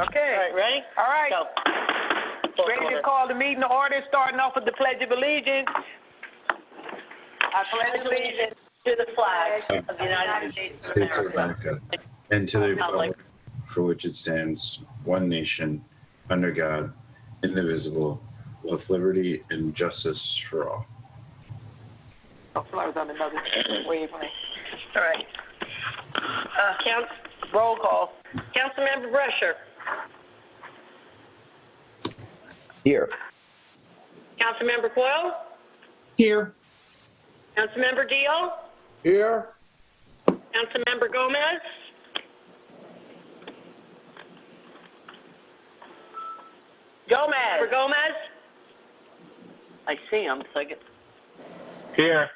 Okay. All right, ready? All right. Go. Ready to call the meeting to order, starting off with the Pledge of Allegiance. I pledge allegiance To the flag of the United States of America. And to the republic for which it stands, one nation, under God, indivisible, with liberty and justice for all. Oh, somebody was on another wave. All right. Roll call. Councilmember Brescher. Here. Councilmember Coyle. Here. Councilmember Deal. Here. Councilmember Gomez. Member Gomez. I see him, so I get. Here.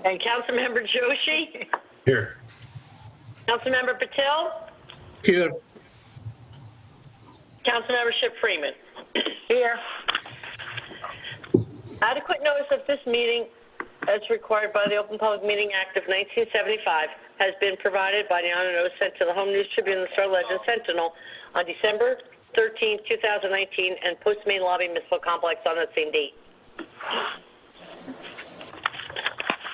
And Councilmember Joshi. Here. Councilmember Patel. Here. Councilmember Ship Freeman. Here. Adequate notice of this meeting, as required by the Open Public Meeting Act of 1975, has been provided by the honor notice sent to the Home News Tribune and the Star Legend Sentinel on December 13, 2019, and Post Main Lobby Municipal Complex on that same date.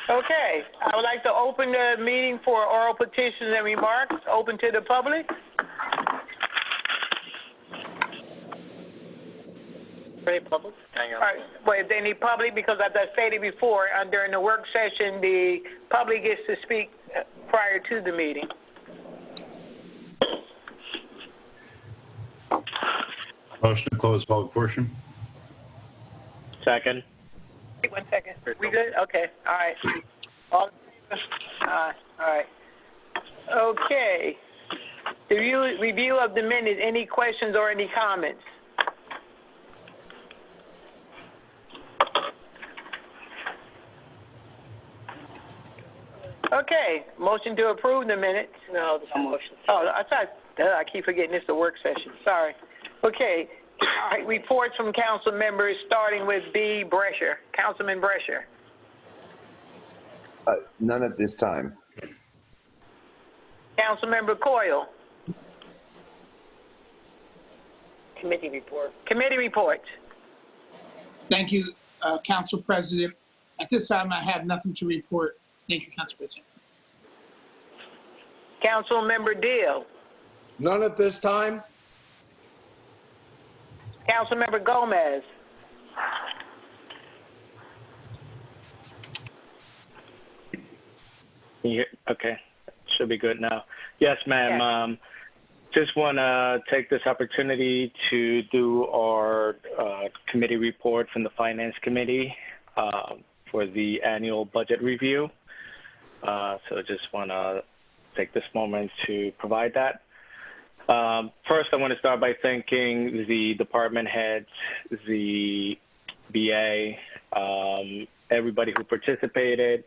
Okay. I would like to open the meeting for oral petitions and remarks. Open to the public. Ready, public? All right. Well, if they need public, because as I stated before, during the work session, the public gets to speak prior to the meeting. Motion to close public portion. Second. Wait 1 second. We good? Okay. All right. All right. Okay. Review of the minutes. Any questions or any comments? Okay. Motion to approve the minutes. No, there's no motion. Oh, I keep forgetting this is a work session. Sorry. Okay. All right. Reports from council members, starting with B. Brescher. Councilman Brescher. None at this time. Councilmember Coyle. Committee report. Committee reports. Thank you, Council President. At this time, I have nothing to report. Thank you, Council President. Councilmember Deal. None at this time. Councilmember Gomez. Yeah, okay, should be good now. Yes, ma'am. Yeah. Just want to take this opportunity to do our committee report from the Finance Committee for the annual budget review. So just want to take this moment to provide that. First, I want to start by thanking the department heads, the BA, everybody who participated,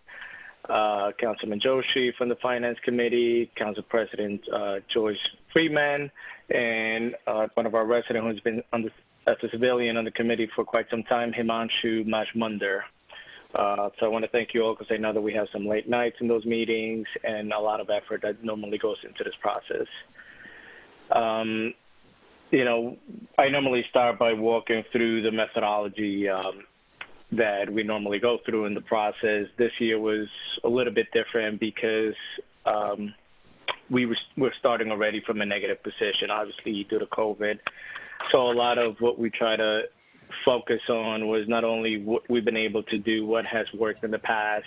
Councilman Joshi from the Finance Committee, Council President George Freeman, and one of our residents who's been as a civilian on the committee for quite some time, Himanshu Majmunder. So I want to thank you all because I know that we have some late nights in those meetings and a lot of effort that normally goes into this process. You know, I normally start by walking through the methodology that we normally go through in the process. This year was a little bit different because we're starting already from a negative position, obviously due to COVID. So a lot of what we try to focus on was not only what we've been able to do, what has worked in the past,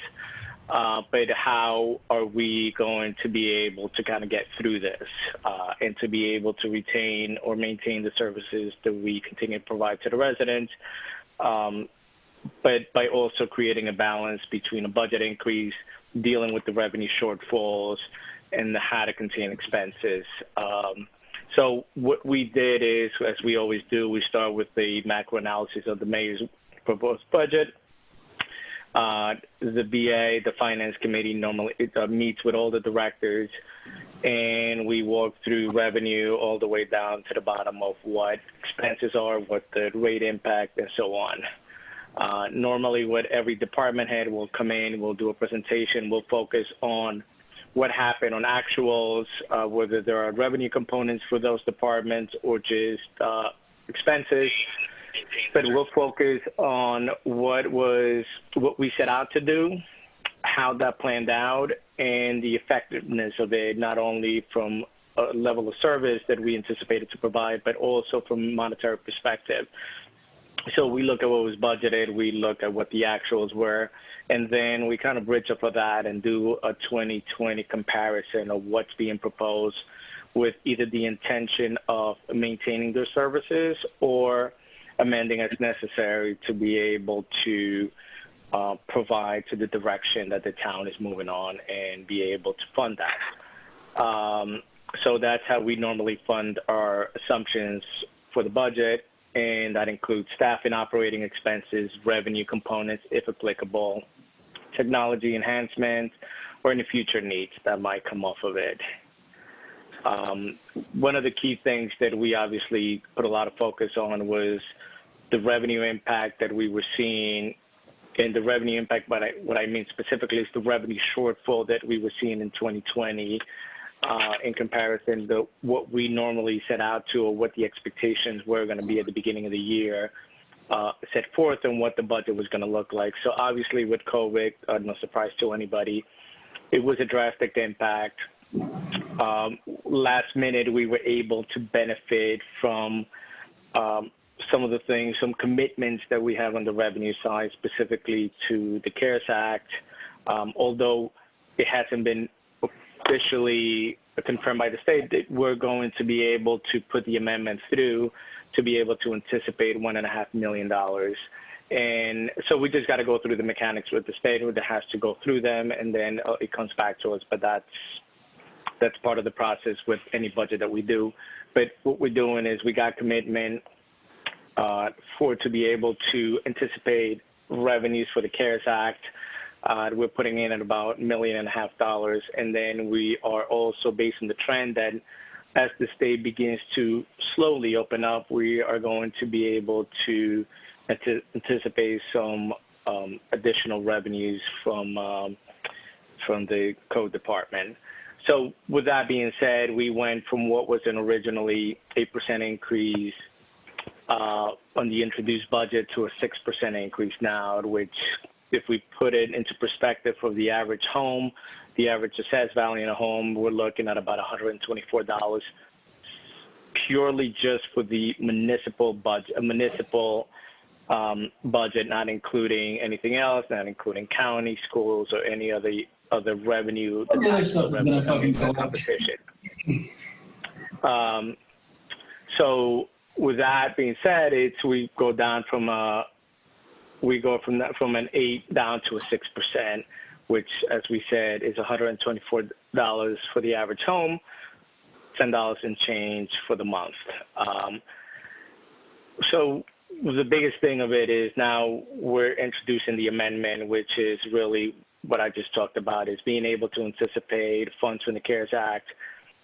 but how are we going to be able to kind of get through this and to be able to retain or maintain the services that we continue to provide to the residents, but by also creating a balance between a budget increase, dealing with the revenue shortfalls, and how to contain expenses. So what we did is, as we always do, we start with the macro analysis of the mayor's proposed budget. The BA, the Finance Committee, normally meets with all the directors, and we walk through revenue all the way down to the bottom of what expenses are, what the rate impact, and so on. Normally, what every department head will come in, we'll do a presentation, we'll focus on what happened on actuals, whether there are revenue components for those departments or just expenses. But we'll focus on what we set out to do, how that planned out, and the effectiveness of it, not only from a level of service that we anticipated to provide, but also from a monetary perspective. So we look at what was budgeted, we look at what the actuals were, and then we kind of bridge off of that and do a 2020 comparison of what's being proposed with either the intention of maintaining their services or amending as necessary to be able to provide to the direction that the town is moving on and be able to fund that. So that's how we normally fund our assumptions for the budget, and that includes staff and operating expenses, revenue components, if applicable, technology enhancements, or any future needs that might come off of it. One of the key things that we obviously put a lot of focus on was the revenue impact that we were seeing. And the revenue impact, what I mean specifically is the revenue shortfall that we were seeing in 2020 in comparison to what we normally set out to, or what the expectations were going to be at the beginning of the year, set forth and what the budget was going to look like. So obviously with COVID, no surprise to anybody, it was a drastic impact. Last minute, we were able to benefit from some of the things, some commitments that we have on the revenue side, specifically to the CARES Act. Although it hasn't been officially confirmed by the state, that we're going to be able to put the amendments through to be able to anticipate $1.5 million. And so we just got to go through the mechanics with the state, that has to go through them, and then it comes back to us. But that's part of the process with any budget that we do. But what we're doing is we got commitment to be able to anticipate revenues for the CARES Act. We're putting in at about $1.5 million. And then we are also, based on the trend that as the state begins to slowly open up, we are going to be able to anticipate some additional revenues from the code department. So with that being said, we went from what was an originally 8% increase on the introduced budget to a 6% increase now, which, if we put it into perspective for the average home, the average assessed value in a home, we're looking at about $124 purely just for the municipal budget, budget, not including anything else, not including county, schools, or any other revenue. All the other stuff is going to fucking go up. Competition. So with that being said, we go from an 8 down to a 6%, which, as we said, is $124 for the average home, $10 and change for the month. So the biggest thing of it is now we're introducing the amendment, which is really what I just talked about, is being able to anticipate funds from the CARES Act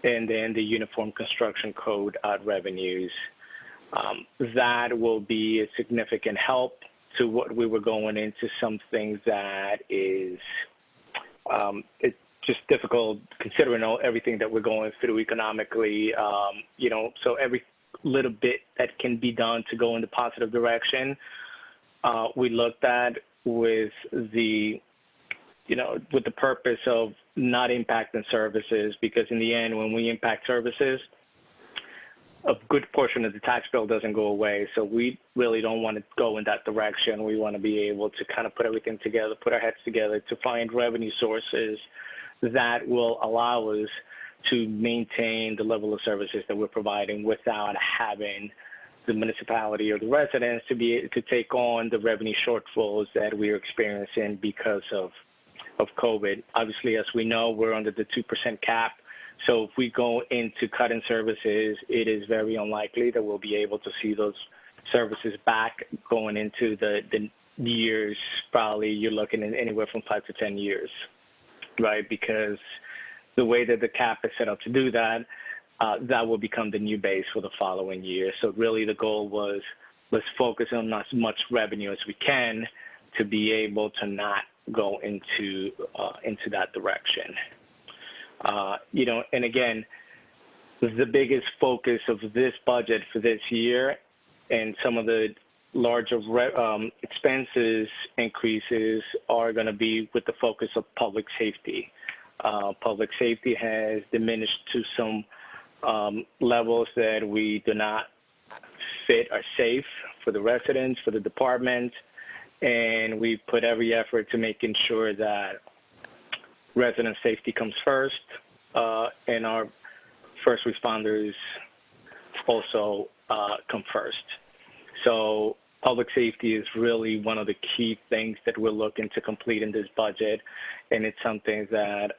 and then the Uniform Construction Code revenues. That will be a significant help to what we were going into, something that is it's just difficult considering everything that we're going through economically. So every little bit that can be done to go in the positive direction, we looked at with the purpose of not impacting services, because in the end, when we impact services, a good portion of the tax bill doesn't go away. So we really don't want to go in that direction. We want to be able to kind of put everything together, put our heads together to find revenue sources that will allow us to maintain the level of services that we're providing without having the municipality or the residents to take on the revenue shortfalls that we're experiencing because of COVID. Obviously, as we know, we're under the 2% cap. So if we go into cutting services, it is very unlikely that we'll be able to see those services back going into the years. Probably you're looking at anywhere from 5 to 10 years, right? Because the way that the cap is set up to do that, that will become the new base for the following year. So really the goal was, let's focus on as much revenue as we can to be able to not go into that direction. And again, the biggest focus of this budget for this year and some of the larger expenses increases are going to be with the focus of public safety. Public safety has diminished to some levels that we do not fit or safe for the residents, for the department, and we put every effort to making sure that resident safety comes first, and our first responders also come first. So public safety is really one of the key things that we're looking to complete in this budget, and it's something that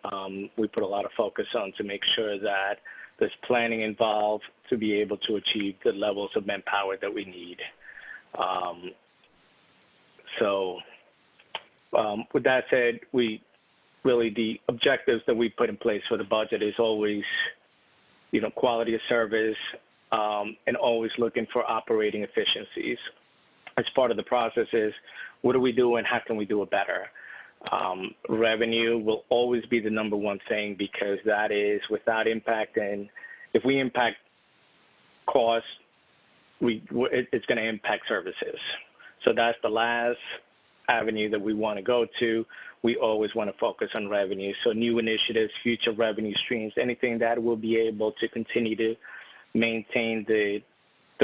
we put a lot of focus on to make sure that there's planning involved to be able to achieve the levels of manpower that we need. With that said, the objectives that we put in place for the budget is always, quality of service, and always looking for operating efficiencies. As part of the process is, what do we do and how can we do it better? Revenue will always be the number one thing because that is without impacting. If we impact costs, it's going to impact services. So that's the last avenue that we want to go to. We always want to focus on revenue. So new initiatives, future revenue streams, anything that will be able to continue to maintain the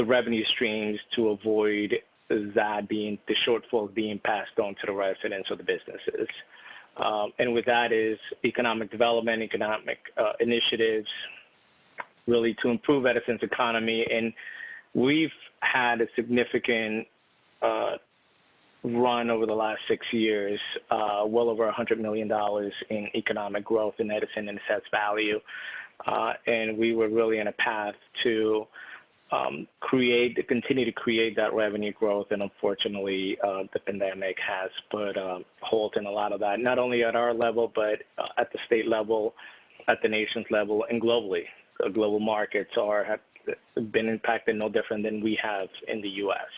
revenue streams to avoid that being the shortfall being passed on to the residents or the businesses. And with that is economic development, economic initiatives, really to improve Edison's economy. And we've had a significant run over the last 6 years, well over $100 million in economic growth in Edison and assessed value. And we were really in a path to continue to create that revenue growth. And unfortunately, the pandemic has put a halt in a lot of that, not only at our level, but at the state level, at the nation's level, and globally. Global markets have been impacted no different than we have in the U.S.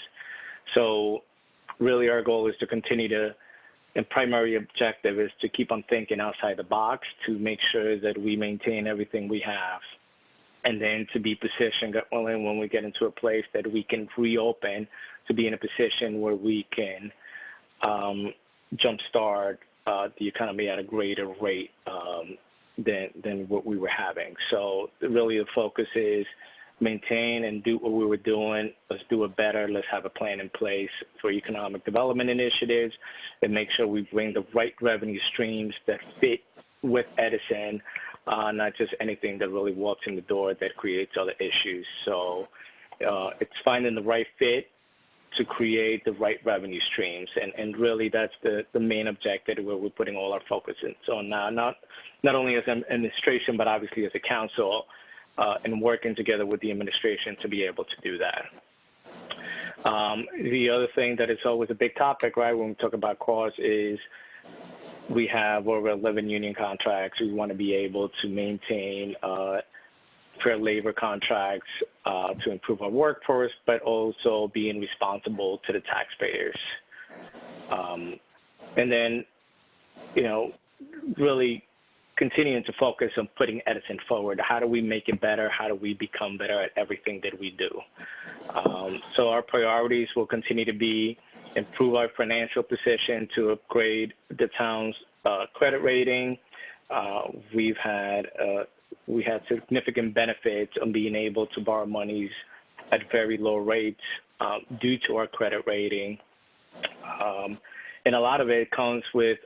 So really our goal is to continue to, and primary objective is to keep on thinking outside the box to make sure that we maintain everything we have, and then to be positioned when we get into a place that we can reopen, to be in a position where we can jumpstart the economy at a greater rate than what we were having. So really the focus is maintain and do what we were doing. Let's do it better. Let's have a plan in place for economic development initiatives and make sure we bring the right revenue streams that fit with Edison, not just anything that really walks in the door that creates other issues. So it's finding the right fit to create the right revenue streams. And really that's the main objective where we're putting all our focus in. So now, not only as an administration, but obviously as a council, and working together with the administration to be able to do that. The other thing that is always a big topic, right, when we talk about costs is we have over 11 union contracts. We want to be able to maintain fair labor contracts to improve our workforce, but also being responsible to the taxpayers. And then, really continuing to focus on putting Edison forward. How do we make it better? How do we become better at everything that we do? So our priorities will continue to be improve our financial position to upgrade the town's credit rating. We had significant benefits on being able to borrow monies at very low rates due to our credit rating. And a lot of it comes with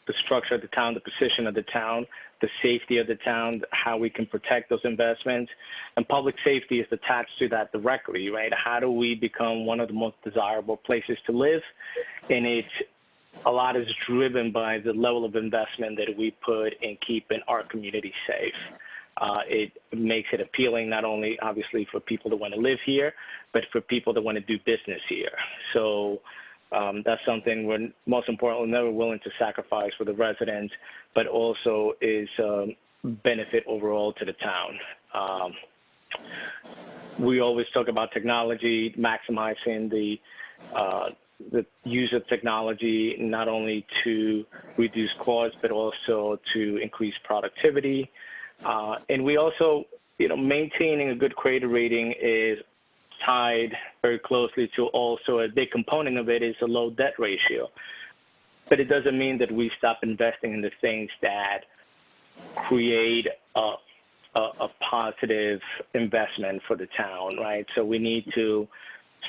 the structure of the town, the position of the town, the safety of the town, how we can protect those investments. And public safety is attached to that directly, right? How do we become one of the most desirable places to live? And a lot is driven by the level of investment that we put in keeping our community safe. It makes it appealing not only, obviously, for people that want to live here, but for people that want to do business here. So that's something we're, most importantly, never willing to sacrifice for the residents, but also is benefit overall to the town. We always talk about technology, maximizing the use of technology, not only to reduce costs, but also to increase productivity. And we also, maintaining a good credit rating is tied very closely to also a big component of it is a low debt ratio. But it doesn't mean that we stop investing in the things that create a positive investment for the town, right? So we need to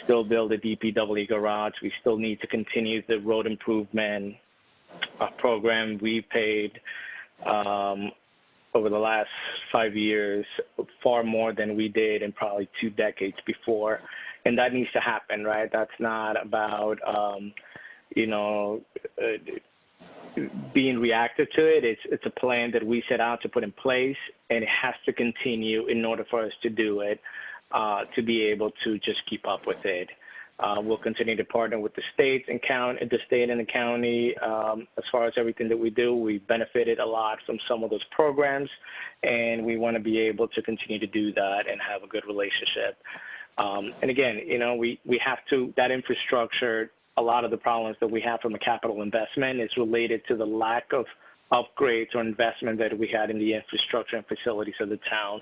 still build a DPW garage. We still need to continue the road improvement program. We paid over the last 5 years far more than we did in probably 2 decades before, and that needs to happen, right? That's not about being reactive to it. It's a plan that we set out to put in place, and it has to continue in order for us to do it, to be able to just keep up with it. We'll continue to partner with the state and the county as far as everything that we do. We benefited a lot from some of those programs, and we want to be able to continue to do that and have a good relationship. And again, we have to, that infrastructure, a lot of the problems that we have from a capital investment is related to the lack of upgrades or investment that we had in the infrastructure and facilities of the town.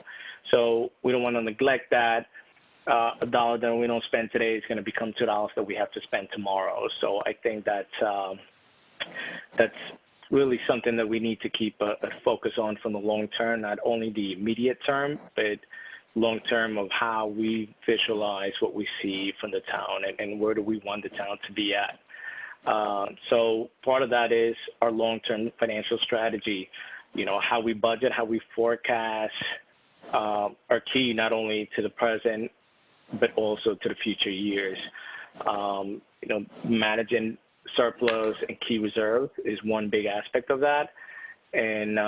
So we don't want to neglect that. A dollar that we don't spend today is going to become $2 that we have to spend tomorrow. So I think that's really something that we need to keep a focus on from the long term, not only the immediate term, but long term of how we visualize what we see from the town and where do we want the town to be at. So part of that is our long-term financial strategy. How we budget, how we forecast are key not only to the present, but also to the future years. Managing surplus and key reserve is one big aspect of that. And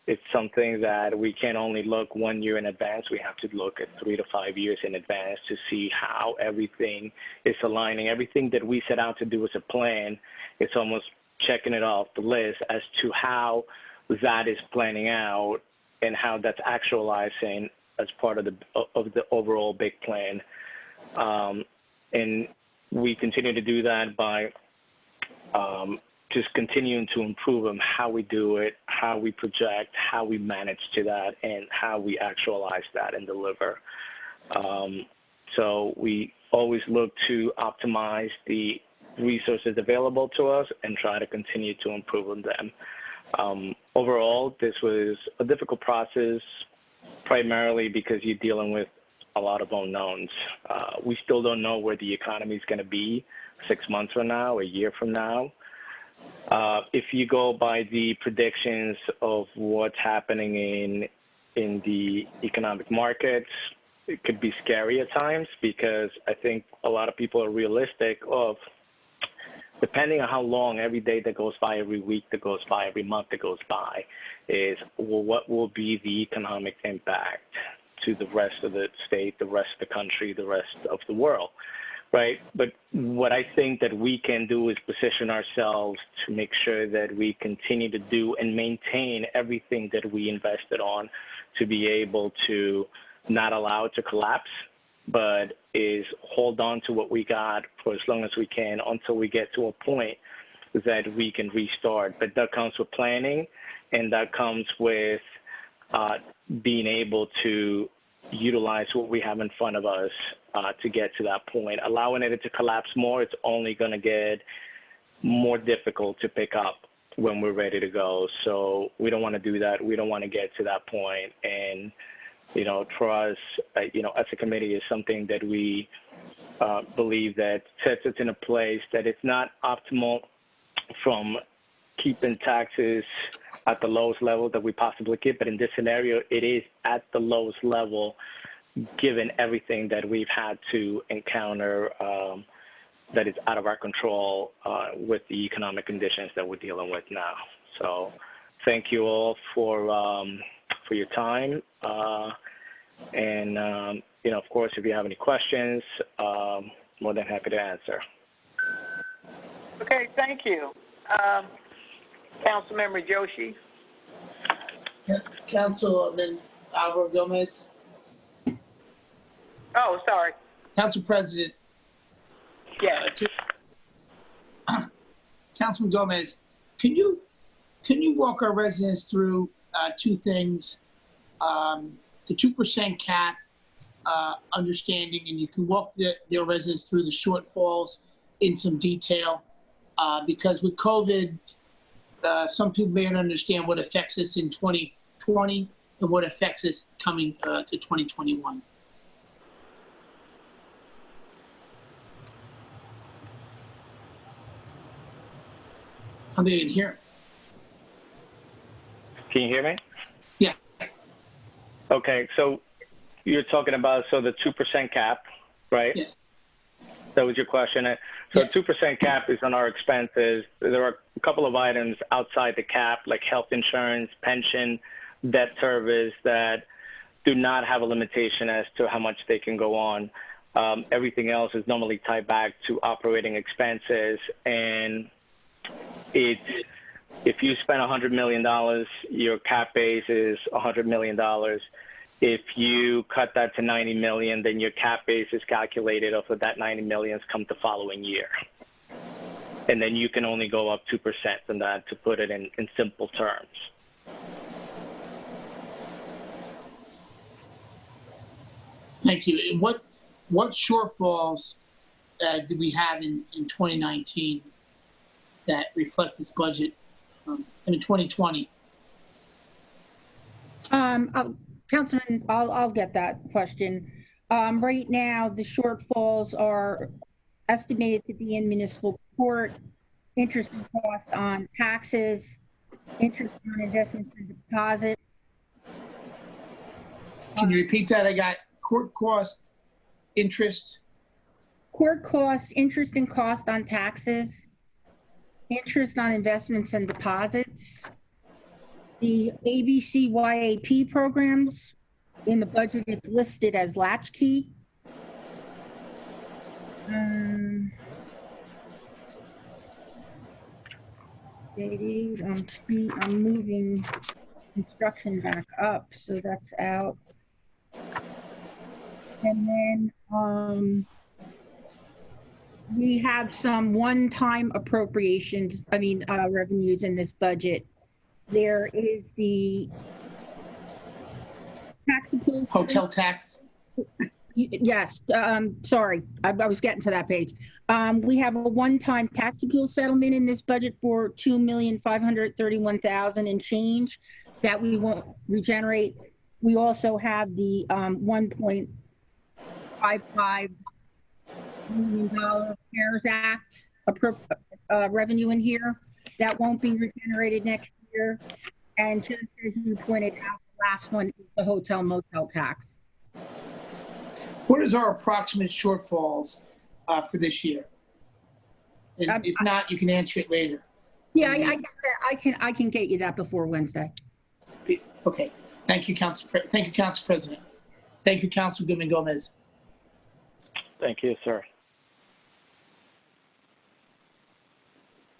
it's something that we can't only look 1 year in advance. We have to look at 3 to 5 years in advance to see how everything is aligning. Everything that we set out to do as a plan, it's almost checking it off the list as to how that is planning out and how that's actualizing as part of the overall big plan. And we continue to do that by just continuing to improve on how we do it, how we project, how we manage to that, and how we actualize that and deliver. So we always look to optimize the resources available to us and try to continue to improve on them. Overall, this was a difficult process, primarily because you're dealing with a lot of unknowns. We still don't know where the economy is going to be 6 months from now, a year from now. If you go by the predictions of what's happening in the economic markets, it could be scary at times because I think a lot of people are realistic of, depending on how long, every day that goes by, every week that goes by, every month that goes by, is, well, what will be the economic impact to the rest of the state, the rest of the country, the rest of the world, right? But what I think that we can do is position ourselves to make sure that we continue to do and maintain everything that we invested on to be able to not allow it to collapse, but is hold on to what we got for as long as we can until we get to a point that we can restart. But that comes with planning, and that comes with being able to utilize what we have in front of us to get to that point. Allowing it to collapse more, it's only going to get more difficult to pick up when we're ready to go. So we don't want to do that. We don't want to get to that point. And for us, as a committee, is something that we believe that sets us in a place that it's not optimal from keeping taxes at the lowest level that we possibly can. But in this scenario, it is at the lowest level, given everything that we've had to encounter that is out of our control with the economic conditions that we're dealing with now. So thank you all for your time. And, of course, if you have any questions, more than happy to answer. Okay, thank you. Councilmember Joshi. Councilman Alvaro Gomez. Oh, sorry. Council President. Yeah. Councilman Gomez, can you walk our residents through two things. The 2% cap, understanding, and you can walk their residents through the shortfalls in some detail. Because with COVID, some people may not understand what affects us in 2020 and what affects us coming to 2021. I didn't hear. Can you hear me? Yeah. Okay, so you're talking about, the 2% cap, right? Yes. That was your question. So Yes. 2% cap is on our expenses. There are a couple of items outside the cap, like health insurance, pension, debt service, that do not have a limitation as to how much they can go on. Everything else is normally tied back to operating expenses. And if you spend $100 million, your cap base is $100 million. If you cut that to 90 million, then your cap base is calculated off of that 90 millions come the following year. And then you can only go up 2% from that, to put it in simple terms. Thank you. And what shortfalls did we have in 2019 that reflect this budget? In 2020. Councilman, I'll get that question. Right now, the shortfalls are estimated to be in municipal court, interest and cost on taxes, interest on investments and deposit. Can you repeat that? I got court cost, interest. Court costs, interest and cost on taxes, interest on investments and deposits. The ABC YAP programs, in the budget, it's listed as latchkey. I'm moving construction back up, so that's out. And then we have some one-time appropriations, revenues in this budget. There is the tax appeal. Hotel tax. Yes, sorry, I was getting to that page. We have a one-time tax appeal settlement in this budget for $2,531,000 and change that we won't regenerate. We also have the $1.55 million CARES Act revenue in here that won't be regenerated next year. And just as you pointed out, the last one is the hotel motel tax. What is our approximate shortfalls for this year? And if not, you can answer it later. Yeah, I can get you that before Wednesday. Okay. Thank you, Council President. Thank you, Councilwoman Gomez. Thank you, sir.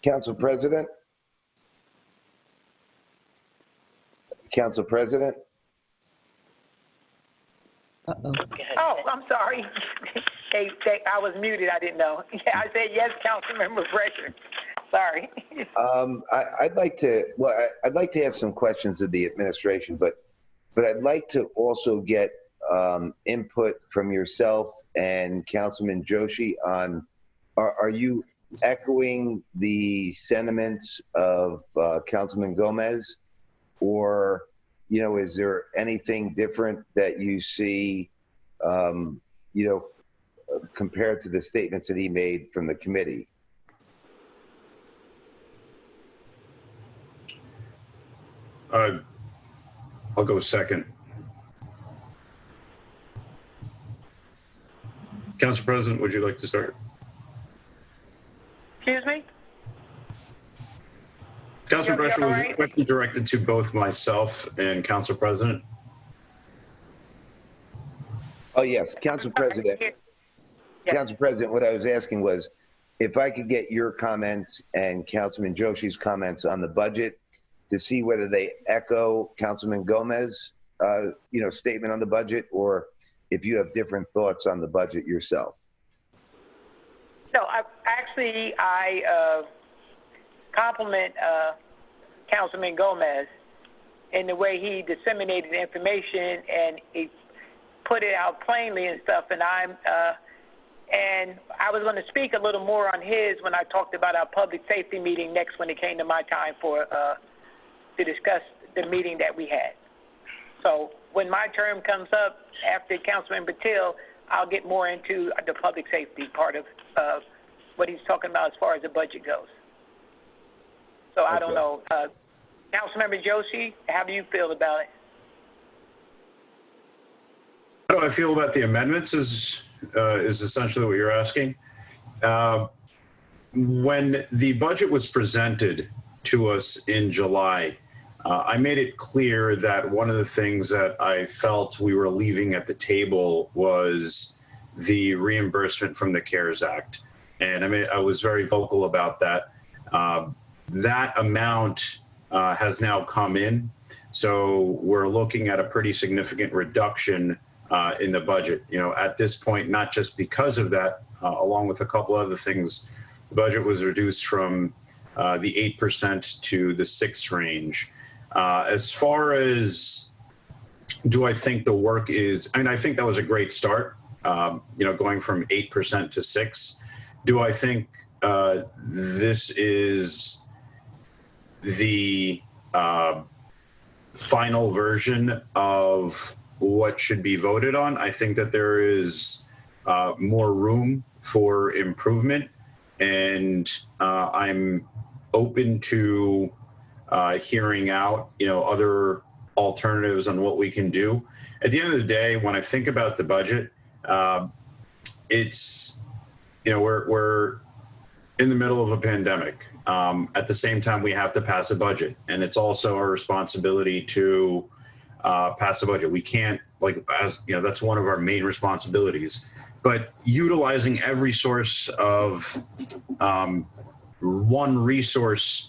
Council President? Council President? Uh-oh. Oh, I'm sorry. I was muted. I didn't know. Yeah, I said yes, Councilmember Frederick. Sorry. I'd like to ask some questions of the administration, but I'd like to also get input from yourself and Councilman Joshi on, are you echoing the sentiments of Councilman Gomez, or is there anything different that you see, compared to the statements that he made from the committee? I'll go second. Council President, would you like to start? Excuse me? Council Pressure was right? a question directed to both myself and Council President. Oh, yes, Council President. Yes. Council President, what I was asking was if I could get your comments and Councilman Joshi's comments on the budget to see whether they echo Councilman Gomez, statement on the budget, or if you have different thoughts on the budget yourself. No, I compliment Councilman Gomez in the way he disseminated information and he put it out plainly and stuff. And and I was going to speak a little more on his when I talked about our public safety meeting next when it came to my time to discuss the meeting that we had. So when my term comes up after Councilman Patil, I'll get more into the public safety part of what he's talking about as far as the budget goes. So I don't know. Councilmember Joshi, how do you feel about it? How do I feel about the amendments is essentially what you're asking. When the budget was presented to us in July, I made it clear that one of the things that I felt we were leaving at the table was the reimbursement from the CARES Act. And I was very vocal about that. That amount has now come in. So we're looking at a pretty significant reduction in the budget. You know, at this point, not just because of that, along with a couple other things, the budget was reduced from the 8% to the 6% range. As far as do I think the work is, I mean, I think that was a great start, you know, going from 8% to 6%. Do I think this is the final version of what should be voted on? I think that there is more room for improvement, and I'm open to hearing out, you know, other alternatives on what we can do. At the end of the day, when I think about the budget, it's, you know, we're in the middle of a pandemic. At the same time, we have to pass a budget, and it's also our responsibility to pass a budget. We can't, like, as you know, that's one of our main responsibilities. But utilizing every source of one resource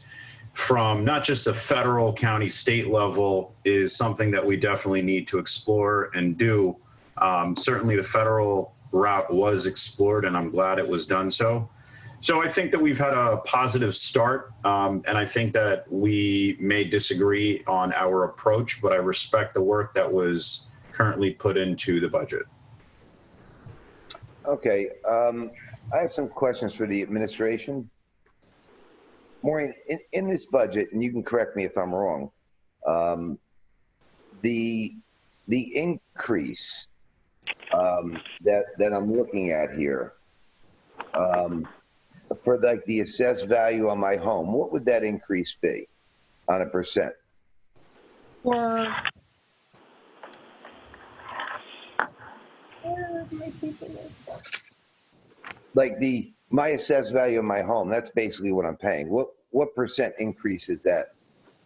from not just the federal, county, state level is something that we definitely need to explore and do. Certainly the federal route was explored, and I'm glad it was done so. So I think that we've had a positive start, and I think that we may disagree on our approach, but I respect the work that was currently put into the budget. Okay, I have some questions for the administration. Maureen, in this budget, and you can correct me if I'm wrong, the increase that I'm looking at here, for like the assessed value on my home, what would that increase be on a percent? Or where's my paperwork? Like my assessed value of my home, that's basically what I'm paying. What percent increase is that?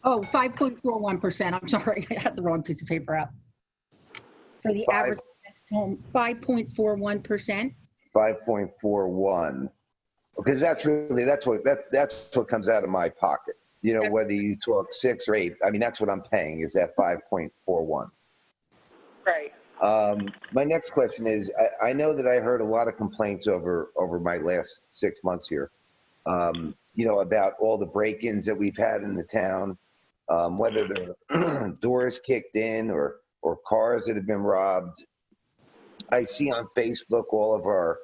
Oh, 5.41%. I'm sorry, I had the wrong piece of paper out. For the average home, 5.41%. 5.41. Because that's what comes out of my pocket. You know, whether you talk 6 or 8, I mean, that's what I'm paying is that 5.41. Right. My next question is, I know that I heard a lot of complaints over my last 6 months here, you know, about all the break-ins that we've had in the town, whether they're doors kicked in or cars that have been robbed. I see on Facebook all of our,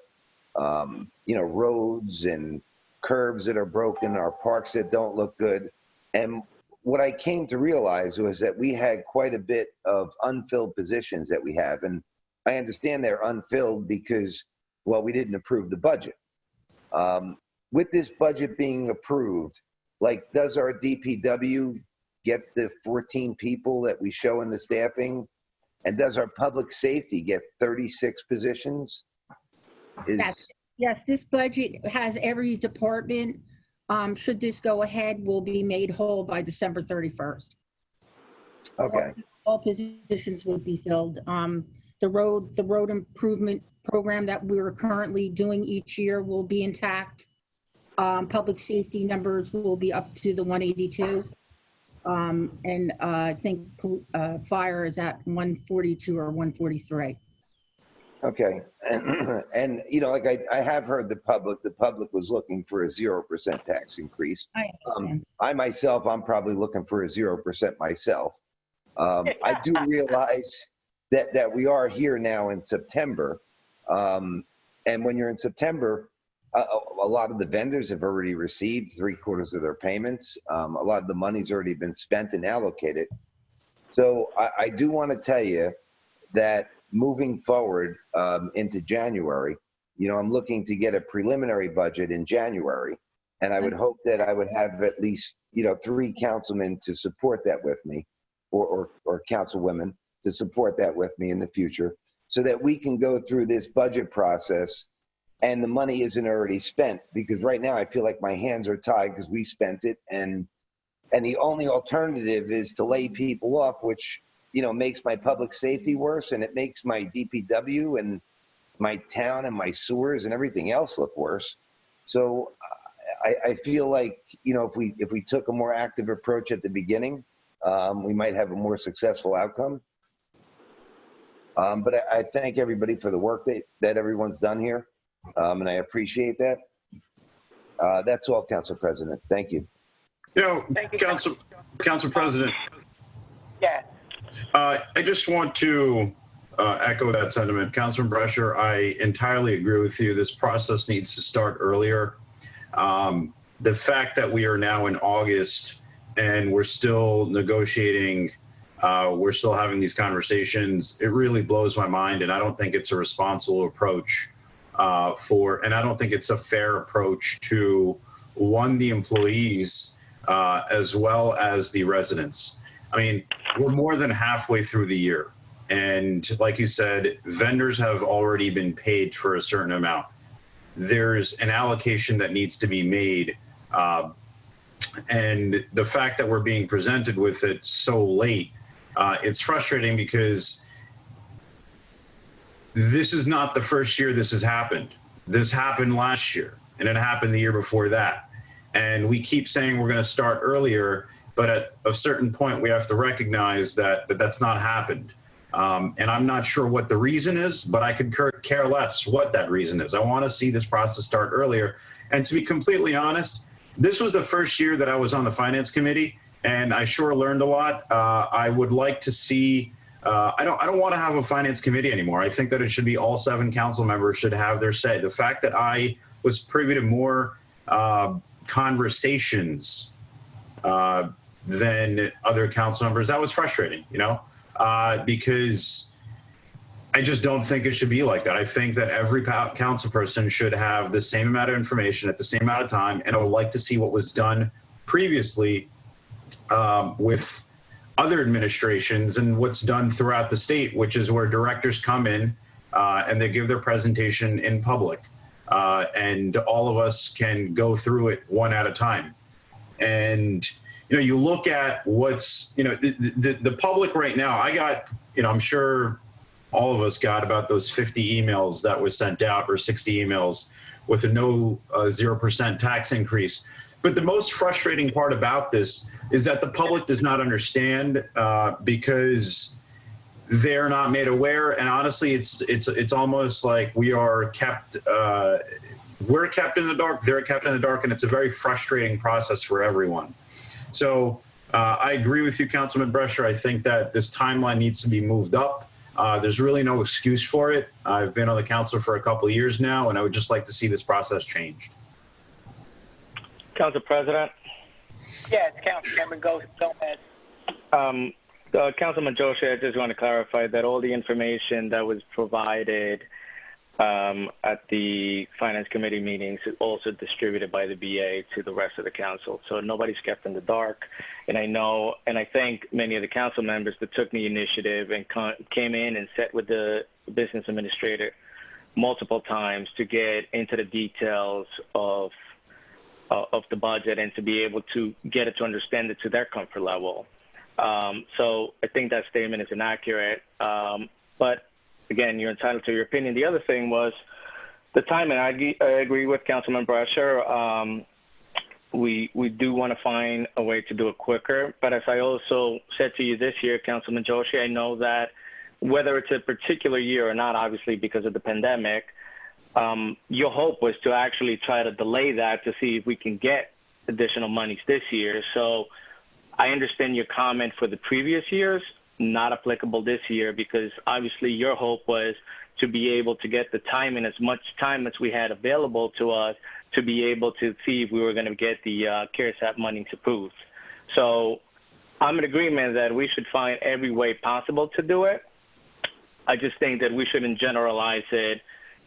you know, roads and curbs that are broken, our parks that don't look good. And what I came to realize was that we had quite a bit of unfilled positions that we have. And I understand they're unfilled because, well, we didn't approve the budget. With this budget being approved, like, does our DPW get the 14 people that we show in the staffing? And does our public safety get 36 positions? Yes, this budget has every department. Should this go ahead, will be made whole by December 31st. Okay. All positions will be filled. The road improvement program that we're currently doing each year will be intact. Public safety numbers will be up to the 182. And I think fire is at 142 or 143. Okay, and you know, like I have heard the public was looking for a 0% tax increase. I myself, I'm probably looking for a 0% myself. I do realize that we are here now in September. And when you're in September, a lot of the vendors have already received 3/4 of their payments. A lot of the money's already been spent and allocated. So I do want to tell you that moving forward into January, I'm looking to get a preliminary budget in January. And I would hope that I would have at least, 3 councilmen to support that with me, or councilwomen to support that with me in the future, so that we can go through this budget process and the money isn't already spent. Because right now I feel like my hands are tied because we spent it, and the only alternative is to lay people off, which, makes my public safety worse, and it makes my DPW and my town and my sewers and everything else look worse. So I feel like, if we took a more active approach at the beginning, we might have a more successful outcome. But I thank everybody for the work that everyone's done here, and I appreciate that. That's all, Council President. Thank you. Thank you, Council President. Yeah. I just want to echo that sentiment. Councilman Brescher, I entirely agree with you. This process needs to start earlier. The fact that we are now in August and we're still negotiating, we're still having these conversations, it really blows my mind, and I don't think it's a responsible approach and I don't think it's a fair approach to, one, the employees as well as the residents. I mean, we're more than halfway through the year. And like you said, vendors have already been paid for a certain amount. There's an allocation that needs to be made. And the fact that we're being presented with it so late, it's frustrating because this is not the first year this has happened. This happened last year, and it happened the year before that. And we keep saying we're going to start earlier, but at a certain point, we have to recognize that that's not happened. And I'm not sure what the reason is, but I could care less what that reason is. I want to see this process start earlier. And to be completely honest, this was the first year that I was on the Finance Committee, and I sure learned a lot. I would like to see, I don't want to have a Finance Committee anymore. I think that it should be all 7 council members should have their say. The fact that I was privy to more conversations than other council members, that was frustrating, because I just don't think it should be like that. I think that every council person should have the same amount of information at the same amount of time, and I would like to see what was done previously with other administrations and what's done throughout the state, which is where directors come in and they give their presentation in public, and all of us can go through it one at a time. And you look at what's, the public right now, I got, I'm sure all of us got about those 50 emails that was sent out, or 60 emails with a no 0% tax increase. But the most frustrating part about this is that the public does not understand because they're not made aware. And honestly, it's almost like we are kept, we're kept in the dark, they're kept in the dark, and it's a very frustrating process for everyone. So I agree with you, Councilman Brescher. I think that this timeline needs to be moved up. There's really no excuse for it. I've been on the council for a couple of years now, and I would just like to see this process changed. Council President? Yes, Councilmember, go ahead. Councilman Joshi, I just want to clarify that all the information that was provided at the Finance Committee meetings is also distributed by the BA to the rest of the council. So nobody's kept in the dark. And I thank many of the council members that took the initiative and came in and sat with the business administrator multiple times to get into the details of the budget and to be able to get it to understand it to their comfort level. So I think that statement is inaccurate. But again, you're entitled to your opinion. The other thing was the timing. I agree with Councilman Brescher. We do want to find a way to do it quicker. But as I also said to you this year, Councilman Joshi, I know that whether it's a particular year or not, obviously because of the pandemic, your hope was to actually try to delay that to see if we can get additional monies this year. So I understand your comment for the previous years, not applicable this year because obviously your hope was to be able to get the time in as much time as we had available to us to be able to see if we were going to get the CARES Act money approved. So I'm in agreement that we should find every way possible to do it. I just think that we shouldn't generalize it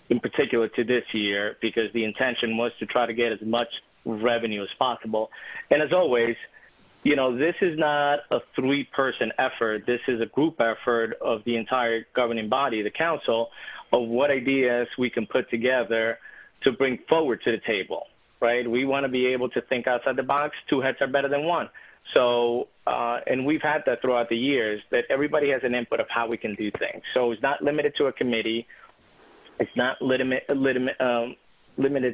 in particular to this year because the intention was to try to get as much revenue as possible. And as always, you know, this is not a three-person effort. This is a group effort of the entire governing body, the council, of what ideas we can put together to bring forward to the table, right? We want to be able to think outside the box. Two heads are better than one. So, and we've had that throughout the years, that everybody has an input of how we can do things. So it's not limited to a committee. It's not limited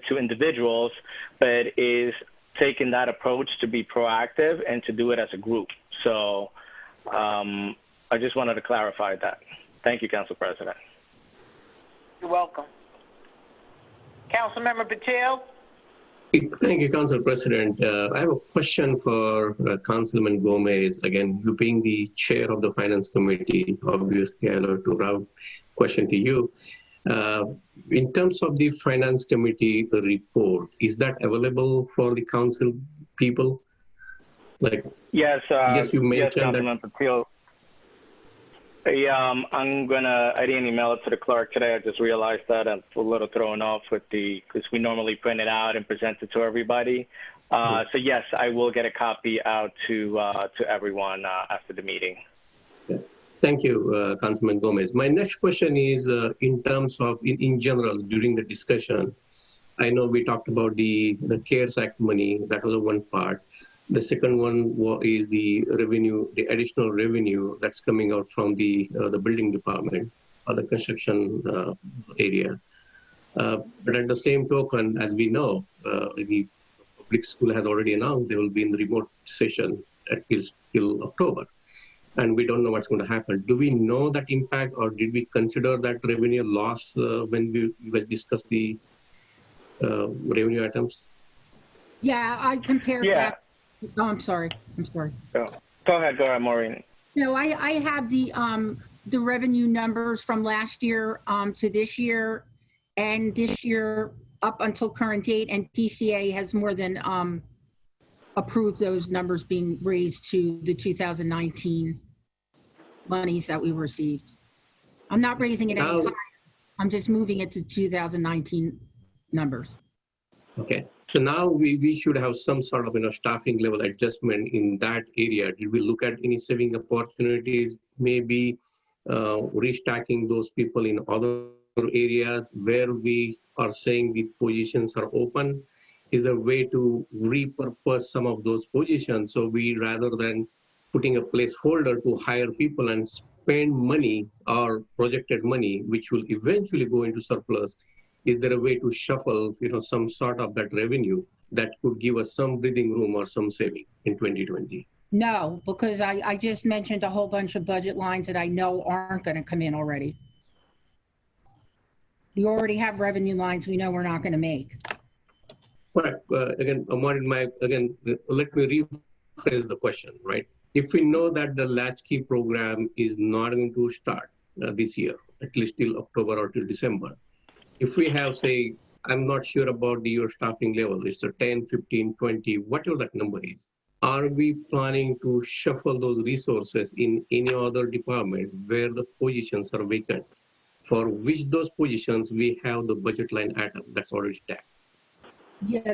to individuals, but is taking that approach to be proactive and to do it as a group. So I just wanted to clarify that. Thank you, Council President. You're welcome. Councilmember Patel? Thank you, Council President. I have a question for Councilman Gomez. Again, you being the chair of the Finance Committee, obviously I'll have to route question to you. In terms of the Finance Committee report, is that available for the council people? Like, yes, you mentioned yes, Councilman Patel. Yeah, I didn't email it to the clerk today. I just realized that I'm a little thrown off with because we normally print it out and present it to everybody. So yes, I will get a copy out to everyone after the meeting. Thank you, Councilman Gomez. My next question is in terms of, in general, during the discussion, I know we talked about the CARES Act money. That was one part. The second one is the revenue, the additional revenue that's coming out from the building department or the construction area. But at the same token, as we know, the public school has already announced they will be in the remote session till October. And we don't know what's going to happen. Do we know that impact, or did we consider that revenue loss when we discussed the revenue items? Yeah, I compared that. Oh, I'm sorry. Go ahead, Maureen. No, I have the revenue numbers from last year to this year, and this year up until current date, and DCA has more than approved those numbers being raised to the 2019 monies that we received. I'm not raising it any higher. I'm just moving it to 2019 numbers. Okay, so now we should have some sort of staffing level adjustment in that area. Did we look at any saving opportunities, maybe restacking those people in other areas where we are saying the positions are open? Is there a way to repurpose some of those positions so we, rather than putting a placeholder to hire people and spend money or projected money, which will eventually go into surplus, is there a way to shuffle, some sort of that revenue that could give us some breathing room or some saving in 2020? No, because I just mentioned a whole bunch of budget lines that I know aren't going to come in already. We already have revenue lines we know we're not going to make. But again, let me rephrase the question, right? If we know that the latchkey program is not going to start this year, at least till October or till December, if we have, say, I'm not sure about your staffing level, it's a 10, 15, 20, whatever that number is, are we planning to shuffle those resources in any other department where the positions are vacant, for which those positions we have the budget line item that's already tagged? Yeah,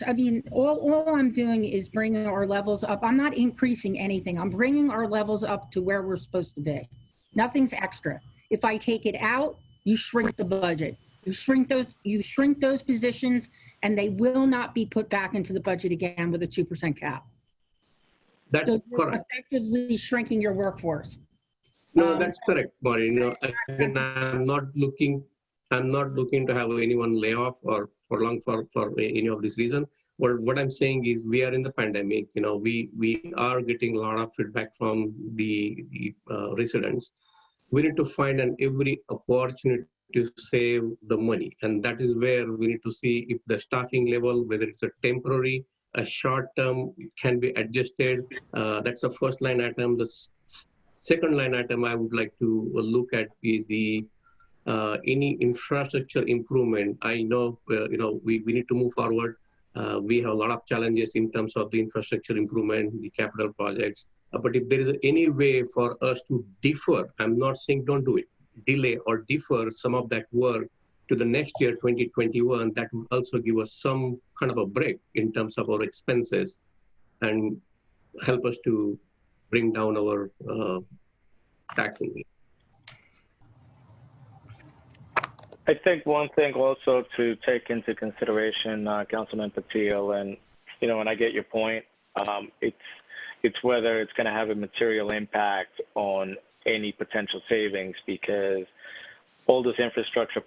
I mean, all I'm doing is bringing our levels up. I'm not increasing anything. I'm bringing our levels up to where we're supposed to be. Nothing's extra. If I take it out, you shrink the budget. You shrink those positions, and they will not be put back into the budget again with a 2% cap. That's so you're correct. Effectively shrinking your workforce. No, that's correct, Maureen. Again, I'm not looking to have anyone lay off or prolong for any of this reason. What I'm saying is we are in the pandemic. We are getting a lot of feedback from the residents. We need to find every opportunity to save the money. And that is where we need to see if the staffing level, whether it's a temporary, a short term, can be adjusted. That's the first line item. The second line item I would like to look at is the any infrastructure improvement. I know, we need to move forward. We have a lot of challenges in terms of the infrastructure improvement, the capital projects. But if there is any way for us to defer, I'm not saying don't do it, delay or defer some of that work to the next year, 2021, that would also give us some kind of a break in terms of our expenses and help us to bring down our taxing. I think one thing also to take into consideration, Councilman Patil, and and I get your point. It's whether it's going to have a material impact on any potential savings, because all those infrastructure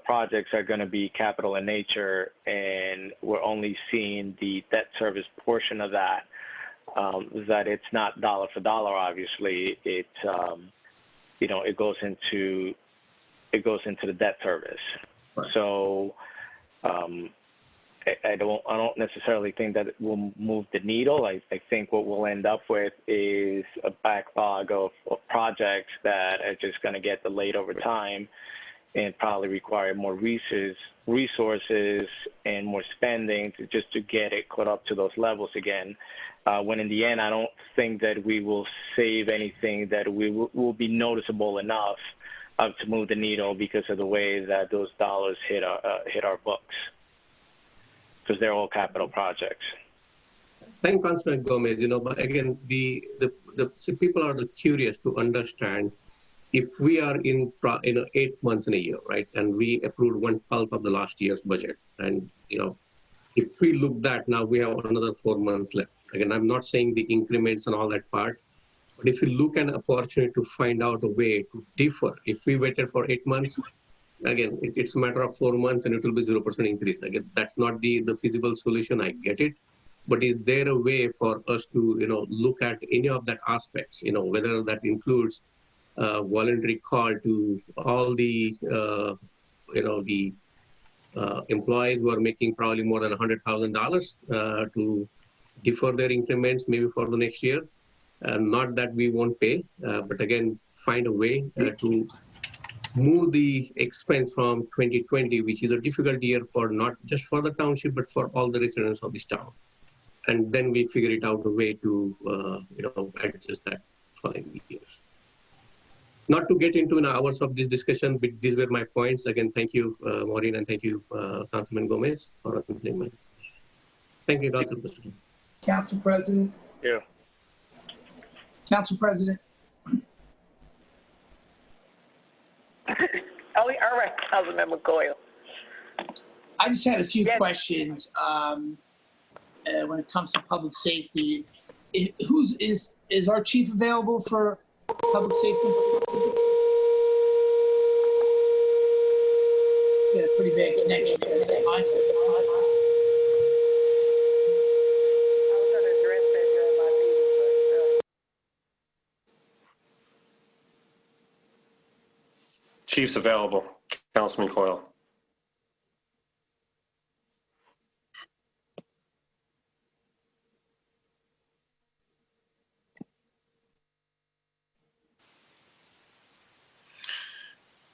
projects are going to be capital in nature, and we're only seeing the debt service portion of that. That it's not dollar for dollar. Obviously, it goes into the debt service. Right. So I don't necessarily think that it will move the needle. I think what we'll end up with is a backlog of projects that are just going to get delayed over time and probably require more resources and more spending just to get it caught up to those levels again. When in the end, I don't think that we will save anything that will be noticeable enough to move the needle because of the way that those dollars hit our books, because they're all capital projects. Thank you, Councilman Gomez. But again, the people are curious to understand if we are in 8 months in a year, right, and we approved 1/12 of the last year's budget, and if we look that now, we have another 4 months left. Again, I'm not saying the increments and all that part, but if we look at an opportunity to find out a way to defer, if we waited for 8 months, again, it's a matter of 4 months and it will be 0% increase. Again, that's not the feasible solution. I get it. But is there a way for us to, look at any of that aspects, whether that includes voluntary call to all the, employees who are making probably more than $100,000 to defer their increments maybe for the next year. Not that we won't pay, but again, find a way to move the expense from 2020, which is a difficult year for not just for the township, but for all the residents of this town. And then we figure it out a way to, adjust that following years. Not to get into hours of this discussion, but these were my points. Again, thank you, Maureen, and thank you, Councilman Gomez, for answering my. Thank you, Council President. Council President. Yeah. Council President. All right, Councilmember Coyle. I just had a few questions when it comes to public safety. Is our chief available for public safety? Yeah, pretty bad connection. Chief's available. Councilman Coyle.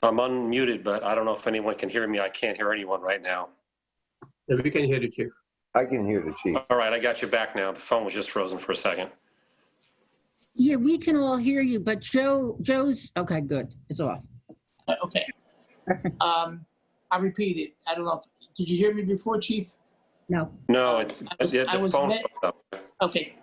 I'm unmuted, but I don't know if anyone can hear me. I can't hear anyone right now. Yeah, we can hear you, Chief. I can hear the chief. All right, I got you back now. The phone was just frozen for a second. Yeah, we can all hear you, but Joe's, okay, good. It's off. Okay. I repeat it. I don't know. Did you hear me before, Chief? No. No, the phone. Okay.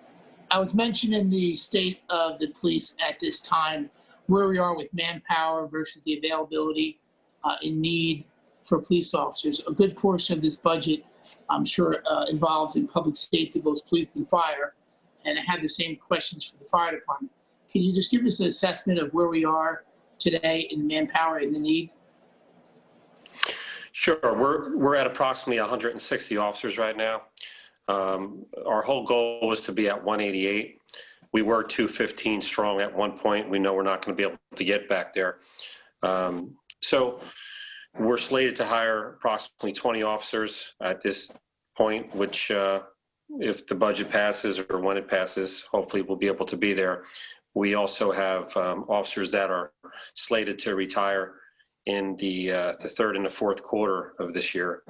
I was mentioning the state of the police at this time, where we are with manpower versus the availability in need for police officers. A good portion of this budget, I'm sure, involves in public safety, both police and fire. And I had the same questions for the fire department. Can you just give us an assessment of where we are today in manpower and the need? Sure. We're at approximately 160 officers right now. Our whole goal was to be at 188. We were 215 strong at one point. We know we're not going to be able to get back there. So we're slated to hire approximately 20 officers at this point, which if the budget passes or when it passes, hopefully we'll be able to be there. We also have officers that are slated to retire in the third and the fourth quarter of this year.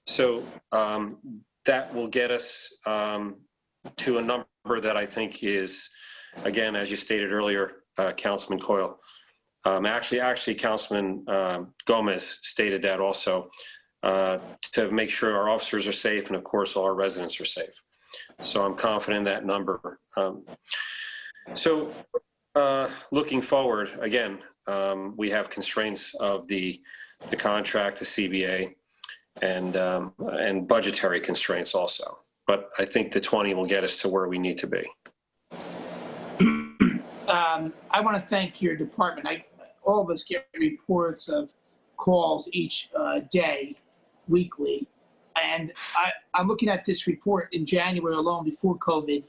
So that will get us to a number that I think is, again, as you stated earlier, Councilman Coyle. Actually, Councilman Gomez stated that also, to make sure our officers are safe and, of course, all our residents are safe. So I'm confident in that number. So looking forward, again, we have constraints of the contract, the CBA, and budgetary constraints also. But I think the 20 will get us to where we need to be. I want to thank your department. All of us get reports of calls each day, weekly. And I'm looking at this report in January alone before COVID.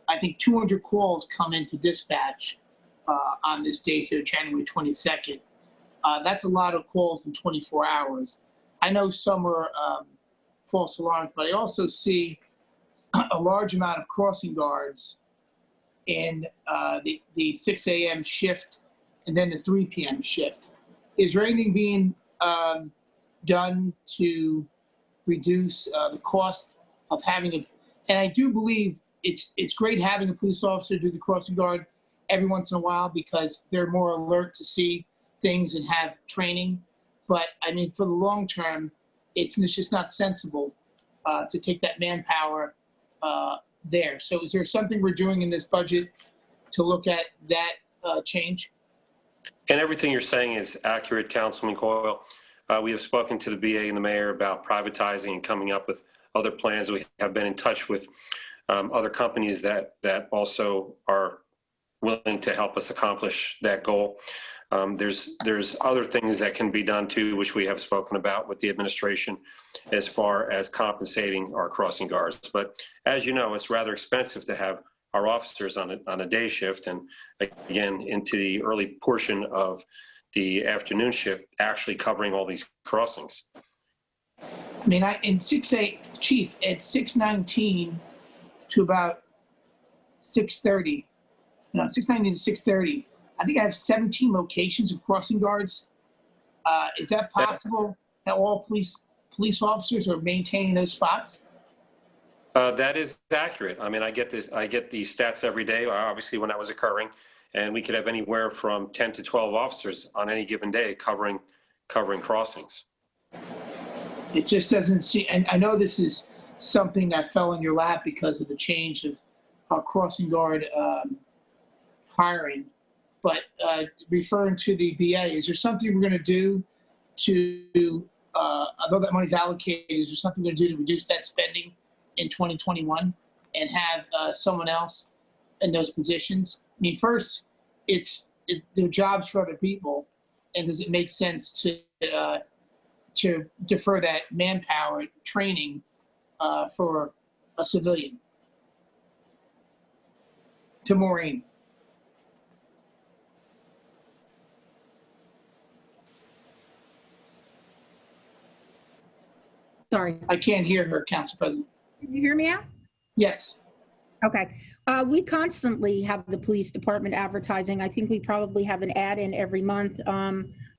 I think 200 calls come into dispatch on this date here, January 22nd. That's a lot of calls in 24 hours. I know some are false alarms, but I also see a large amount of crossing guards in the 6 a.m. shift and then the 3 p.m. shift. Is there anything being done to reduce the cost of having a, and I do believe it's great having a police officer do the crossing guard every once in a while because they're more alert to see things and have training. But I mean, for the long term, it's just not sensible to take that manpower there. So is there something we're doing in this budget to look at that change? And everything you're saying is accurate, Councilman Coyle. We have spoken to the BA and the mayor about privatizing and coming up with other plans. We have been in touch with other companies that also are willing to help us accomplish that goal. There's other things that can be done too, which we have spoken about with the administration as far as compensating our crossing guards. But as you know, it's rather expensive to have our officers on a day shift and again into the early portion of the afternoon shift actually covering all these crossings. I mean, in 6-8, Chief, at 6:19 to about 6:30, 6:19 to 6:30, I think I have 17 locations of crossing guards. Is that possible that all police officers are maintaining those spots? That is accurate. I mean, I get these stats every day, obviously when that was occurring, and we could have anywhere from 10 to 12 officers on any given day covering crossings. It just doesn't seem, and I know this is something that fell in your lap because of the change of crossing guard hiring, but referring to the BA, is there something we're going to do to, although that money's allocated, is there something we're going to do to reduce that spending in 2021 and have someone else in those positions? I mean, first, they're jobs for other people, and does it make sense to defer that manpower training for a civilian? To Maureen. Sorry. I can't hear her, Council President. Can you hear me now? Yes. Okay. We constantly have the police department advertising. I think we probably have an ad in every month.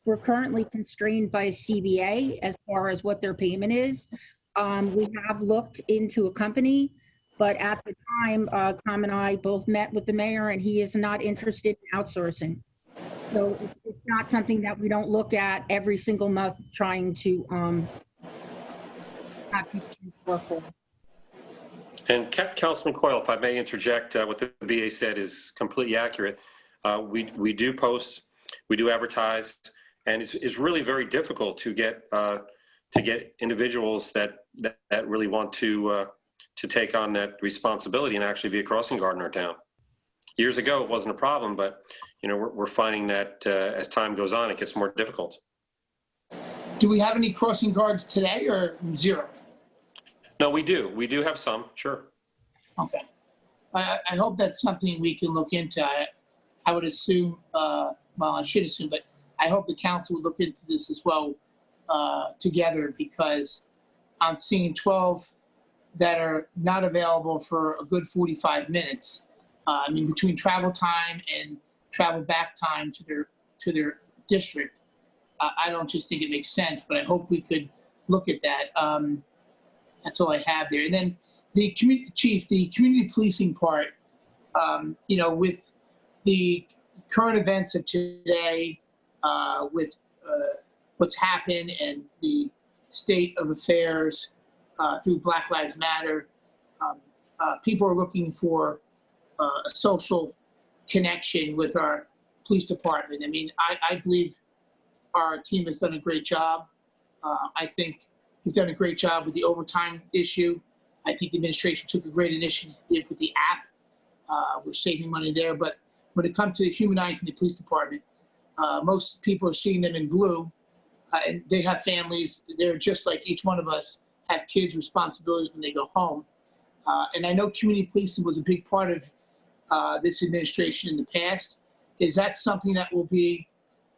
We're currently constrained by CBA as far as what their payment is. We have looked into a company, but at the time, Tom and I both met with the mayor and he is not interested in outsourcing. So it's not something that we don't look at every single month trying to have people work for. And Councilman Coyle, if I may interject, what the BA said is completely accurate. We do post, we do advertise, and it's really very difficult to get individuals that really want to take on that responsibility and actually be a crossing guard in our town. Years ago, it wasn't a problem, but we're finding that as time goes on, it gets more difficult. Do we have any crossing guards today or zero? No, we do. We do have some, sure. Okay. I hope that's something we can look into. I would assume, well, I should assume, but I hope the council will look into this as well together, because I'm seeing 12 that are not available for a good 45 minutes. I mean, between travel time and travel back time to their district, I don't just think it makes sense, but I hope we could look at that. That's all I have there. And then the chief, the community policing part, you know, with the current events of today, with what's happened and the state of affairs through Black Lives Matter, people are looking for a social connection with our police department. I mean, I believe our team has done a great job. I think we've done a great job with the overtime issue. I think the administration took a great initiative with the app. We're saving money there. But when it comes to humanizing the police department, most people are seeing them in blue. And they have families. They're just like each one of us, have kids' responsibilities when they go home. And I know community policing was a big part of this administration in the past. Is that something that will be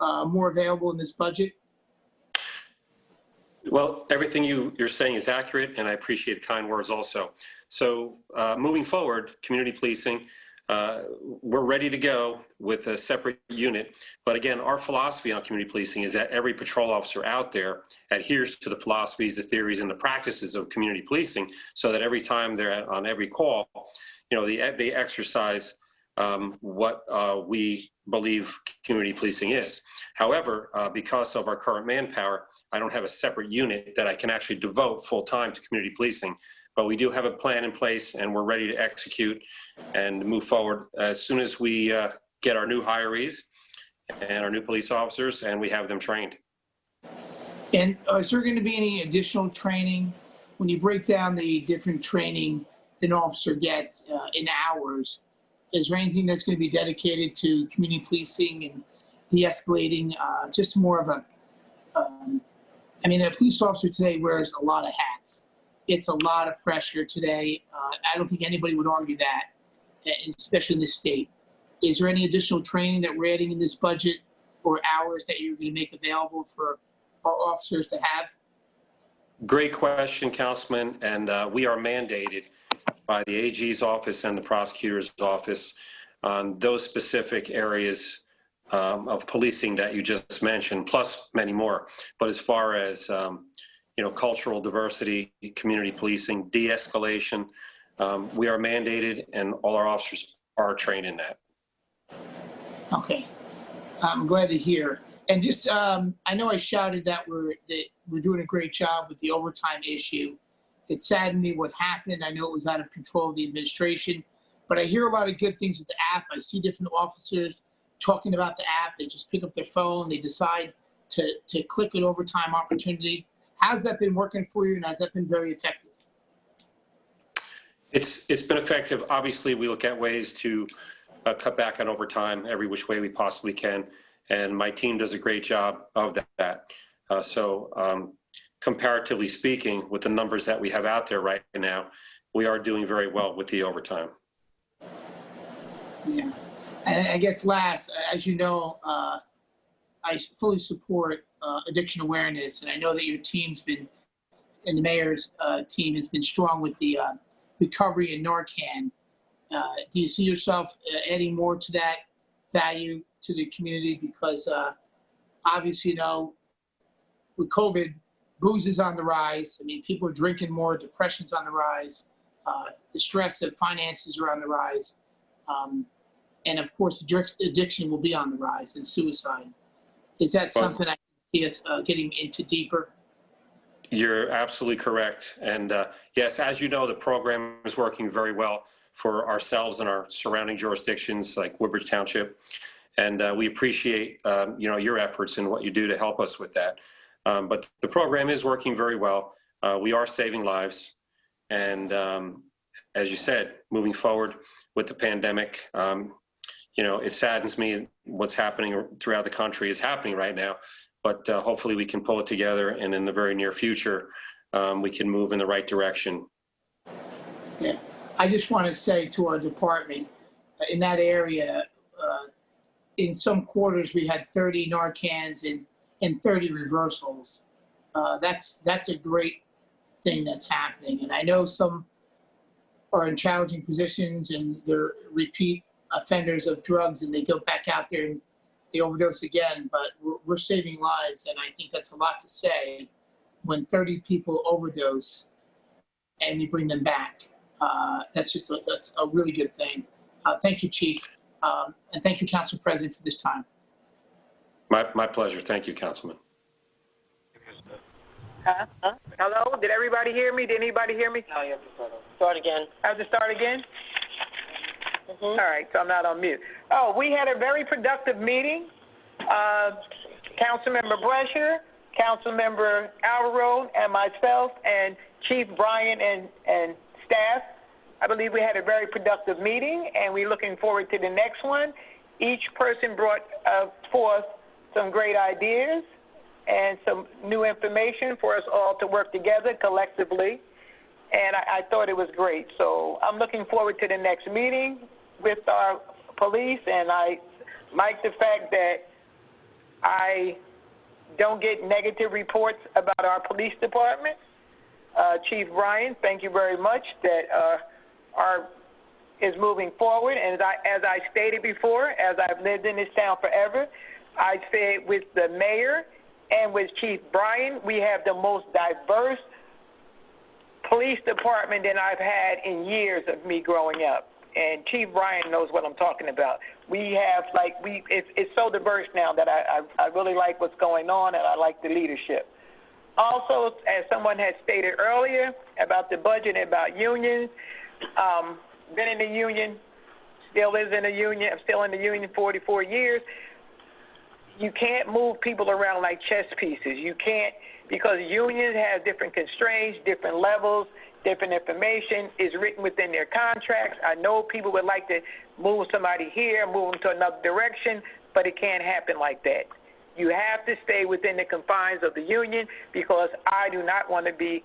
more available in this budget? Well, everything you're saying is accurate, and I appreciate the kind words also. So moving forward, community policing, we're ready to go with a separate unit. But again, our philosophy on community policing is that every patrol officer out there adheres to the philosophies, the theories, and the practices of community policing, so that every time they're on every call, you know, they exercise what we believe community policing is. However, because of our current manpower, I don't have a separate unit that I can actually devote full time to community policing. But we do have a plan in place, and we're ready to execute and move forward as soon as we get our new hirees and our new police officers, and we have them trained. And is there going to be any additional training when you break down the different training an officer gets in hours? Is there anything that's going to be dedicated to community policing and de-escalating? Just more of a, I mean, a police officer today wears a lot of hats. It's a lot of pressure today. I don't think anybody would argue that, especially in this state. Is there any additional training that we're adding in this budget or hours that you're going to make available for our officers to have? Great question, Councilman. And we are mandated by the AG's office and the prosecutor's office on those specific areas of policing that you just mentioned, plus many more. But as far as you know, cultural diversity, community policing, de-escalation, we are mandated, and all our officers are trained in that. Okay, I'm glad to hear. And just, I know I shouted that we're doing a great job with the overtime issue. It saddened me what happened. I know it was out of control of the administration, but I hear a lot of good things with the app. I see different officers talking about the app. They just pick up their phone, they decide to click an overtime opportunity. How's that been working for you, and has that been very effective? It's been effective. Obviously, we look at ways to cut back on overtime every which way we possibly can, and my team does a great job of that. Comparatively speaking, with the numbers that we have out there right now, we are doing very well with the overtime. Yeah, and I guess last, as you know, I fully support addiction awareness, and I know that your team's been, and the mayor's team has been strong with the recovery in Narcan. Do you see yourself adding more to that value to the community? Because obviously, you know, with COVID, booze is on the rise. I mean, people are drinking more, depression's on the rise, the stress of finances are on the rise. And of course, addiction will be on the rise, and suicide. Is that something I can see us getting into deeper? You're absolutely correct. And yes, as you know, the program is working very well for ourselves and our surrounding jurisdictions like Woodbridge Township. And we appreciate, you know, your efforts and what you do to help us with that. But the program is working very well. We are saving lives. And as you said, moving forward with the pandemic, you know, it saddens me what's happening throughout the country is happening right now. But hopefully we can pull it together, and in the very near future, we can move in the right direction. Yeah, I just want to say to our department, in that area, in some quarters we had 30 Narcans and 30 reversals. That's a great thing that's happening. And I know some are in challenging positions and they're repeat offenders of drugs and they go back out there and they overdose again. But we're saving lives, and I think that's a lot to say when 30 people overdose and you bring them back. That's a really good thing. Thank you, Chief, and thank you, Council President, for this time. My pleasure. Thank you, Councilman. Hello? Did everybody hear me? Did anybody hear me? No, you have to start again. I have to start again? Mm-hmm. All right, so I'm not on mute. Oh, we had a very productive meeting. Councilmember Brescher, Councilmember Alvaro, and myself, and Chief Bryan and staff. I believe we had a very productive meeting, and we're looking forward to the next one. Each person brought forth some great ideas and some new information for us all to work together collectively, and I thought it was great. So I'm looking forward to the next meeting with our police, and I like the fact that I don't get negative reports about our police department. Chief Bryan, thank you very much that is moving forward. And as I stated before, as I've lived in this town forever, I say with the mayor and with Chief Bryan, we have the most diverse police department than I've had in years of me growing up. And Chief Bryan knows what I'm talking about. We have, it's so diverse now that I really like what's going on, and I like the leadership. Also, as someone had stated earlier about the budget and about unions, been in the union, still is in the union, I'm still in the union 44 years. You can't move people around like chess pieces. You can't, because unions have different constraints, different levels, different information is written within their contracts. I know people would like to move somebody here, move them to another direction, but it can't happen like that. You have to stay within the confines of the union, because I do not want to be,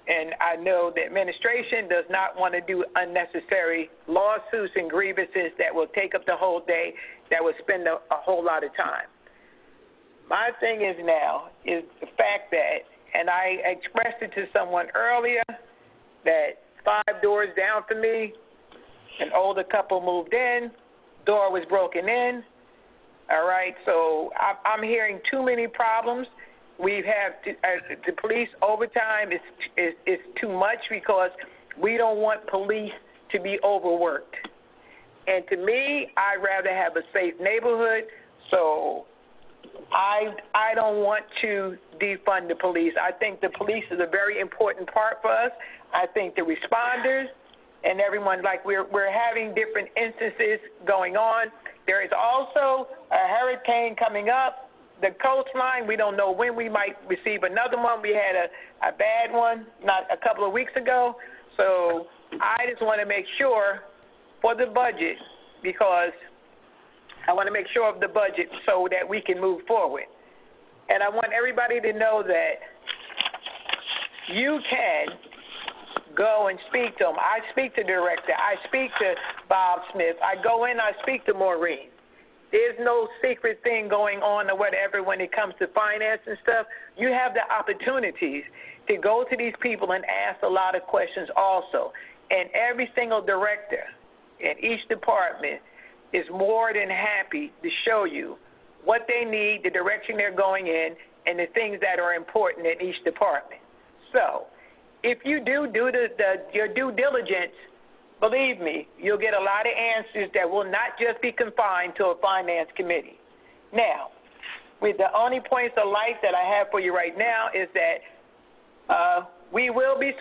and I know the administration does not want to do unnecessary lawsuits and grievances that will take up the whole day, that will spend a whole lot of time. My thing is now is the fact that, and I expressed it to someone earlier, that 5 doors down from me, an older couple moved in, door was broken in. All right, so I'm hearing too many problems. We have the police overtime is too much, because we don't want police to be overworked. And to me, I'd rather have a safe neighborhood. So I don't want to defund the police. I think the police is a very important part for us. I think the responders and everyone, like we're having different instances going on. There is also a hurricane coming up, the coastline. We don't know when we might receive another one. We had a bad one not a couple of weeks ago. So I just want to make sure for the budget, because I want to make sure of the budget so that we can move forward. And I want everybody to know that you can go and speak to them. I speak to the director. I speak to Bob Smith. I go in, I speak to Maureen. There's no secret thing going on or whatever when it comes to finance and stuff. You have the opportunities to go to these people and ask a lot of questions also. And every single director in each department is more than happy to show you what they need, the direction they're going in, and the things that are important in each department. So if you do your due diligence, believe me, you'll get a lot of answers that will not just be confined to a finance committee. Now, with the only points of light that I have for you right now is that we will be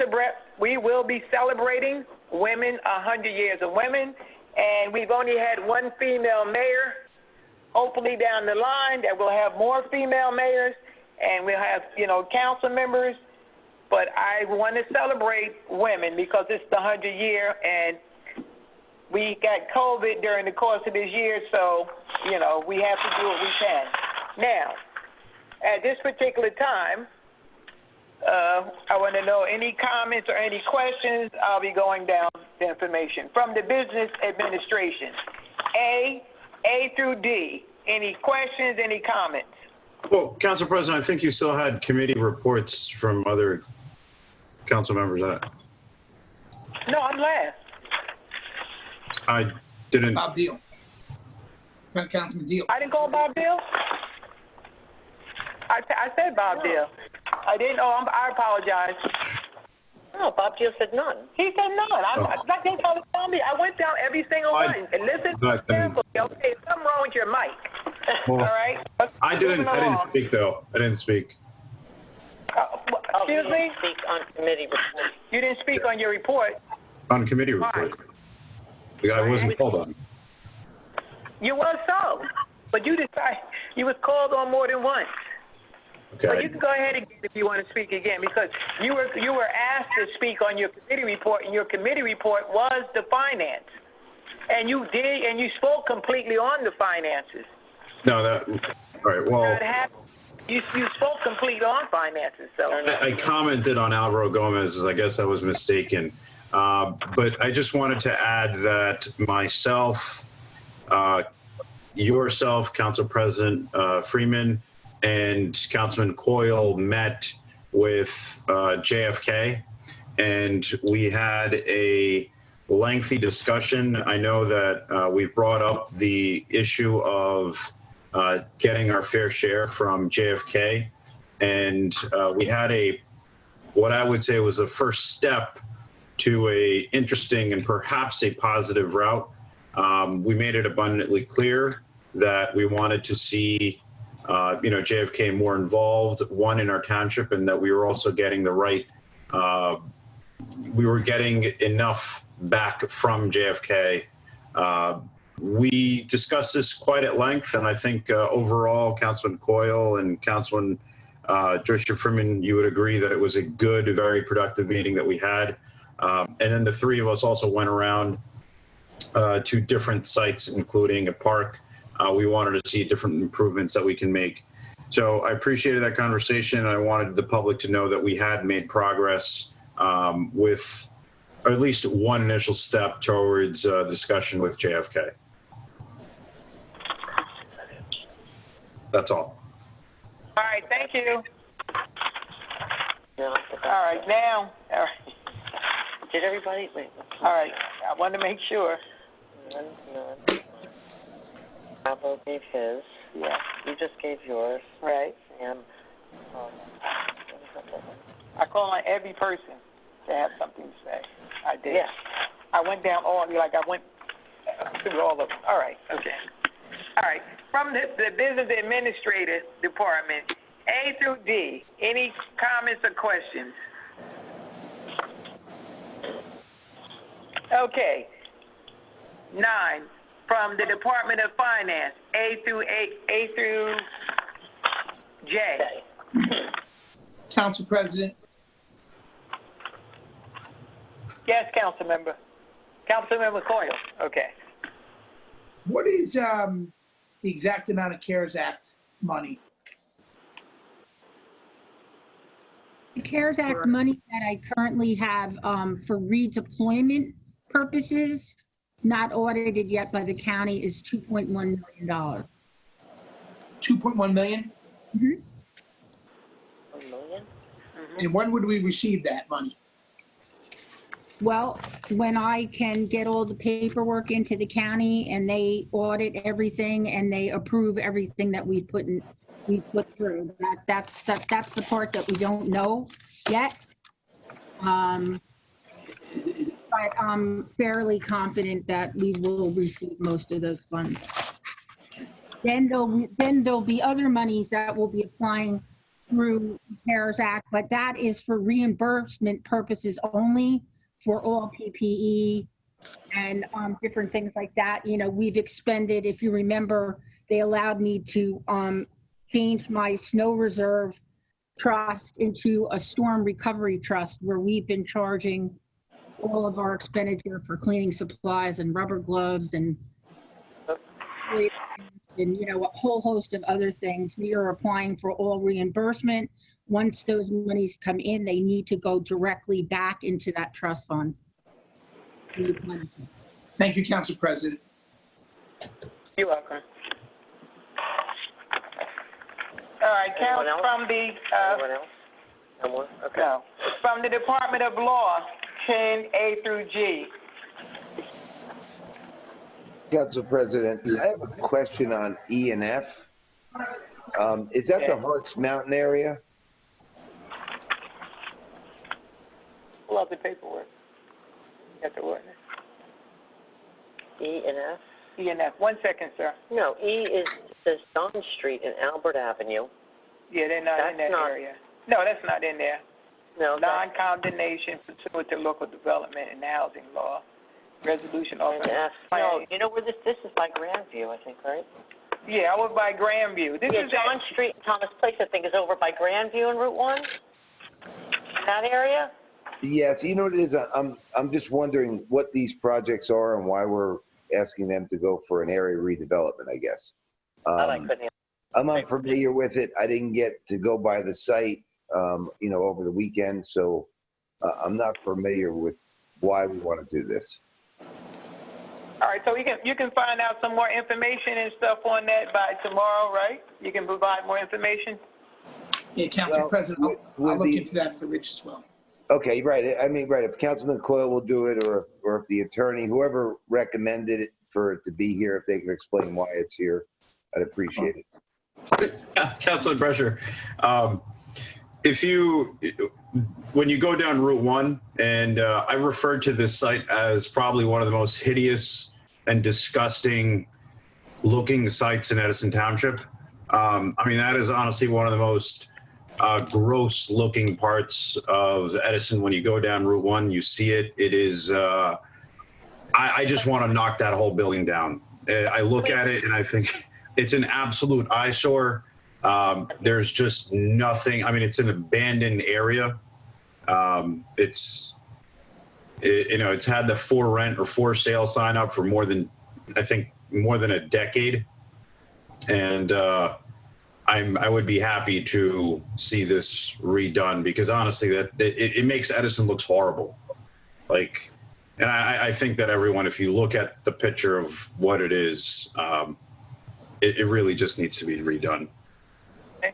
celebrating women, 100 years of women, and we've only had one female mayor. Hopefully down the line that we'll have more female mayors, and we'll have, council members. But I want to celebrate women because it's the 100th year, and we got COVID during the course of this year, so, we have to do what we can. Now, at this particular time, I want to know any comments or any questions. I'll be going down the information. From the business administration, A through D, any questions, any comments? Well, Council President, I think you still had committee reports from other council members. No, I'm last. I didn't. Bob Deal. Councilman Deal. I didn't call Bob Deal? I said Bob Deal. I didn't. Oh, I apologize. No, Bob Deal said none. He said none. I think I was telling me. I went down every single one and listened carefully. Okay, something wrong with your mic. Well, all right. I didn't speak though. I didn't speak. Excuse me? Speak on committee report. You didn't speak on your report. On committee report. I wasn't called on. You was so, but you decided you was called on more than once. Okay. So you can go ahead again if you want to speak again, because you were asked to speak on your committee report, and your committee report was the finance, and you did, and you spoke completely on the finances. No, all right. Well, you spoke completely on finances. So I commented on Alvaro Gomez. I guess I was mistaken, but I just wanted to add that myself, yourself, Council President Freeman, and Councilman Coyle met with JFK, and we had a lengthy discussion. I know that we've brought up the issue of getting our fair share from JFK, and we had what I would say was the first step to a interesting and perhaps a positive route. We made it abundantly clear that we wanted to see JFK more involved, one, in our township, and that we were also getting the right, we were getting enough back from JFK. We discussed this quite at length, and I think overall, Councilman Coyle and Councilman Joyce Freeman, you would agree that it was a good, very productive meeting that we had. And then the three of us also went around to different sites, including a park. We wanted to see different improvements that we can make. So I appreciated that conversation. I wanted the public to know that we had made progress with at least one initial step towards discussion with JFK. That's all. All right, thank you. No, All right, now, all right. did everybody? Wait. All right, I want to make sure. None. Pablo gave his. Yeah. You just gave yours. Right. And I call on every person to have something to say. I did. yeah. I went down all, I went through all of them. All right, okay. All right, from the Business Administrator Department, A through D, any comments or questions? Okay. 9, from the Department of Finance, A through J. Council President. Yes, Councilmember. Councilmember Coyle. Okay. What is the exact amount of CARES Act money? The CARES Act money that I currently have for redeployment purposes, not audited yet by the county, is $2.1 million. 2.1 million? Mm-hmm. 1 million? And when would we receive that money? Well, when I can get all the paperwork into the county and they audit everything and they approve everything that we put through. That's the part that we don't know yet. But I'm fairly confident that we will receive most of those funds. Then there'll be other monies that will be applying through the CARES Act, but that is for reimbursement purposes only, for all PPE and different things like that. You know, we've expended, if you remember, they allowed me to change my snow reserve trust into a storm recovery trust, where we've been charging all of our expenditure for cleaning supplies and rubber gloves and a whole host of other things. We are applying for all reimbursement. Once those monies come in, they need to go directly back into that trust fund. Thank you, Council President. You're welcome. All right, Anyone else? from the Anyone else? No more? Okay. no, from the Department of Law, 10A through G. Council President, I have a question on E and F. Is that the Harts Mountain area? Pull out the paperwork. Got the ordinance. E and F? E and F. 1 second, sir. No, E says Don Street and Albert Avenue. Yeah, they're not in that area. No, that's not in there. No, Non-condemnation pursuant to local development and housing law. Resolution and office. F. No, you know where this is by Grandview, I think, right? Yeah, I was by Grandview. This is John Street and Thomas Place, I think, is over by Grandview and Route 1. That area? Yes, you know what it is? I'm just wondering what these projects are and why we're asking them to go for an area redevelopment, I guess. I'm unfamiliar with it. I didn't get to go by the site, over the weekend, so I'm not familiar with why we want to do this. All right, so you can find out some more information and stuff on that by tomorrow, right? You can provide more information? Yeah, Council President, I'll look into that for Rich as well. Okay, right. I mean, right. If Councilman Coyle will do it, or if the attorney, whoever recommended it for it to be here, if they can explain why it's here, I'd appreciate it. Councilman Brescher, when you go down Route 1, and I referred to this site as probably one of the most hideous and disgusting looking sites in Edison Township. I mean, that is honestly one of the most gross looking parts of Edison. When you go down Route 1, you see it. It is, I just want to knock that whole building down. I look at it and I think it's an absolute eyesore. There's just nothing. I mean, it's an abandoned area. It's had the for rent or for sale sign up for more than a decade. And I would be happy to see this redone, because honestly, that it makes Edison look horrible. Like, and I think that everyone, if you look at the picture of what it is, it really just needs to be redone. Okay.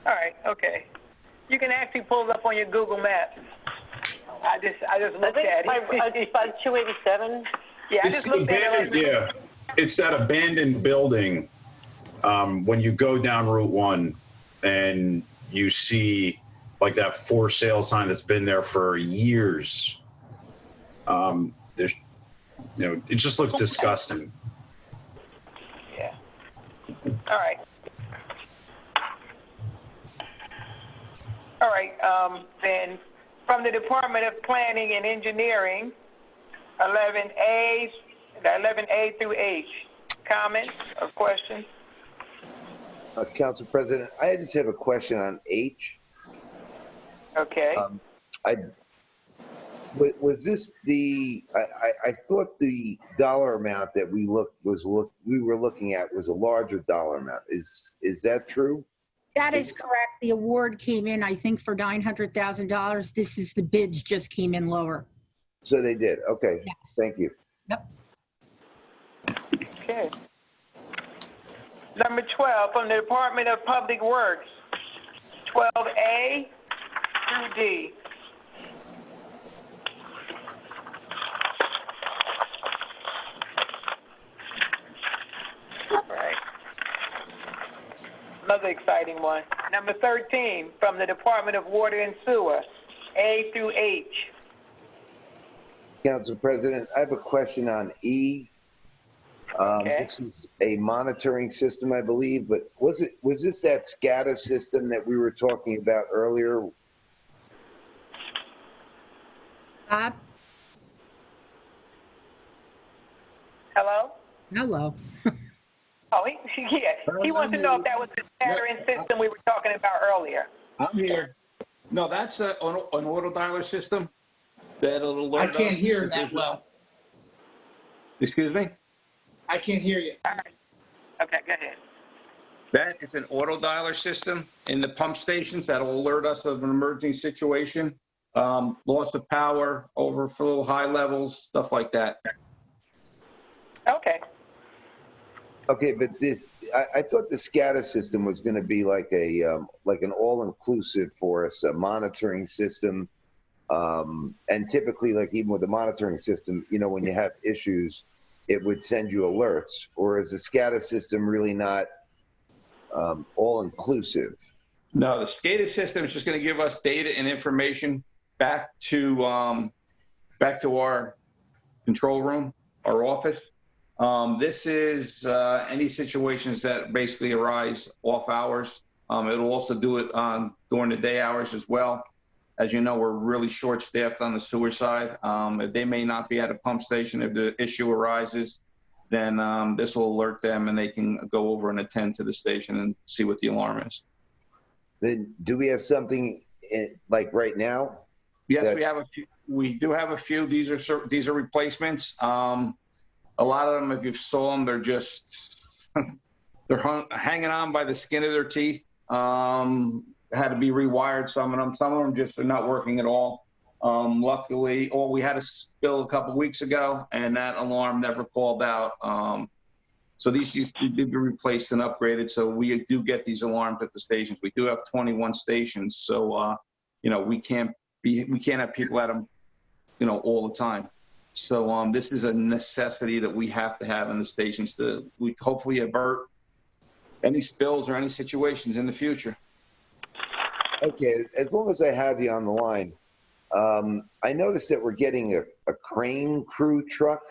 All right. Okay. You can actually pull it up on your Google Maps. I just looked at it. It's by 287. Yeah, I just looked at it. Yeah, it's that abandoned building. When you go down Route 1 and you see like that for sale sign that's been there for years, it just looks disgusting. Yeah. All right. All right. Then from the Department of Planning and Engineering, 11A through H. Comments or questions? Council President, I just have a question on H. Okay. Was this I thought the dollar amount that we were looking at was a larger dollar amount. Is that true? That is correct. The award came in, I think, for $900,000. This is the bids just came in lower. So they did. Okay. Yes. Thank you. Yep. Okay. Number 12, from the Department of Public Works, 12A through D. All right. Another exciting one. Number 13, from the Department of Water and Sewer, A through H. Council President, I have a question on E. Okay. This is a monitoring system, I believe, but was this that SCADA system that we were talking about earlier? Bob? Hello? Hello. Oh, he wants to know if that was the scattering system we were talking about earlier. I'm here. No, that's an auto dialer system that'll alert us. I can't hear that well. Excuse me? I can't hear you. All right. Okay, go ahead. That is an auto dialer system in the pump stations that'll alert us of an emergency situation, loss of power, overflow, high levels, stuff like that. Okay. Okay, but I thought the SCADA system was going to be like an all-inclusive for us, a monitoring system, And typically, like even with the monitoring system, you know, when you have issues, it would send you alerts. Or is the SCADA system really not all inclusive? No, the SCADA system is just going to give us data and information back to our control room, our office. This is any situations that basically arise off hours. It'll also do it during the day hours as well. As you know, we're really short-staffed on the sewer side. They may not be at a pump station. If the issue arises, then this will alert them and they can go over and attend to the station and see what the alarm is. Then do we have something like right now? Yes, we have a few. We do have a few. These are replacements. A lot of them, if you saw them, they're just they're hanging on by the skin of their teeth. Had to be rewired. Some of them just are not working at all. Luckily, we had a spill a couple weeks ago, and that alarm never called out. So these used to be replaced and upgraded. So we do get these alarms at the stations. We do have 21 stations. So you know, we can't have people at them, you know, all the time. So this is a necessity that we have to have in the stations to hopefully avert any spills or any situations in the future. Okay, as long as I have you on the line, I noticed that we're getting a crane crew truck.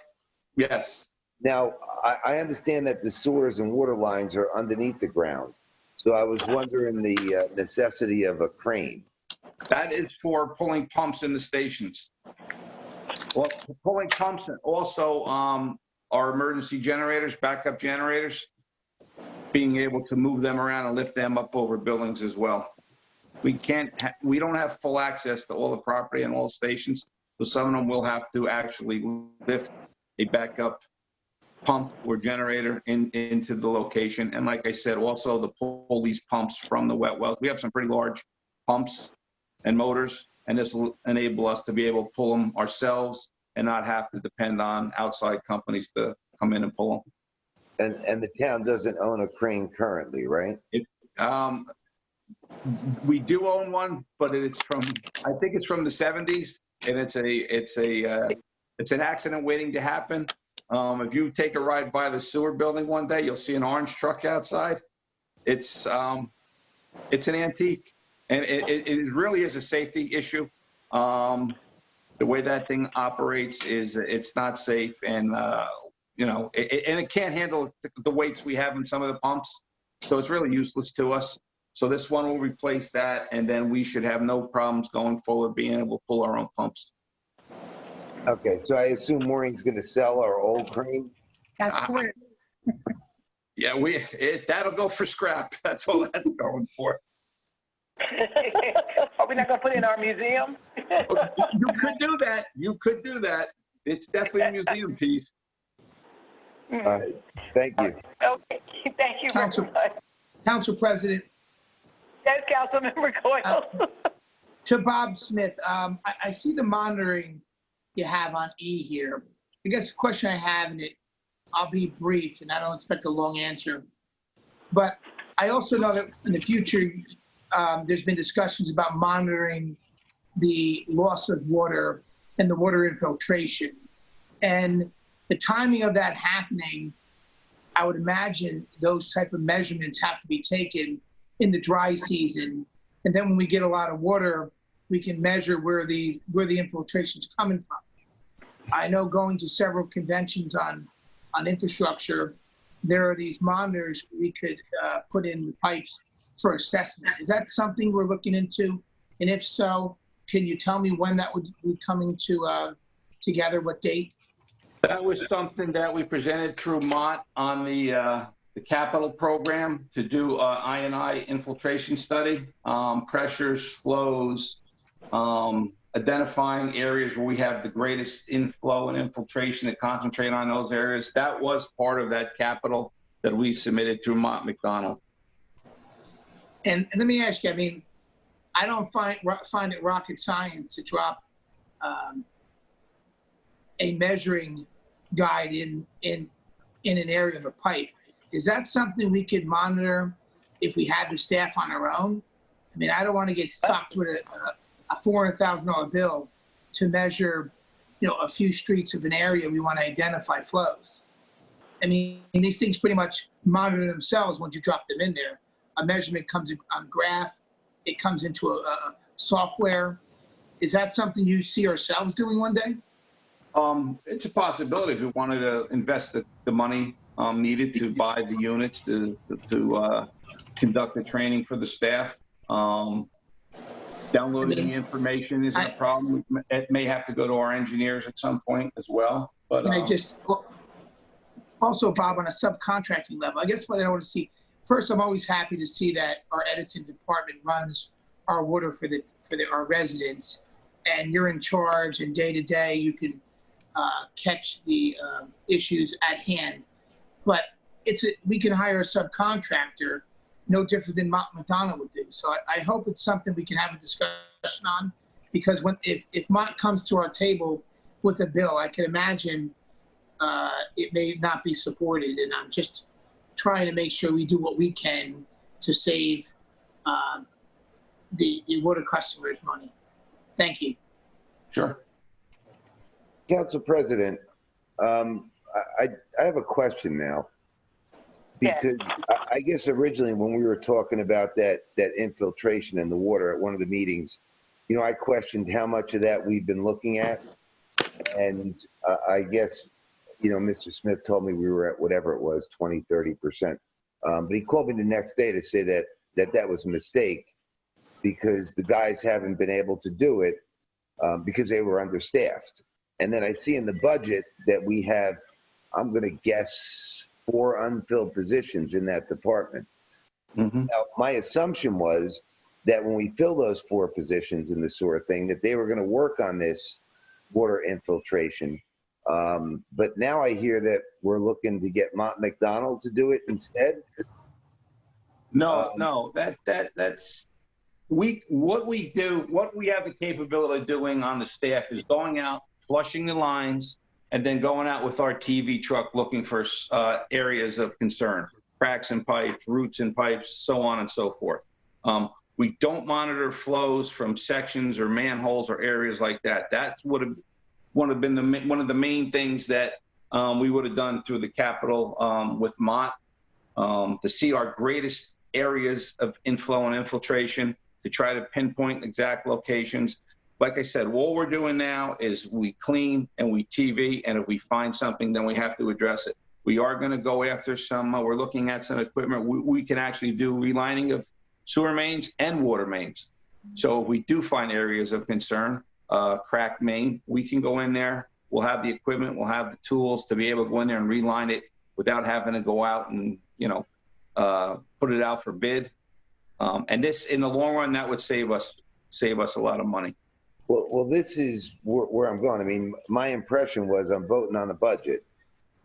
Yes. Now, I understand that the sewers and water lines are underneath the ground. So I was wondering the necessity of a crane. That is for pulling pumps in the stations. Well, pulling pumps and also our emergency generators, backup generators, being able to move them around and lift them up over buildings as well. We don't have full access to all the property and all stations, so some of them will have to actually lift a backup pump or generator into the location. And like I said, also to pull these pumps from the wet wells. We have some pretty large pumps and motors, and this will enable us to be able to pull them ourselves and not have to depend on outside companies to come in and pull them. And the town doesn't own a crane currently, right? We do own one, but I think it's from the 70s, and it's an accident waiting to happen. If you take a ride by the sewer building one day, you'll see an orange truck outside. It's an antique, and it really is a safety issue. The way that thing operates is it's not safe, and you know, and it can't handle the weights we have in some of the pumps, so it's really useless to us. So this one will replace that, and then we should have no problems going forward being able to pull our own pumps. Okay, so I assume Maureen's going to sell our old crane? That's correct. Yeah, that'll go for scrap. That's all that's going for. Are we not going to put it in our museum? You could do that. You could do that. It's definitely a museum piece. All right, thank you. Okay, thank you very much. Council President. Yes, Councilmember Coyle. To Bob Smith, I see the monitoring you have on E here. I guess the question I have, and I'll be brief, and I don't expect a long answer. But I also know that in the future, there's been discussions about monitoring the loss of water and the water infiltration. And the timing of that happening, I would imagine those type of measurements have to be taken in the dry season. And then when we get a lot of water, we can measure where the infiltration's coming from. I know going to several conventions on infrastructure, there are these monitors we could put in the pipes for assessment. Is that something we're looking into? And if so, can you tell me when that would be coming together, what date? That was something that we presented through Mott on the capital program to do I&I infiltration study, pressures, flows, identifying areas where we have the greatest inflow and infiltration to concentrate on those areas. That was part of that capital that we submitted through Mott McDonald. And let me ask you, I mean, I don't find it rocket science to drop a measuring guide in an area of a pipe. Is that something we could monitor if we had the staff on our own? I mean, I don't want to get sucked with a $400,000 bill to measure, a few streets of an area we want to identify flows. I mean, these things pretty much monitor themselves once you drop them in there. A measurement comes on graph, it comes into a software. Is that something you see ourselves doing one day? It's a possibility if we wanted to invest the money needed to buy the unit to conduct the training for the staff. Downloading the information isn't a problem. It may have to go to our engineers at some point as well. But also, Bob, on a subcontracting level, I guess what I want to see, first, I'm always happy to see that our Edison department runs our water for our residents, and you're in charge, and day to day you can catch the issues at hand. But we can hire a subcontractor, no different than McDonald would do. So I hope it's something we can have a discussion on, because if Mott comes to our table with a bill, I can imagine it may not be supported, and I'm just trying to make sure we do what we can to save the water customers money. Thank you. Sure. Council President, I have a question now, because I guess originally when we were talking about that infiltration in the water at one of the meetings, I questioned how much of that we've been looking at, and I guess, Mr. Smith told me we were at whatever it was, 20, 30%. But he called me the next day to say that was a mistake, because the guys haven't been able to do it because they were understaffed. And then I see in the budget that we have, I'm going to guess, 4 unfilled positions in that department. Mm-hmm. Now, my assumption was that when we fill those 4 positions in this sort of thing, that they were going to work on this water infiltration. But now I hear that we're looking to get McDonald to do it instead. No, that's what we do. What we have the capability of doing on the staff is going out, flushing the lines, and then going out with our TV truck looking for areas of concern, cracks in pipes, roots in pipes, so on and so forth. We don't monitor flows from sections or manholes or areas like that. That's one of the main things that we would have done through the capital with Mott, to see our greatest areas of inflow and infiltration, to try to pinpoint exact locations. Like I said, what we're doing now is we clean and we TV, and if we find something, then we have to address it. We are going to go after we're looking at some equipment. We can actually do relining of sewer mains and water mains. So if we do find areas of concern, cracked main, we can go in there. We'll have the equipment, we'll have the tools to be able to go in there and reline it without having to go out and, put it out for bid. And this, in the long run, that would save us a lot of money. Well, this is where I'm going. I mean, my impression was I'm voting on a budget,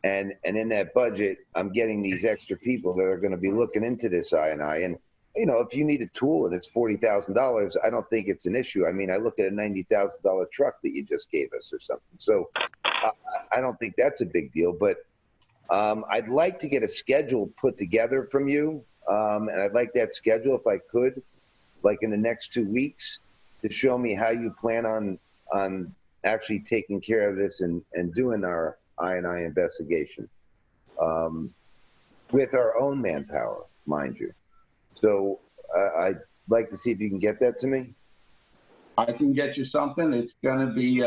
and in that budget, I'm getting these extra people that are going to be looking into this I&I. And, if you need a tool and it's $40,000, I don't think it's an issue. I mean, I look at a $90,000 truck that you just gave us or something. So I don't think that's a big deal. But I'd like to get a schedule put together from you, and I'd like that schedule, if I could, like in the next 2 weeks, to show me how you plan on actually taking care of this and doing our I&I investigation with our own manpower, mind you. So I'd like to see if you can get that to me. I can get you something. It's gonna be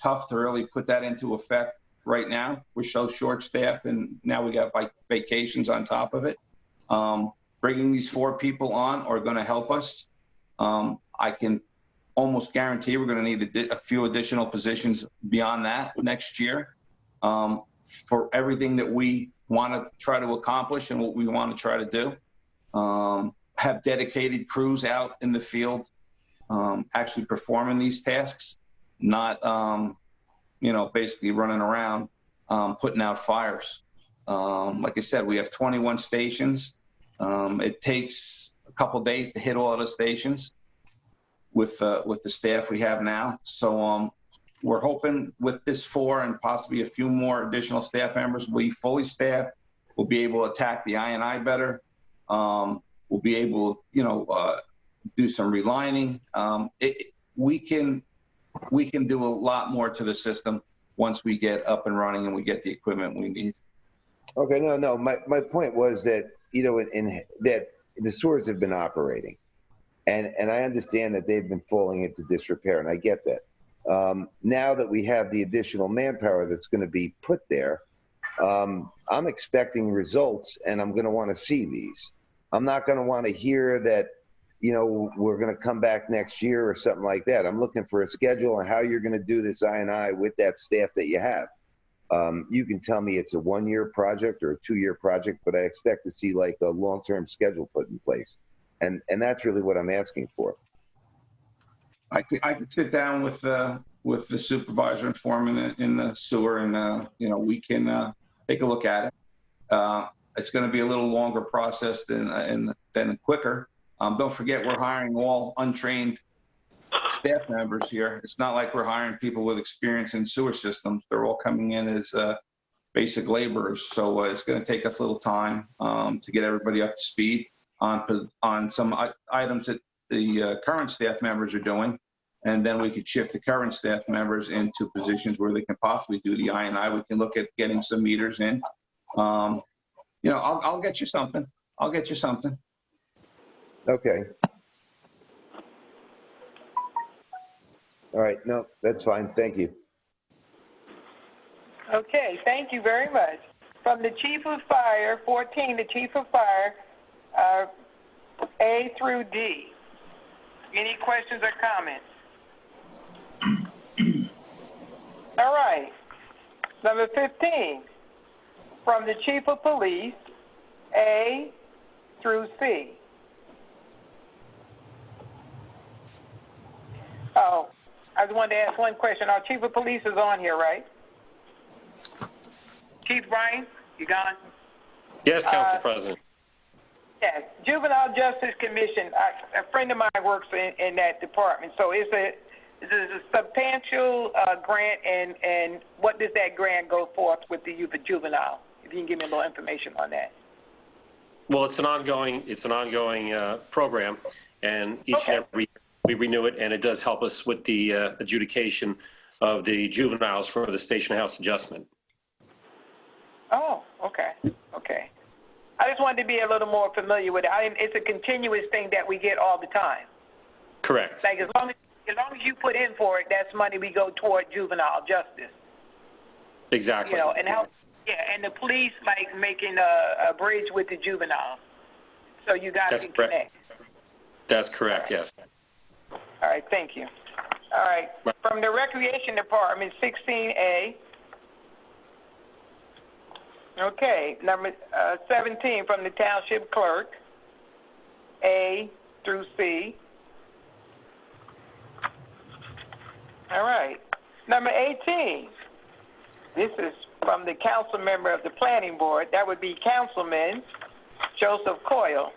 tough to really put that into effect right now. We're so short-staffed, and now we got vacations on top of it. Bringing these 4 people on are going to help us. I can almost guarantee we're going to need a few additional positions beyond that next year, for everything that we want to try to accomplish and what we want to try to do. Have dedicated crews out in the field, actually performing these tasks, not, basically running around, putting out fires. Like I said, we have 21 stations. It takes a couple days to hit all of the stations with the staff we have now. So we're hoping with this 4 and possibly a few more additional staff members, we fully staffed. We'll be able to attack the I&I better. We'll be able, do some relining. We can do a lot more to the system once we get up and running and we get the equipment we need. Okay, no. My point was that, you know, that the sewers have been operating, and I understand that they've been falling into disrepair, and I get that. Now that we have the additional manpower that's going to be put there, I'm expecting results, and I'm going to want to see these. I'm not going to want to hear that, you know, we're going to come back next year or something like that. I'm looking for a schedule on how you're going to do this I&I with that staff that you have. You can tell me it's a 1-year project or a 2-year project, but I expect to see like a long-term schedule put in place. And that's really what I'm asking for. I could sit down with the supervisor and foreman in the sewer, and you know, we can take a look at it. It's going to be a little longer process than quicker. Don't forget, we're hiring all untrained staff members here. It's not like we're hiring people with experience in sewer systems. They're all coming in as basic laborers. So it's going to take us a little time to get everybody up to speed on some items that the current staff members are doing. And then we could shift the current staff members into positions where they can possibly do the I&I. We can look at getting some meters in. You know, I'll get you something. I'll get you something. Okay. All right. No, that's fine. Thank you. Okay, thank you very much. From the Chief of Fire, 14, the Chief of Fire, A through D. Any questions or comments? All right. Number 15, from the Chief of Police, A through C. Oh, I just wanted to ask one question. Our Chief of Police is on here, right? Chief Brian, you gone? Yes, Council President. Yes, Juvenile Justice Commission. A friend of mine works in that department. So it's a substantial grant, and what does that grant go forth with the youth and juvenile? If you can give me a little information on that. Well, it's an ongoing program, and each and every year we renew it, and it does help us with the adjudication of the juveniles for the station house adjustment. Oh, okay. I just wanted to be a little more familiar with it. It's a continuous thing that we get all the time. Correct. Like as long as you put in for it, that's money we go toward juvenile justice. Exactly. You know, and help. Yeah, and the police like making a bridge with the juveniles, so you guys can connect. That's correct. Yes. All right. Thank you. All right. From the Recreation Department, 16A. Okay. Number 17 from the Township Clerk, A through C. All right. Number 18. This is from the council member of the Planning Board. That would be Councilman Joseph Coyle.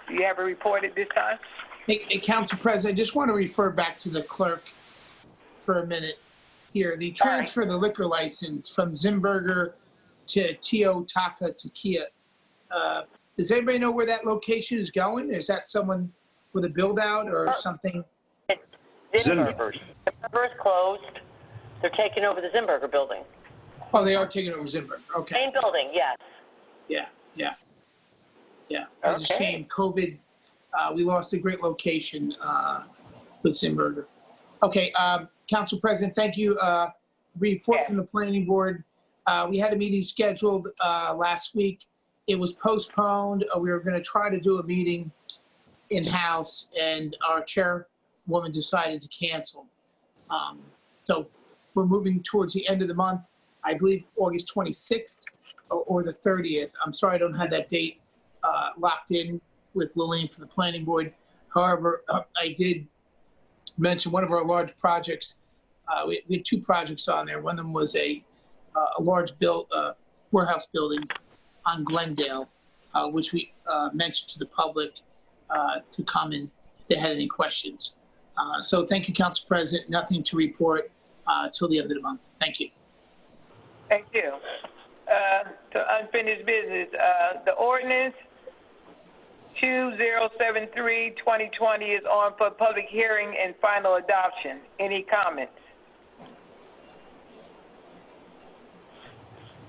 Do you have a report at this time? Hey, Council President, I just want to refer back to the clerk for a minute here. The transfer of the liquor license from Zimberger to Tio Taka Takia. Does anybody know where that location is going? Is that someone with a build out or something? Zimberger's closed. They're taking over the Zimberger building. Oh, they are taking over Zimberger. Okay. Same building, yes. Yeah. It's a shame. COVID, we lost a great location with Zimberger. Okay, Council President, thank you. Report from the Planning Board. We had a meeting scheduled last week. It was postponed. We were going to try to do a meeting in-house, and our chairwoman decided to cancel. So we're moving towards the end of the month. I believe August 26th or the 30th. I'm sorry I don't have that date locked in with Lillian from the Planning Board. However, I did mention one of our large projects. We had 2 projects on there. One of them was a large warehouse building on Glendale, which we mentioned to the public to come in if they had any questions. So thank you, Council President. Nothing to report till the end of the month. Thank you. Thank you. To unfinished business, the ordinance 2073-2020 is on for public hearing and final adoption. Any comments?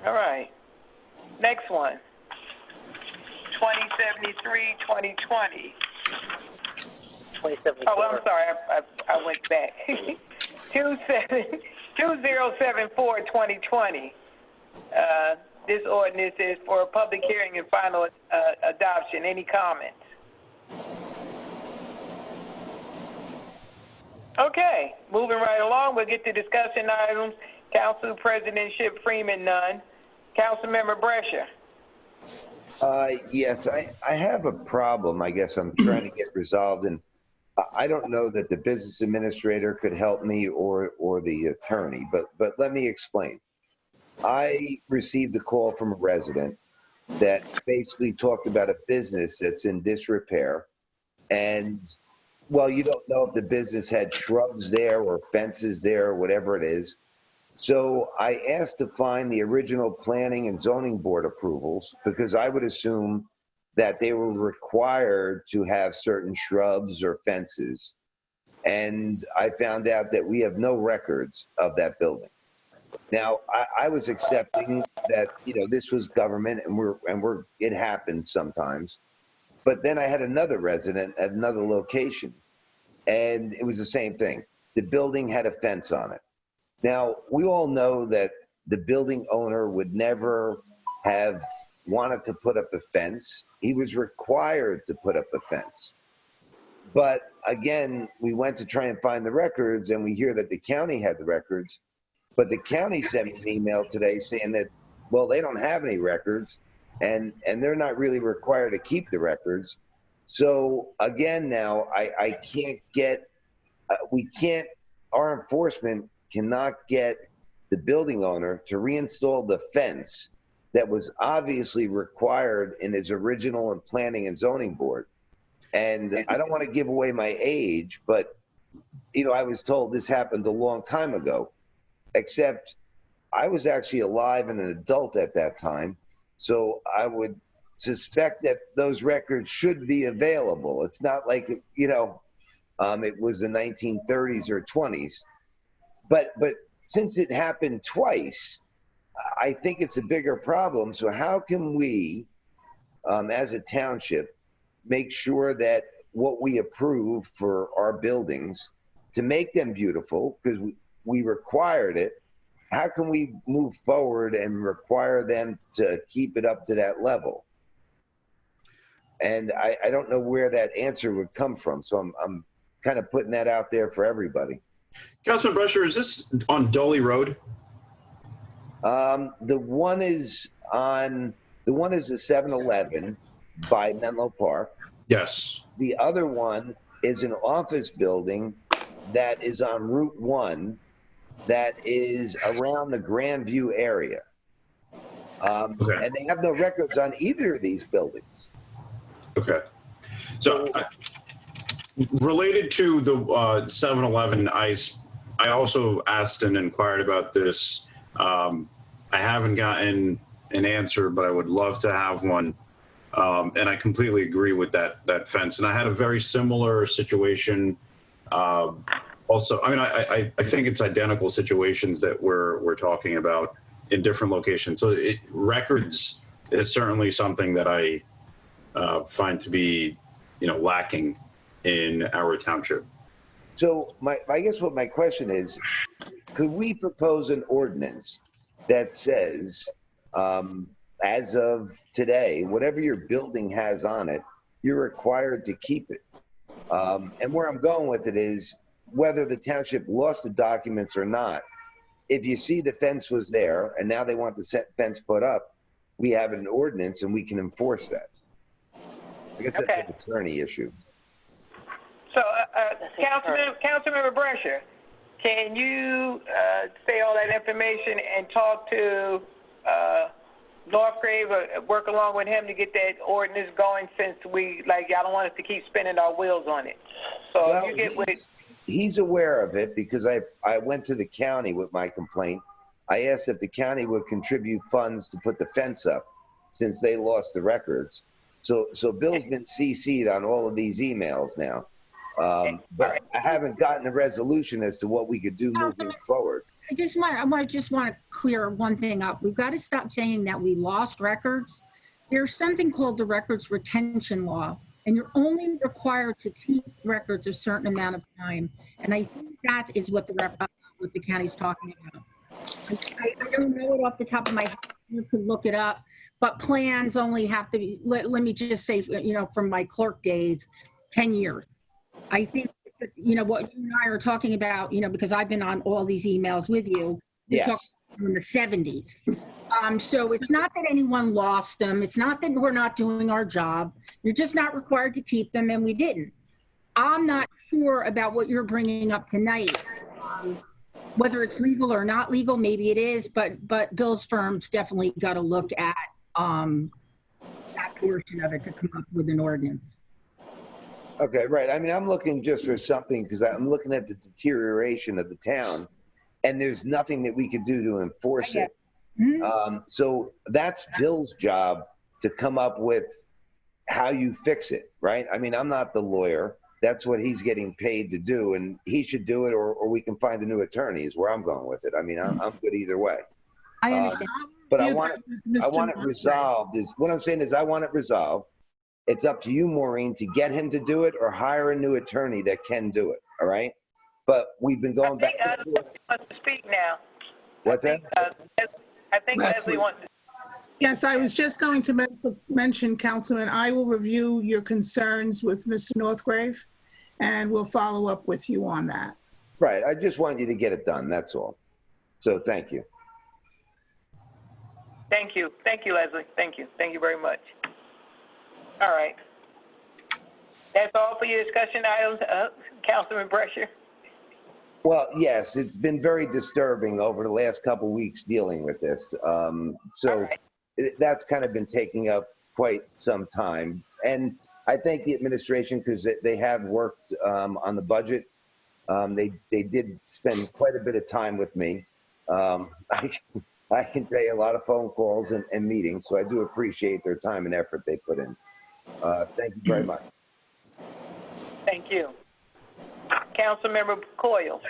All right. Next one. 2073-2020. 2074. Oh, I'm sorry. I went back. 2074-2020. This ordinance is for a public hearing and final adoption. Any comments? Okay, moving right along, we'll get to discussion items. Council Presidentship Freeman, none. Councilmember Brescia. Yes, I have a problem, I guess I'm trying to get resolved, and I don't know that the business administrator could help me or the attorney, but let me explain. I received a call from a resident that basically talked about a business that's in disrepair, and well, you don't know if the business had shrubs there or fences there or whatever it is. So I asked to find the original planning and zoning board approvals because I would assume that they were required to have certain shrubs or fences. And I found out that we have no records of that building. Now, I was accepting that, you know, this was government and it happens sometimes. But then I had another resident at another location and it was the same thing. The building had a fence on it. Now, we all know that the building owner would never have wanted to put up a fence. He was required to put up a fence. But again, we went to try and find the records and we hear that the county had the records, but the county sent me an email today saying that, well, they don't have any records and they're not really required to keep the records. So again, now I can't get, our enforcement cannot get the building owner to reinstall the fence that was obviously required in his original and planning and zoning board. And I don't want to give away my age, but you know, I was told this happened a long time ago, except I was actually alive and an adult at that time. So I would suspect that those records should be available. It's not like, you know, it was the 1930s or 20s. But since it happened twice, I think it's a bigger problem. So how can we, as a township, make sure that what we approve for our buildings to make them beautiful, because we required it, how can we move forward and require them to keep it up to that level? And I don't know where that answer would come from. So I'm kind of putting that out there for everybody. Councilman Brescher, is this on Dolly Road? The one is the 7-Eleven by Menlo Park. Yes. The other one is an office building that is on Route 1 that is around the Grandview area. Okay. And they have no records on either of these buildings. Okay. So related to the 7-Eleven, I also asked and inquired about this. I haven't gotten an answer, but I would love to have one. And I completely agree with that fence. And I had a very similar situation. Also, I mean, I think it's identical situations that we're talking about in different locations. So records is certainly something that I find to be, you know, lacking in our township. So I guess what my question is, could we propose an ordinance that says, as of today, whatever your building has on it, you're required to keep it? And where I'm going with it is, whether the township lost the documents or not, if you see the fence was there and now they want the fence put up, we have an ordinance and we can enforce that. I guess that's an attorney issue. So, Councilmember Brescher, can you say all that information and talk to Northgrave or work along with him to get that ordinance going, since y'all don't want us to keep spinning our wheels on it? So well, you get he's aware of it because I went to the county with my complaint. I asked if the county would contribute funds to put the fence up since they lost the records. So Bill's been CC'd on all of these emails now. But I haven't gotten a resolution as to what we could do moving forward. I just want to clear one thing up. We've got to stop saying that we lost records. There's something called the records retention law, and you're only required to keep records a certain amount of time. And I think that is what the county's talking about. I don't know it off the top of my head. You could look it up, but plans only have to be, let me just say, from my clerk days, 10 years. I think, what you and I are talking about, because I've been on all these emails with you. Yes. In the 70s. So it's not that anyone lost them. It's not that we're not doing our job. You're just not required to keep them, and we didn't. I'm not sure about what you're bringing up tonight. Whether it's legal or not legal, maybe it is, but Bill's firm's definitely got to look at that portion of it to come up with an ordinance. Okay, right. I mean, I'm looking just for something because I'm looking at the deterioration of the town, and there's nothing that we could do to enforce it. Mm-hmm. So that's Bill's job to come up with how you fix it, right? I mean, I'm not the lawyer. That's what he's getting paid to do, and he should do it, or we can find a new attorney is where I'm going with it. I mean, I'm good either way. I understand. But I want it resolved. What I'm saying is I want it resolved. It's up to you, Maureen, to get him to do it or hire a new attorney that can do it, all right? But we've been going back and forth. Leslie wants to speak now. What's that? I think Leslie wants to. Yes, I was just going to mention, Councilman, I will review your concerns with Mr. Northgrave, and we'll follow up with you on that. Right. I just wanted you to get it done. That's all. So thank you. Thank you. Thank you, Leslie. Thank you. Thank you very much. All right. That's all for your discussion items, Councilman Brescher. Well, yes, it's been very disturbing over the last couple of weeks dealing with this. That's kind of been taking up quite some time. And I thank the administration because they have worked on the budget. They did spend quite a bit of time with me. I can tell you a lot of phone calls and meetings, so I do appreciate their time and effort they put in. Thank you very much. Thank you. Councilmember Coyle.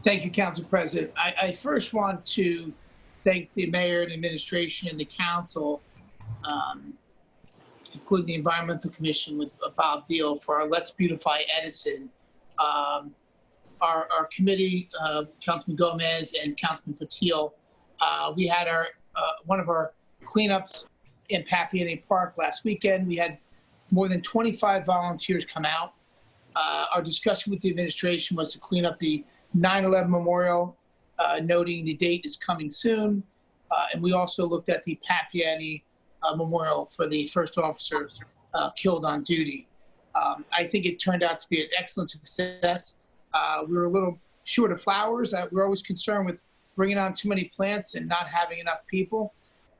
Thank you, Council President. I first want to thank the mayor and administration and the council, including the Environmental Commission with Bob Deal for our Let's Beautify Edison. Our committee, Councilman Gomez and Councilman Patil, we had one of our cleanups in Papiani Park last weekend. We had more than 25 volunteers come out. Our discussion with the administration was to clean up the 9/11 memorial, noting the date is coming soon. And we also looked at the Papiani memorial for the first officer killed on duty. I think it turned out to be an excellent success. We were a little short of flowers. We're always concerned with bringing on too many plants and not having enough people.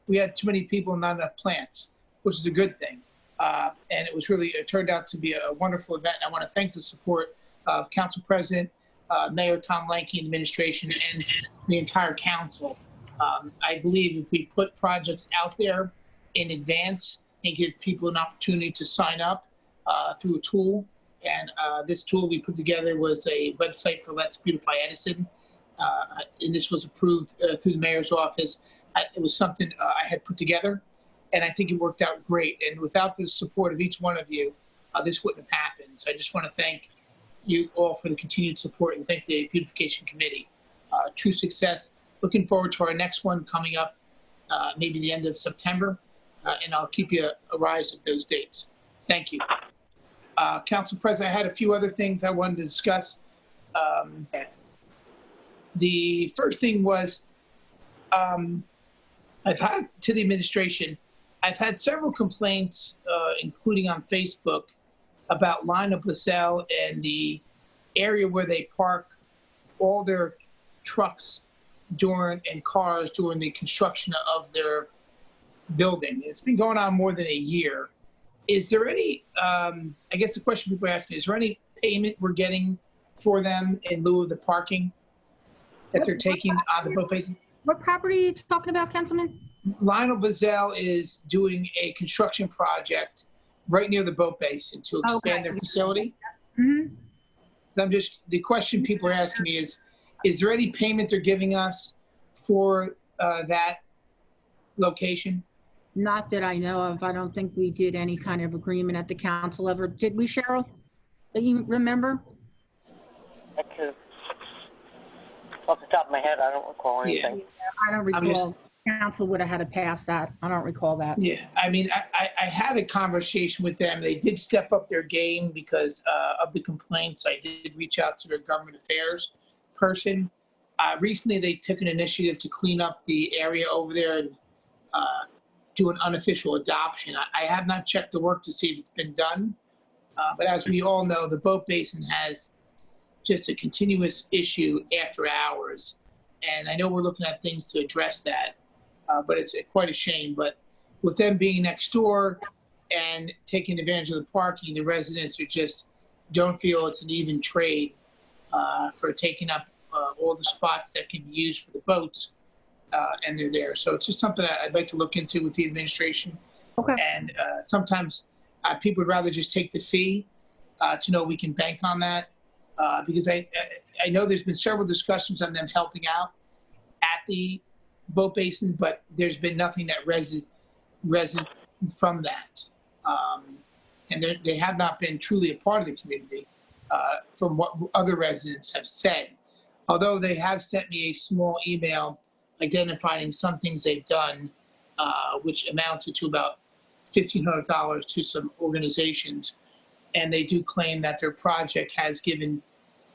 We had too many people and not enough plants, which is a good thing. And it turned out to be a wonderful event. I want to thank the support of Council President, Mayor Tom Lanke, and the administration, and the entire council. I believe if we put projects out there in advance and give people an opportunity to sign up through a tool, and this tool we put together was a website for Let's Beautify Edison, and this was approved through the mayor's office. It was something I had put together, and I think it worked out great. And without the support of each one of you, this wouldn't have happened. So I just want to thank you all for the continued support and thank the Beautification Committee. True success. Looking forward to our next one coming up, maybe the end of September, and I'll keep you apprised of those dates. Thank you. Council President, I had a few other things I wanted to discuss. The first thing was, I've had to the administration, I've had several complaints, including on Facebook, about Lineup LaSalle and the area where they park all their trucks and cars during the construction of their building. It's been going on more than a year. Is there any, I guess the question people are asking, is there any payment we're getting for them in lieu of the parking that they're taking on the boat facing? What property are you talking about, Councilman? Lionel Bazell is doing a construction project right near the boat basin to expand their facility. Mm-hmm. The question people are asking me is there any payment they're giving us for that location? Not that I know of. I don't think we did any kind of agreement at the council ever. Did we, Cheryl? Do you remember? Off the top of my head, I don't recall anything. Yeah, I don't recall. Council would have had to pass that. I don't recall that. Yeah, I mean, I had a conversation with them. They did step up their game because of the complaints. I did reach out to their government affairs person. Recently, they took an initiative to clean up the area over there and do an unofficial adoption. I have not checked the work to see if it's been done. But as we all know, the boat basin has just a continuous issue after hours. And I know we're looking at things to address that, but it's quite a shame. But with them being next door and taking advantage of the parking, the residents are just don't feel it's an even trade for taking up all the spots that can be used for the boats, and they're there. So it's just something I'd like to look into with the administration. Okay. And sometimes people would rather just take the fee to know we can bank on that. Because I know there's been several discussions on them helping out at the boat basin, but there's been nothing that resin from that. And they have not been truly a part of the community from what other residents have said. Although they have sent me a small email identifying some things they've done, which amounted to about $1,500 to some organizations. And they do claim that their project has given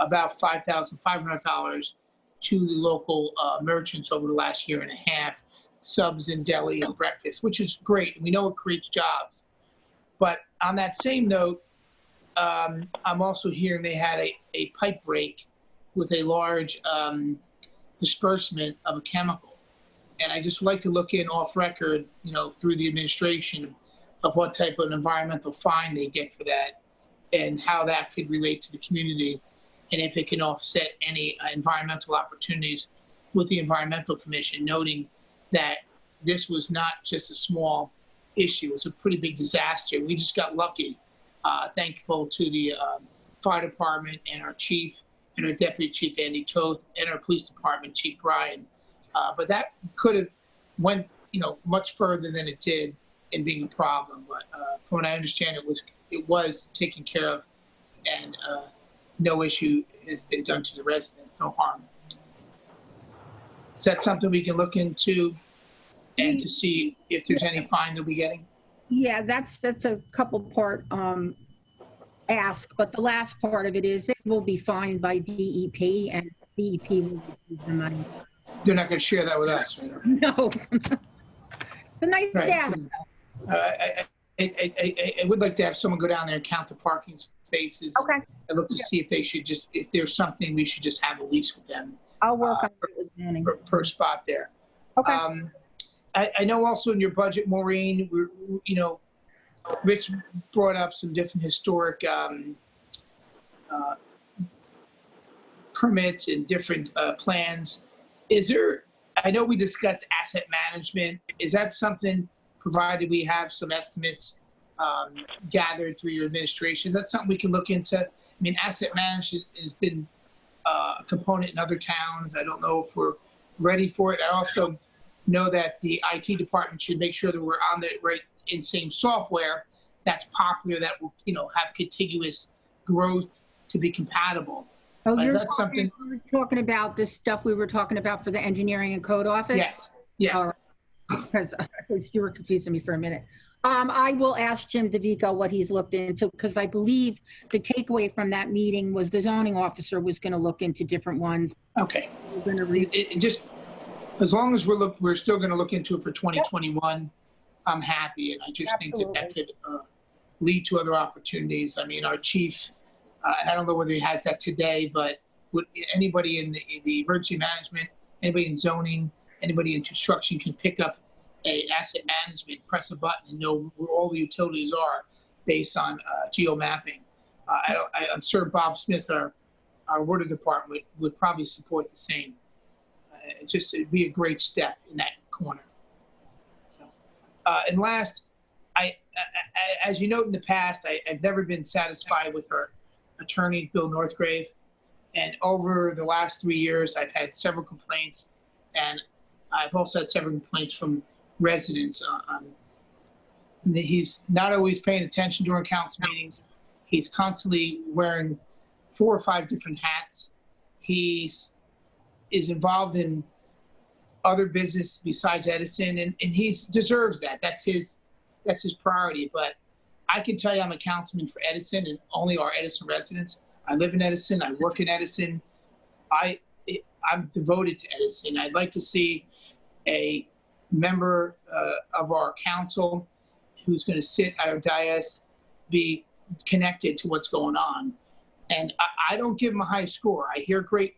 about $5,500 to the local merchants over the last year and a half, subs and deli and breakfast, which is great. We know it creates jobs. But on that same note, I'm also hearing they had a pipe break with a large disbursement of a chemical. And I just like to look in off record, through the administration of what type of environmental fine they get for that and how that could relate to the community and if it can offset any environmental opportunities with the Environmental Commission, noting that this was not just a small issue. It was a pretty big disaster. We just got lucky, thankful to the fire department and our chief and our deputy chief, Andy Toth, and our police department, Chief Brian. But that could have went, much further than it did in being a problem. But from what I understand, it was taken care of, and no issue has been done to the residents, no harm. Is that something we can look into and to see if there's any fine they'll be getting? Yeah, that's a couple part ask, but the last part of it is it will be fined by DEP, and DEP will receive the money. They're not going to share that with us, right? No. It's a nice ask. I would like to have someone go down there and count the parking spaces. Okay. And look to see if they should if there's something we should just have a lease with them. I'll work on it this morning. Per spot there. Okay. I know also in your budget, Maureen, Rich brought up some different historic permits and different plans. I know we discussed asset management. Is that something, provided we have some estimates gathered through your administration, is that something we can look into? I mean, asset management has been a component in other towns. I don't know if we're ready for it. I also know that the IT department should make sure that we're on the right in same software that's popular, that will, have contiguous growth to be compatible. Oh, Is that something? You're talking about this stuff we were talking about for the engineering and code office? Yes. Yes. All right. Because you were confusing me for a minute. I will ask Jim DeVico what he's looked into, because I believe the takeaway from that meeting was the zoning officer was going to look into different ones. Okay. We're going to just as long as we're still going to look into it for 2021. I'm happy, and I just think that could lead to other opportunities. I mean, our chief, and I don't know whether he has that today, but would anybody in the emergency management, anybody in zoning, anybody in construction can pick up a asset management, press a button, and know where all the utilities are based on geo mapping. I'm sure Bob Smith, our water department, would probably support the same. It'd be a great step in that corner. And last, as you note in the past, I've never been satisfied with our attorney, Bill Northgrave. And over the last 3 years, I've had several complaints, and I've also had several complaints from residents. He's not always paying attention during council meetings. He's constantly wearing 4 or 5 different hats. He is involved in other business besides Edison, and he deserves that. That's his priority. But I can tell you I'm a councilman for Edison and only our Edison residents. I live in Edison. I work in Edison. I'm devoted to Edison. I'd like to see a member of our council who's going to sit at our dais be connected to what's going on. And I don't give him a high score. I hear great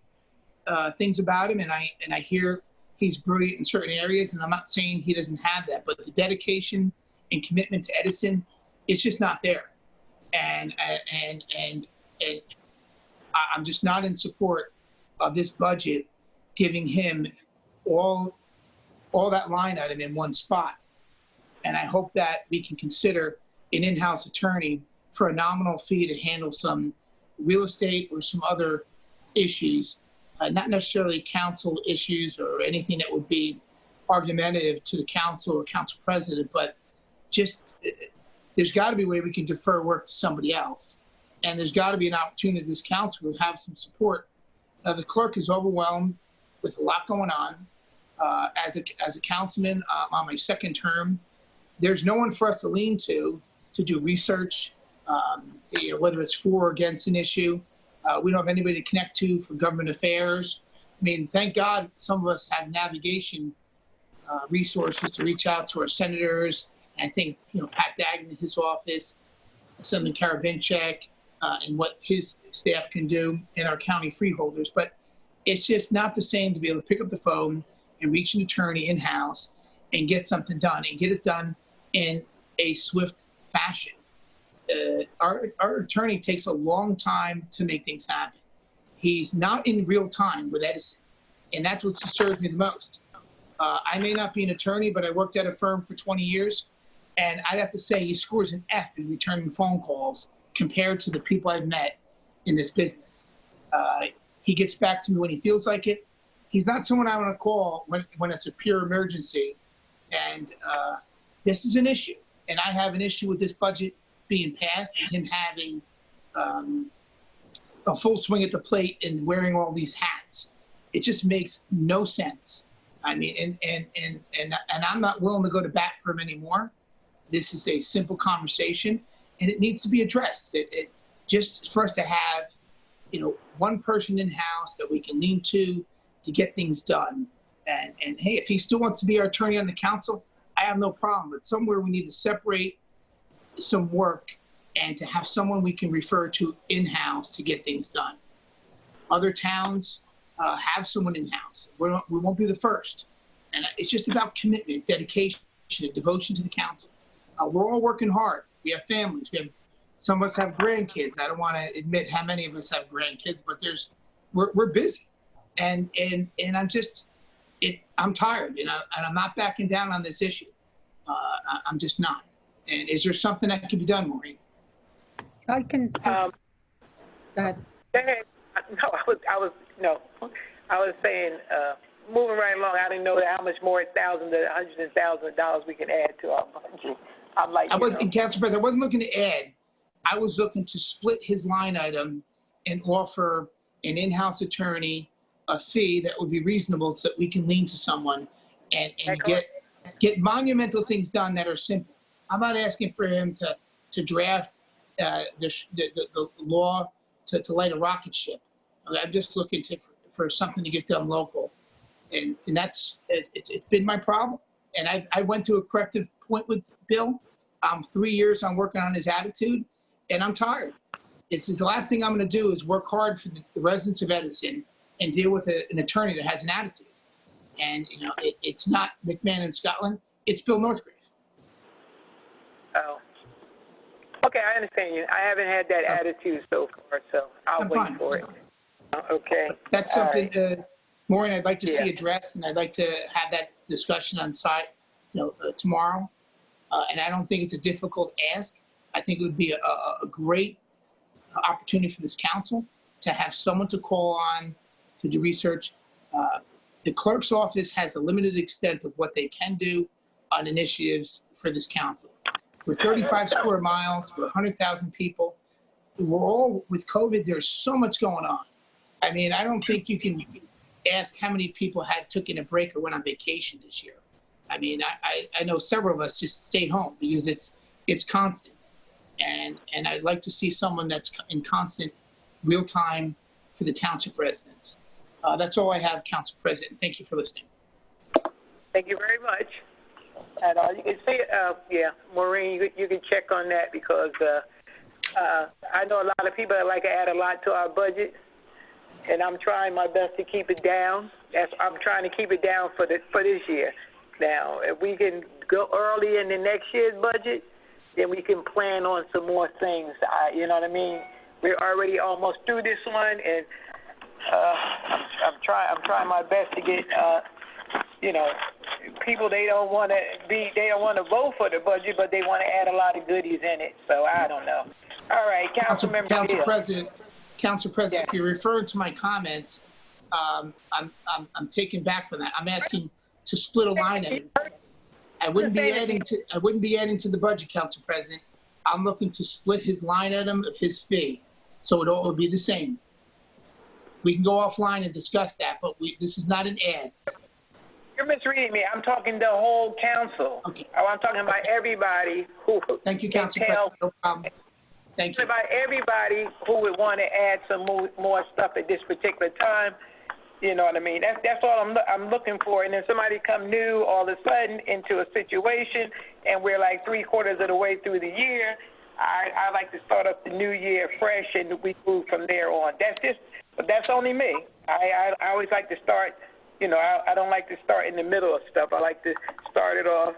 things about him, and I hear he's brilliant in certain areas, and I'm not saying he doesn't have that, but the dedication and commitment to Edison, it's just not there. And I'm just not in support of this budget giving him all that line item in one spot. And I hope that we can consider an in-house attorney for a nominal fee to handle some real estate or some other issues, not necessarily council issues or anything that would be argumentative to the council or council president, but just there's got to be a way we can defer work to somebody else. And there's got to be an opportunity this council will have some support. The clerk is overwhelmed with a lot going on. As a councilman on my second term, there's no one for us to lean to do research, whether it's for or against an issue. We don't have anybody to connect to for government affairs. I mean, thank God some of us have navigation resources to reach out to our senators. And I think, Pat Dagnan in his office, Senator Karavinchek, and what his staff can do, and our county freeholders. But it's just not the same to be able to pick up the phone and reach an attorney in-house and get something done and get it done in a swift fashion. Our attorney takes a long time to make things happen. He's not in real time with Edison, and that's what disturbs me the most. I may not be an attorney, but I worked at a firm for 20 years, and I'd have to say he scores an F in returning phone calls compared to the people I've met in this business. He gets back to me when he feels like it. He's not someone I want to call when it's a pure emergency. And this is an issue. And I have an issue with this budget being passed and him having a full swing at the plate and wearing all these hats. It just makes no sense. I mean, and I'm not willing to go to bat for him anymore. This is a simple conversation, and it needs to be addressed. It just for us to have, one person in-house that we can lean to get things done. And hey, if he still wants to be our attorney on the council, I have no problem. But somewhere we need to separate some work and to have someone we can refer to in-house to get things done. Other towns have someone in-house. We won't be the first. And it's just about commitment, dedication, and devotion to the council. We're all working hard. We have families. Some of us have grandkids. I don't want to admit how many of us have grandkids, but we're busy. And I'm tired, and I'm not backing down on this issue. I'm just not. And is there something that can be done, Maureen? I can. Go ahead. No, I was saying, moving right along. I didn't know how much more hundreds of thousands of dollars we can add to our budget. In Council President, I wasn't looking to add. I was looking to split his line item and offer an in-house attorney a fee that would be reasonable so that we can lean to someone and get monumental things done that are simple. I'm not asking for him to draft the law to light a rocket ship. I'm just looking for something to get done local. And that's, it's been my problem. And I went to a corrective point with Bill. 3 years I'm working on his attitude, and I'm tired. It's the last thing I'm going to do is work hard for the residents of Edison and deal with an attorney that has an attitude. And, it's not McMahon in Scotland. It's Bill Northgrave. Oh. Okay, I understand you. I haven't had that attitude so far, so I'll wait for it. Okay. That's something, Maureen, I'd like to see addressed, and I'd like to have that discussion on site, tomorrow. And I don't think it's a difficult ask. I think it would be a great opportunity for this council to have someone to call on to do research. The clerk's office has a limited extent of what they can do on initiatives for this council. We're 35 square miles, we're 100,000 people. We're all, with COVID, there's so much going on. I mean, I don't think you can ask how many people had taken a break or went on vacation this year. I mean, I know several of us just stayed home because it's constant. And I'd like to see someone that's in constant real time for the township residents. That's all I have, Council President. Thank you for listening. Thank you very much. And you can see, yeah, Maureen, you can check on that because I know a lot of people that like to add a lot to our budget, and I'm trying my best to keep it down. I'm trying to keep it down for this year. Now, if we can go early in the next year's budget, then we can plan on some more things. You know what I mean? We're already almost through this one, and I'm trying my best to get, you know, people they don't want to vote for the budget, but they want to add a lot of goodies in it. So I don't know. All right, Council President, if you're referring to my comments, I'm taken back from that. I'm asking to split a line item. I wouldn't be adding to the budget, Council President. I'm looking to split his line item of his fee, so it all would be the same. We can go offline and discuss that, but this is not an ad. You're misreading me. I'm talking the whole council. Okay. I'm talking about everybody who. Thank you, Council President. No problem. Thank you. About everybody who would want to add some more stuff at this particular time. You know what I mean? That's all I'm looking for. And then somebody come new all of a sudden into a situation, and we're like 3/4 of the way through the year. I like to start up the new year fresh, and we move from there on. That's only me. I always like to start. You know, I don't like to start in the middle of stuff. I like to start it off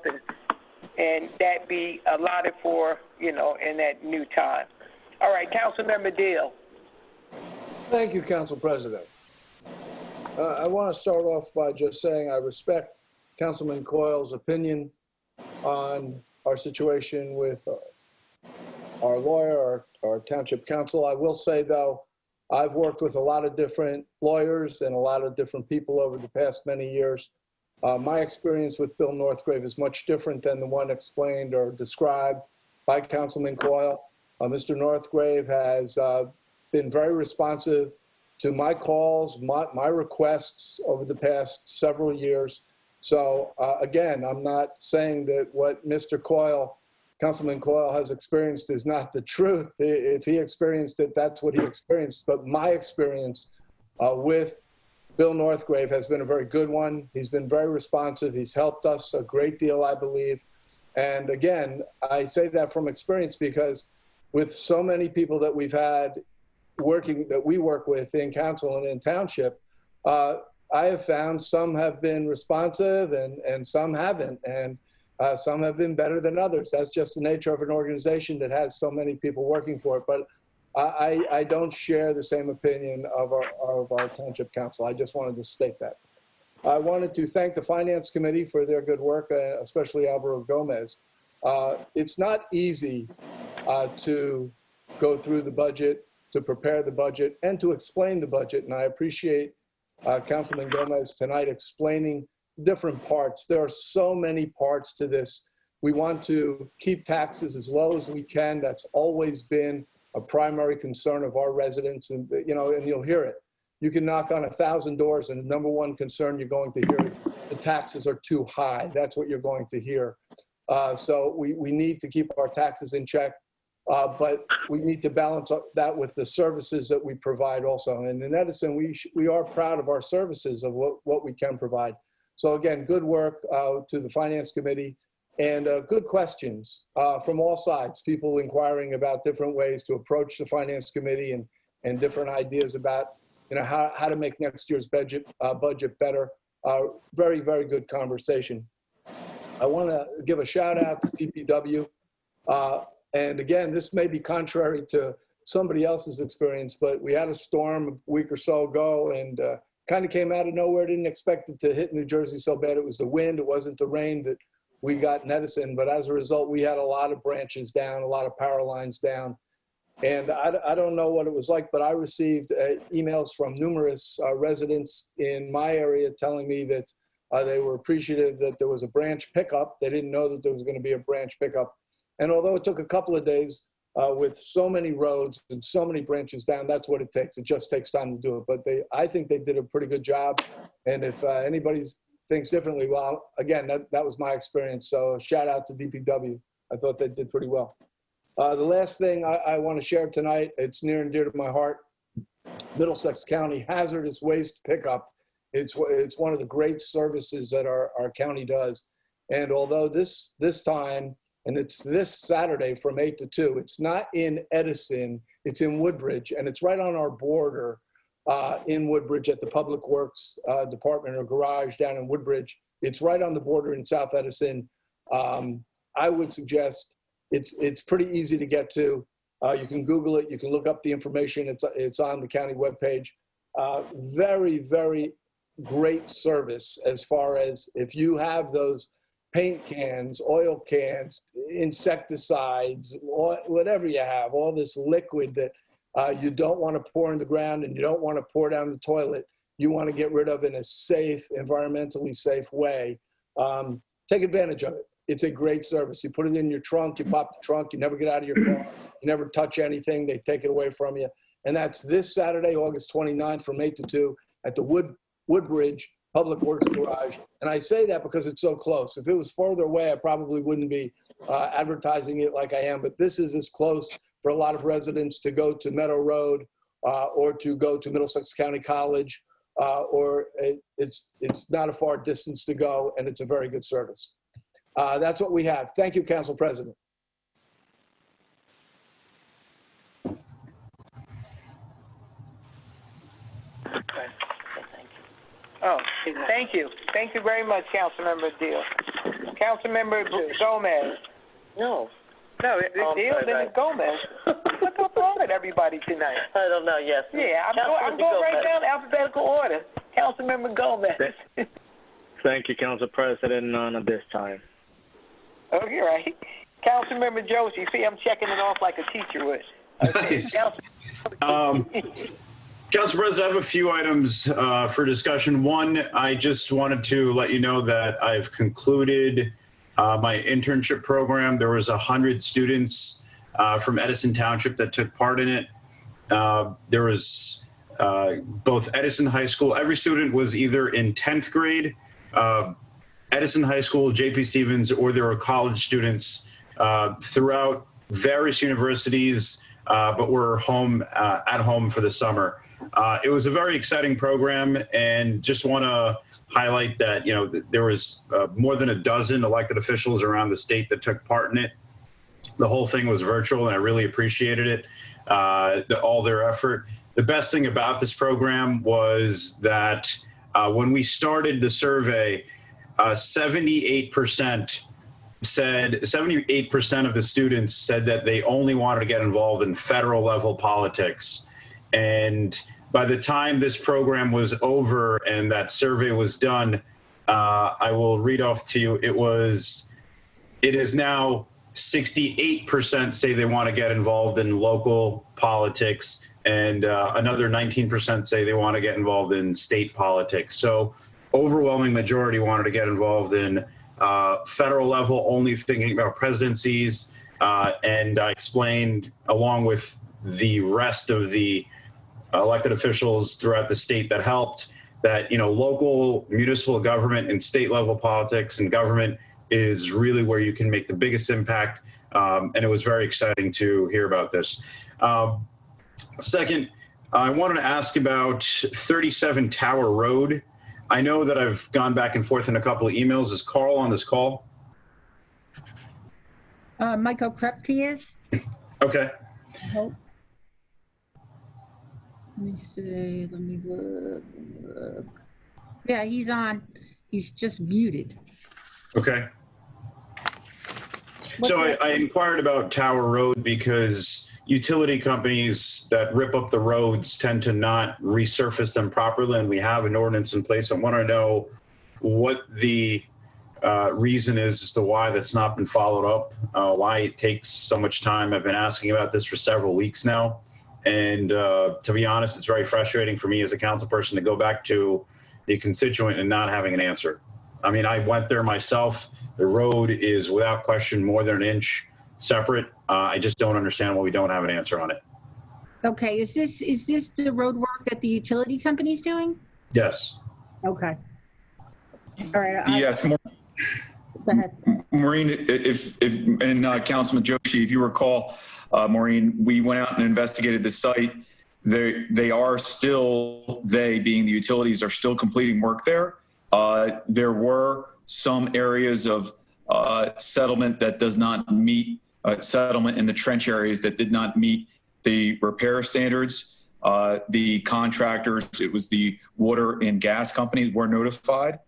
and that be allotted for, you know, in that new time. All right, Councilmember Deal. Thank you, Council President. I want to start off by just saying I respect Councilman Coyle's opinion on our situation with our lawyer, our township council. I will say, though, I've worked with a lot of different lawyers and a lot of different people over the past many years. My experience with Bill Northgrave is much different than the one explained or described by Councilman Coyle. Mr. Northgrave has been very responsive to my calls, my requests over the past several years. So again, I'm not saying that what Mr. Coyle, Councilman Coyle, has experienced is not the truth. If he experienced it, that's what he experienced. But my experience with Bill Northgrave has been a very good one. He's been very responsive. He's helped us a great deal, I believe. And again, I say that from experience because with so many people that we've had that we work with in council and in township, I have found some have been responsive and some haven't. And some have been better than others. That's just the nature of an organization that has so many people working for it. But I don't share the same opinion of our township council. I just wanted to state that. I wanted to thank the Finance Committee for their good work, especially Alvaro Gomez. It's not easy to go through the budget, to prepare the budget, and to explain the budget. And I appreciate Councilman Gomez tonight explaining different parts. There are so many parts to this. We want to keep taxes as low as we can. That's always been a primary concern of our residents. And, you know, and you'll hear it. You can knock on 1,000 doors and the number one concern you're going to hear, the taxes are too high. That's what you're going to hear. So we need to keep our taxes in check, but we need to balance that with the services that we provide also. And in Edison, we are proud of our services of what we can provide. So again, good work to the Finance Committee and good questions from all sides, people inquiring about different ways to approach the Finance Committee and different ideas about, you know, how to make next year's budget better. Very, very good conversation. I want to give a shout out to DPW. And again, this may be contrary to somebody else's experience, but we had a storm a week or so ago and kind of came out of nowhere. Didn't expect it to hit New Jersey so bad. It was the wind. It wasn't the rain that we got in Edison, but as a result, we had a lot of branches down, a lot of power lines down. And I don't know what it was like, but I received emails from numerous residents in my area telling me that they were appreciative that there was a branch pickup. They didn't know that there was going to be a branch pickup. And although it took a couple of days with so many roads and so many branches down, that's what it takes. It just takes time to do it. But I think they did a pretty good job. And if anybody thinks differently, well, again, that was my experience. So shout out to DPW. I thought they did pretty well. The last thing I want to share tonight, it's near and dear to my heart, Middlesex County hazardous waste pickup. It's one of the great services that our county does. And although this time, and it's this Saturday from 8 to 2, it's not in Edison, it's in Woodbridge, and it's right on our border in Woodbridge at the Public Works Department or garage down in Woodbridge. It's right on the border in South Edison. I would suggest it's pretty easy to get to. You can Google it. You can look up the information. It's on the county webpage. Very, very great service as far as if you have those paint cans, oil cans, insecticides, whatever you have, all this liquid that you don't want to pour in the ground and you don't want to pour down the toilet, you want to get rid of in a safe, environmentally safe way. Take advantage of it. It's a great service. You put it in your trunk, you pop the trunk, you never get out of your car, you never touch anything, they take it away from you. And that's this Saturday, August 29th from 8 to 2 at the Woodbridge Public Works Garage. And I say that because it's so close. If it was further away, I probably wouldn't be advertising it like I am, but this is as close for a lot of residents to go to Meadow Road or to go to Middlesex County College, or it's not a far distance to go, and it's a very good service. That's what we have. Thank you, Council President. Oh, thank you. Thank you very much, Councilmember Deal. Councilmember Gomez. No. No, it's Deal, then it's Gomez. What's wrong with everybody tonight? I don't know, yes. Yeah, I'm going right down alphabetical order. Councilmember Gomez. Thank you, Council President. None of this time. Okay, right. Councilmember Joshi. See, I'm checking it off like a teacher would. Okay. Nice. Council President, I have a few items for discussion. One, I just wanted to let you know that I've concluded my internship program. There was 100 students from Edison Township that took part in it. There was both Edison High School. Every student was either in 10th grade, Edison High School, JP Stevens, or there were college students throughout various universities, but were at home for the summer. It was a very exciting program, and just want to highlight that, there was more than a dozen elected officials around the state that took part in it. The whole thing was virtual, and I really appreciated it, all their effort. The best thing about this program was that when we started the survey, 78% of the students said that they only wanted to get involved in federal level politics. And by the time this program was over and that survey was done, I will read off to you. It is now 68% say they want to get involved in local politics, and another 19% say they want to get involved in state politics. So overwhelming majority wanted to get involved in federal level, only thinking about presidencies. And I explained, along with the rest of the elected officials throughout the state that helped, that local municipal government and state level politics and government is really where you can make the biggest impact. And it was very exciting to hear about this. Second, I wanted to ask about 37 Tower Road. I know that I've gone back and forth in a couple of emails. Is Carl on this call? Michael Krepke is. Okay. I hope. Let me see. Let me look. Yeah, he's on. He's just muted. Okay. So I inquired about Tower Road because utility companies that rip up the roads tend to not resurface them properly, and we have an ordinance in place. I want to know what the reason is as to why that's not been followed up, why it takes so much time. I've been asking about this for several weeks now. And to be honest, it's very frustrating for me as a council person to go back to the constituent and not having an answer. I mean, I went there myself. The road is without question more than an inch separate. I just don't understand why we don't have an answer on it. Okay, is this the road work that the utility company's doing? Yes. Okay. All right. Yes, Go ahead. Maureen, and Councilman Joshi, if you recall, Maureen, we went out and investigated the site. They are still, they being the utilities, are still completing work there. There were some areas of settlement that does not meet, settlement in the trench areas that did not meet the repair standards. The contractors, it was the water and gas companies, were notified.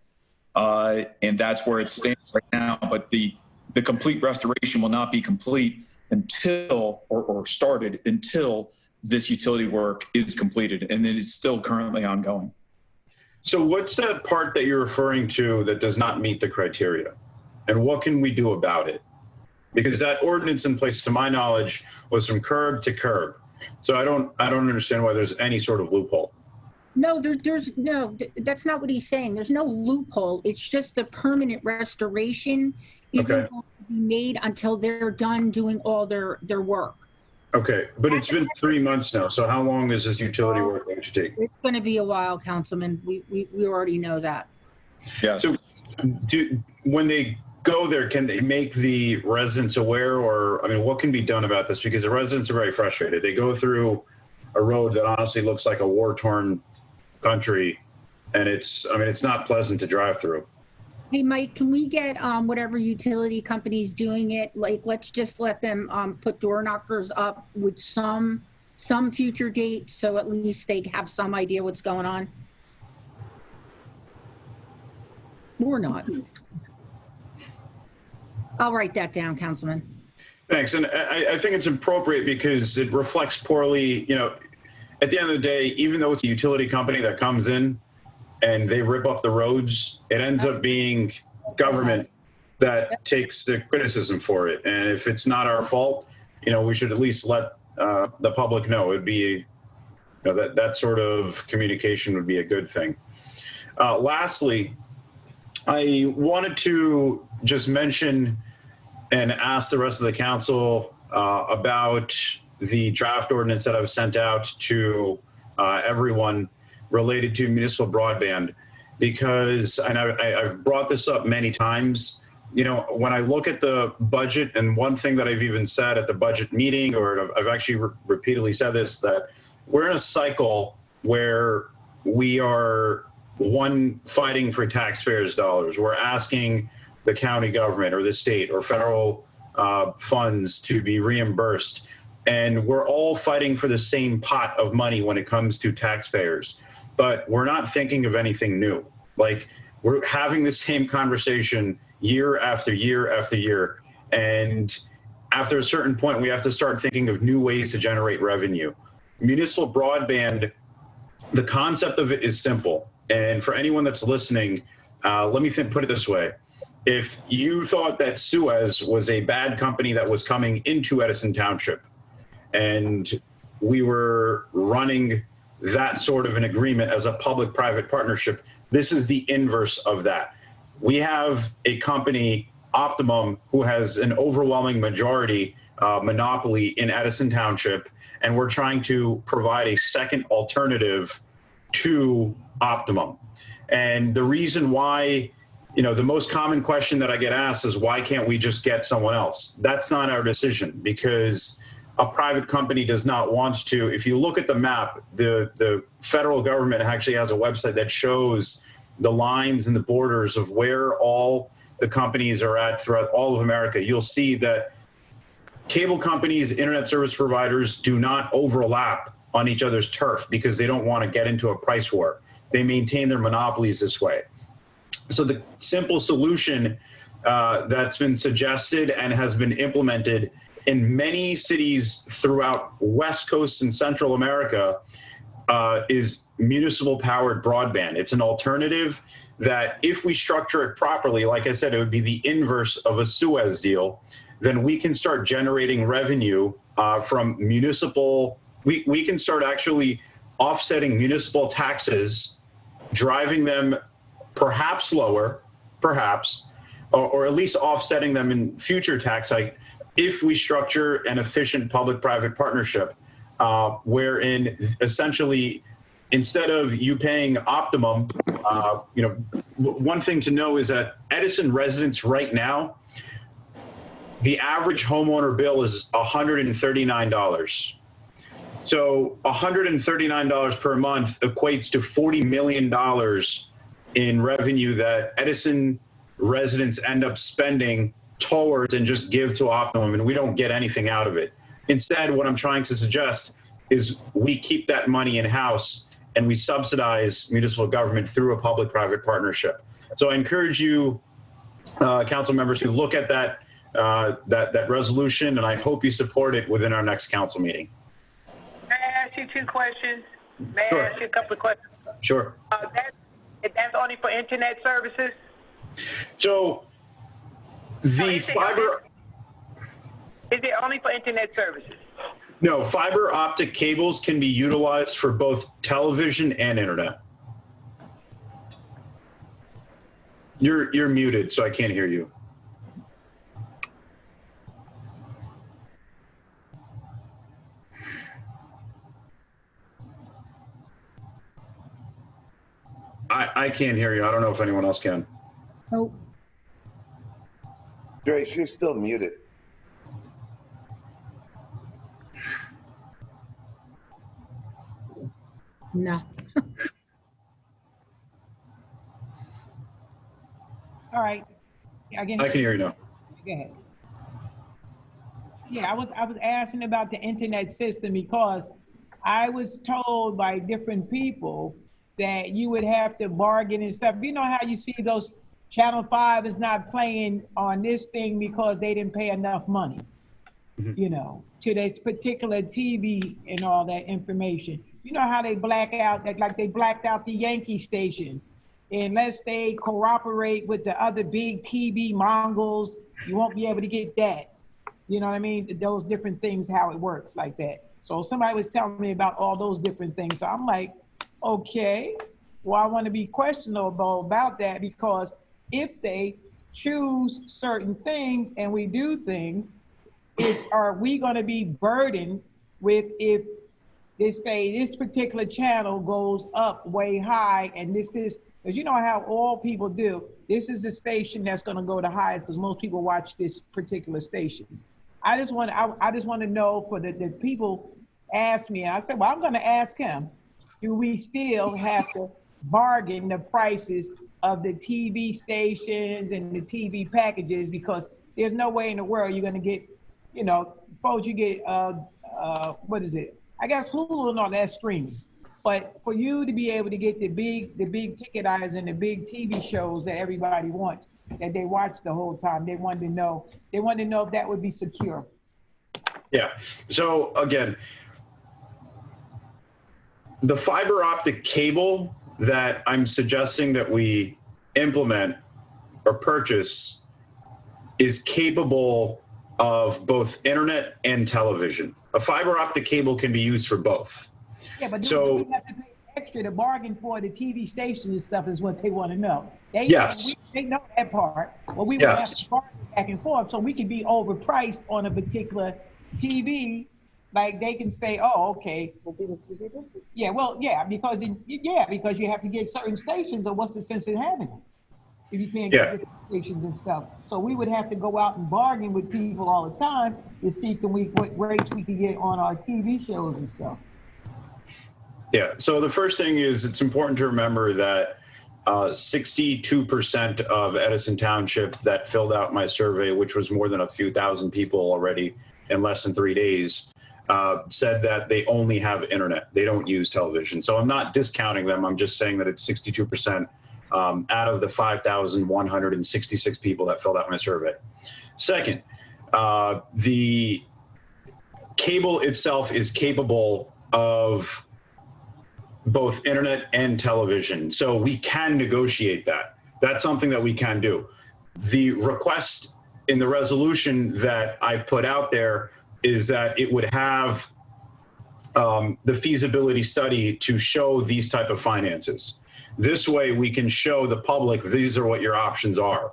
And that's where it stands right now. But the complete restoration will not be complete until, or started until this utility work is completed, and it is still currently ongoing. So what's that part that you're referring to that does not meet the criteria? And what can we do about it? Because that ordinance in place, to my knowledge, was from curb to curb. So I don't understand why there's any sort of loophole. No, there's no, that's not what he's saying. There's no loophole. It's just a permanent restoration isn't going to be made until they're done doing all their work. Okay, but it's been 3 months now. So how long is this utility work going to take? It's going to be a while, Councilman. We already know that. Yes. So when they go there, can they make the residents aware, or, I mean, what can be done about this? Because the residents are very frustrated. They go through a road that honestly looks like a war-torn country, and it's not pleasant to drive through. Hey, Mike, can we get whatever utility company's doing it, like, let's just let them put door knockers up with some future date, so at least they have some idea what's going on? Or not. I'll write that down, Councilman. Thanks. And I think it's appropriate because it reflects poorly, you know, at the end of the day, even though it's a utility company that comes in and they rip up the roads, it ends up being government that takes the criticism for it. And if it's not our fault, you know, we should at least let the public know. It'd be, you know, that sort of communication would be a good thing. Lastly, I wanted to just mention and ask the rest of the council about the draft ordinance that I've sent out to everyone related to municipal broadband, because, and I've brought this up many times, you know, when I look at the budget, and one thing that I've even said at the budget meeting, or I've actually repeatedly said this, that we're in a cycle where we are fighting for taxpayers' dollars. We're asking the county government or the state or federal funds to be reimbursed. And we're all fighting for the same pot of money when it comes to taxpayers. But we're not thinking of anything new. Like, we're having the same conversation year after year after year. And after a certain point, we have to start thinking of new ways to generate revenue. Municipal broadband, the concept of it is simple. And for anyone that's listening, let me put it this way. If you thought that Suez was a bad company that was coming into Edison Township, and we were running that sort of an agreement as a public-private partnership, this is the inverse of that. We have a company, Optimum, who has an overwhelming majority monopoly in Edison Township, and we're trying to provide a second alternative to Optimum. And the reason why, you know, the most common question that I get asked is, why can't we just get someone else? That's not our decision, because a private company does not want to. If you look at the map, the federal government actually has a website that shows the lines and the borders of where all the companies are at throughout all of America. You'll see that cable companies, internet service providers do not overlap on each other's turf because they don't want to get into a price war. They maintain their monopolies this way. So the simple solution that's been suggested and has been implemented in many cities throughout West Coast and Central America is municipal powered broadband. It's an alternative that if we structure it properly, like I said, it would be the inverse of a Suez deal, then we can start generating revenue from municipal, we can start actually offsetting municipal taxes, driving them perhaps lower, perhaps, or at least offsetting them in future tax hike if we structure an efficient public-private partnership wherein essentially instead of you paying Optimum, one thing to know is that Edison residents right now, the average homeowner bill is $139. So $139 per month equates to $40 million in revenue that Edison residents end up spending towards and just give to Optimum, and we don't get anything out of it. Instead, what I'm trying to suggest is we keep that money in-house and we subsidize municipal government through a public-private partnership. So I encourage you, council members, to look at that that resolution, and I hope you support it within our next council meeting. May I ask you 2 questions? May Sure. I ask you a couple of questions? Sure. That's only for internet services? So the fiber... Is it only for internet services? No, fiber optic cables can be utilized for both television and internet. You're muted, so I can't hear you. I can't hear you. I don't know if anyone else can. Nope. Joyce, you're still muted. No. All right. I can hear you now. Go ahead. Yeah, I was asking about the internet system because I was told by different people that you would have to bargain and stuff. You know how you see those Channel 5 is not playing on this thing because they didn't pay enough money, you know, to this particular TV and all that information. You know how they black out, like they blacked out the Yankee station. Unless they cooperate with the other big TV Mongols, you won't be able to get that. You know what I mean? Those different things, how it works like that. So somebody was telling me about all those different things. So I'm like, okay, well, I want to be questionable about that because if they choose certain things and we do things, are we going to be burdened with if they say this particular channel goes up way high and this is, because you know how all people do, this is the station that's going to go the highest because most people watch this particular station. I just want to know for the people ask me, and I said, well, I'm going to ask him, do we still have to bargain the prices of the TV stations and the TV packages? Because there's no way in the world you're going to get, you know, suppose you get, what is it? I guess Hulu and all that streaming. But for you to be able to get the big ticket items and the big TV shows that everybody wants, that they watch the whole time, they wanted to know if that would be secure. Yeah. So again, the fiber optic cable that I'm suggesting that we implement or purchase is capable of both internet and television. A fiber optic cable can be used for both. Yeah, but so we have to pay extra to bargain for the TV station and stuff is what they want to know. They know that part, but we would have to bargain back and forth so we could be overpriced on a particular TV. Like they can say, oh, okay. Yeah, well, yeah, because you have to get certain stations, or what's the sense in having them if you can't get different stations and stuff? So we would have to go out and bargain with people all the time to see what rates we could get on our TV shows and stuff. Yeah, so the first thing is it's important to remember that 62% of Edison Township that filled out my survey, which was more than a few thousand people already in less than 3 days, said that they only have internet. They don't use television. So I'm not discounting them. I'm just saying that it's 62% out of the 5,166 people that filled out my survey. Second, the cable itself is capable of both internet and television. So we can negotiate that. That's something that we can do. The request in the resolution that I've put out there is that it would have the feasibility study to show these type of finances. This way we can show the public these are what your options are.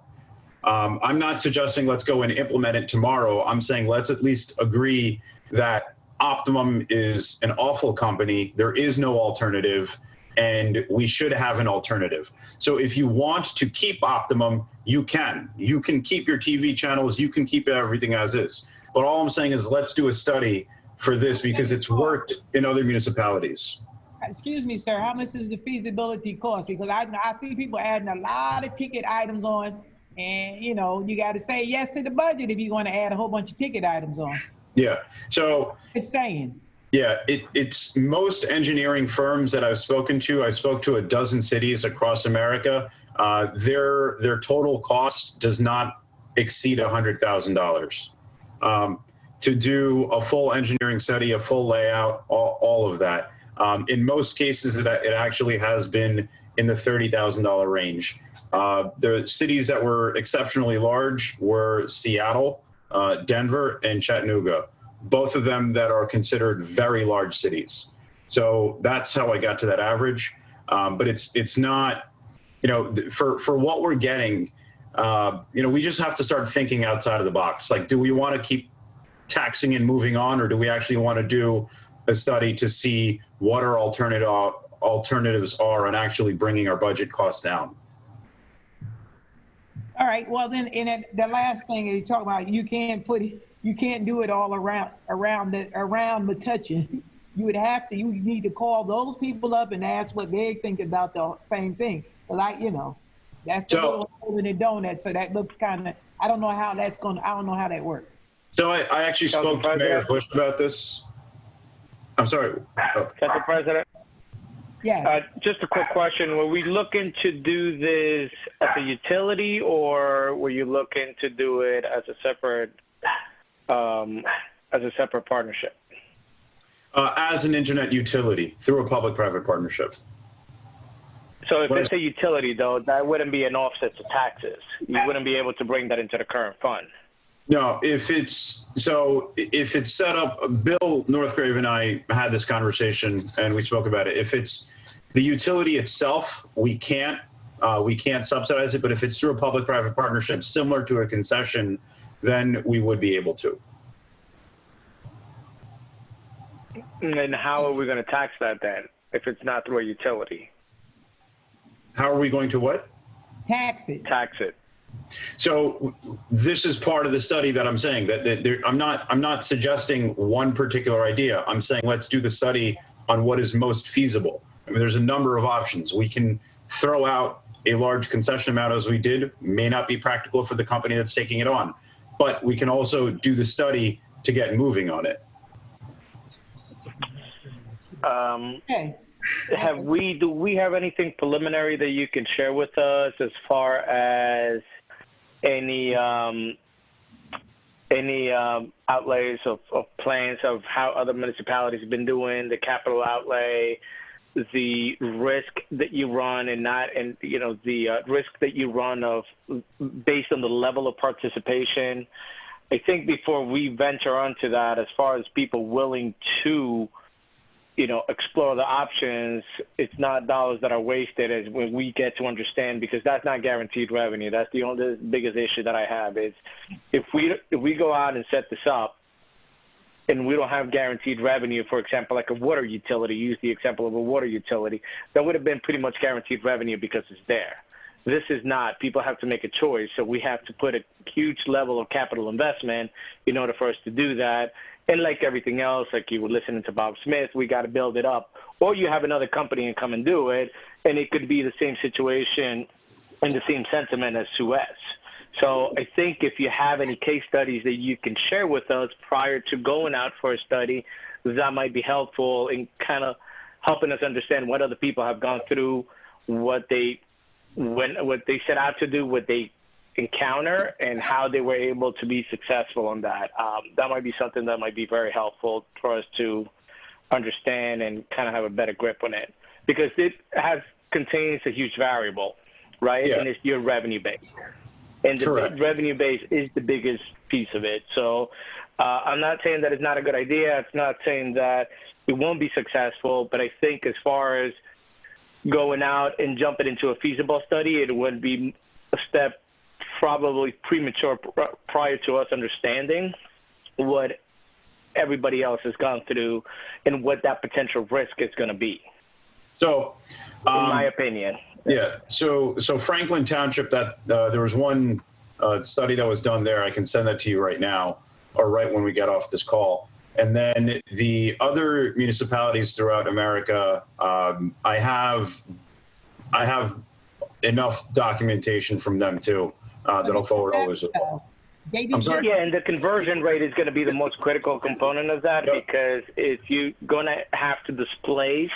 I'm not suggesting let's go and implement it tomorrow. I'm saying let's at least agree that Optimum is an awful company. There is no alternative, and we should have an alternative. So if you want to keep Optimum, you can. You can keep your TV channels. You can keep everything as is. But all I'm saying is let's do a study for this because it's worked in other municipalities. Excuse me, sir, how much is the feasibility cost? Because I see people adding a lot of ticket items on, and you know, you got to say yes to the budget if you want to add a whole bunch of ticket items on. Yeah, so. It's saying. Yeah, it's most engineering firms that I've spoken to. I spoke to a dozen cities across America. Their total cost does not exceed $100,000 to do a full engineering study, a full layout, all of that. In most cases, it actually has been in the $30,000 range. The cities that were exceptionally large were Seattle, Denver, and Chattanooga, both of them that are considered very large cities. So that's how I got to that average. But it's not, you know, for what we're getting, you know, we just have to start thinking outside of the box. Like, do we want to keep taxing and moving on, or do we actually want to do a study to see what our alternatives are and actually bringing our budget costs down? All right. Well, then, the last thing you talk about, you can't do it all around the touching. You need to call those people up and ask what they think about the same thing. Like, you know, that's the little hole in the donut. So that looks kind of, I don't know how that works. So I actually spoke to Mayor Bush about this. I'm sorry. Council President? Yes. Just a quick question. Were we looking to do this as a utility, or were you looking to do it as a separate partnership? As an internet utility through a public-private partnership. So if it's a utility, though, that wouldn't be an offset to taxes. You wouldn't be able to bring that into the current fund. No, if it's set up, Bill Northgrave and I had this conversation and we spoke about it. If it's the utility itself, we can't subsidize it. But if it's through a public-private partnership similar to a concession, then we would be able to. And how are we going to tax that then, if it's not through a utility? How are we going to what? Tax it. Tax it. So this is part of the study that I'm saying that I'm not suggesting one particular idea. I'm saying let's do the study on what is most feasible. I mean, there's a number of options. We can throw out a large concession amount as we did. May not be practical for the company that's taking it on, but we can also do the study to get moving on it. Okay. Do we have anything preliminary that you can share with us as far as any outlays of plans of how other municipalities have been doing the capital outlay, the risk that you run the risk that you run of based on the level of participation? I think before we venture onto that, as far as people willing to explore the options, it's not dollars that are wasted as when we get to understand, because that's not guaranteed revenue. That's the biggest issue that I have is if we go out and set this up and we don't have guaranteed revenue, for example, like a water utility, use the example of a water utility, that would have been pretty much guaranteed revenue because it's there. This is not. People have to make a choice. So we have to put a huge level of capital investment in order for us to do that. And like everything else, like you were listening to Bob Smith, we got to build it up. Or you have another company and come and do it, and it could be the same situation and the same sentiment as Suez. So I think if you have any case studies that you can share with us prior to going out for a study, that might be helpful in kind of helping us understand what other people have gone through, what they set out to do, what they encounter, and how they were able to be successful on that. That might be something that might be very helpful for us to understand and kind of have a better grip on it. because it contains a huge variable, right? Yeah. And it's your revenue base. And the revenue base is the biggest piece of it. So I'm not saying that it's not a good idea. It's not saying that it won't be successful, but I think as far as going out and jumping into a feasible study, it would be a step probably premature prior to us understanding what everybody else has gone through and what that potential risk is going to be. So, in my opinion. Yeah. So Franklin Township, that there was one study that was done there. I can send that to you right now, or right when we get off this call. And then the other municipalities throughout America, I have enough documentation from them too that I'll forward over as well. I'm sorry? Yeah, and the conversion rate is going to be the most critical component of that, because if you're going to have to displace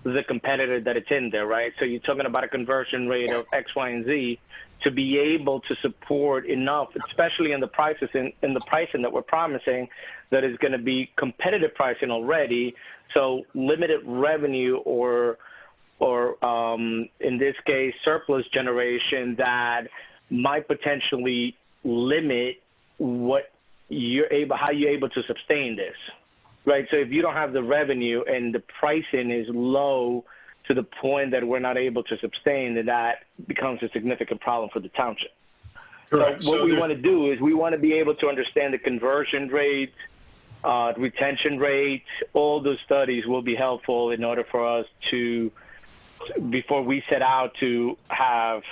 the competitor that it's in there, right? So you're talking about a conversion rate of X, Y, and Z to be able to support enough, especially in the prices in the pricing that we're promising, that is going to be competitive pricing already. So limited revenue or in this case, surplus generation that might potentially limit what how you're able to sustain this. Right, so if you don't have the revenue and the pricing is low to the point that we're not able to sustain, then that becomes a significant problem for the township. Correct. So what we want to do is we want to be able to understand the conversion rate, retention rate. All those studies will be helpful in order for us to, before we set out to have,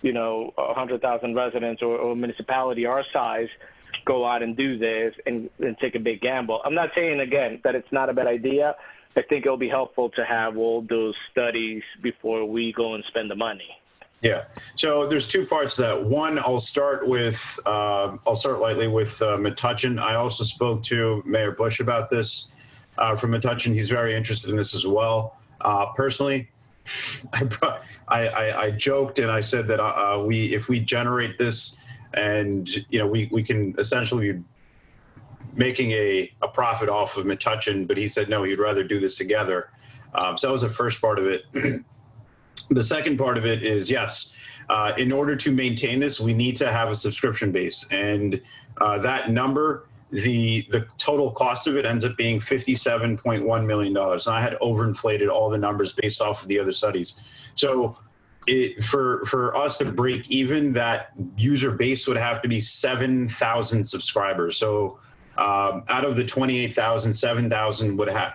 100,000 residents or a municipality our size, go out and do this and take a big gamble. I'm not saying, again, that it's not a bad idea. I think it'll be helpful to have all those studies before we go and spend the money. Yeah. So there's two parts to that. One, I'll start lightly with Metuchen. I also spoke to Mayor Bush about this from Metuchen. He's very interested in this as well. Personally, I joked and I said that if we generate this, and we can essentially be making a profit off of Metuchen, but he said no, he'd rather do this together. So that was the first part of it. The second part of it is, yes, in order to maintain this, we need to have a subscription base, and that number, the total cost of it ends up being $57.1 million. And I had overinflated all the numbers based off of the other studies. So for us to break even, that user base would have to be 7,000 subscribers. So out of the 28,000, 7,000 would have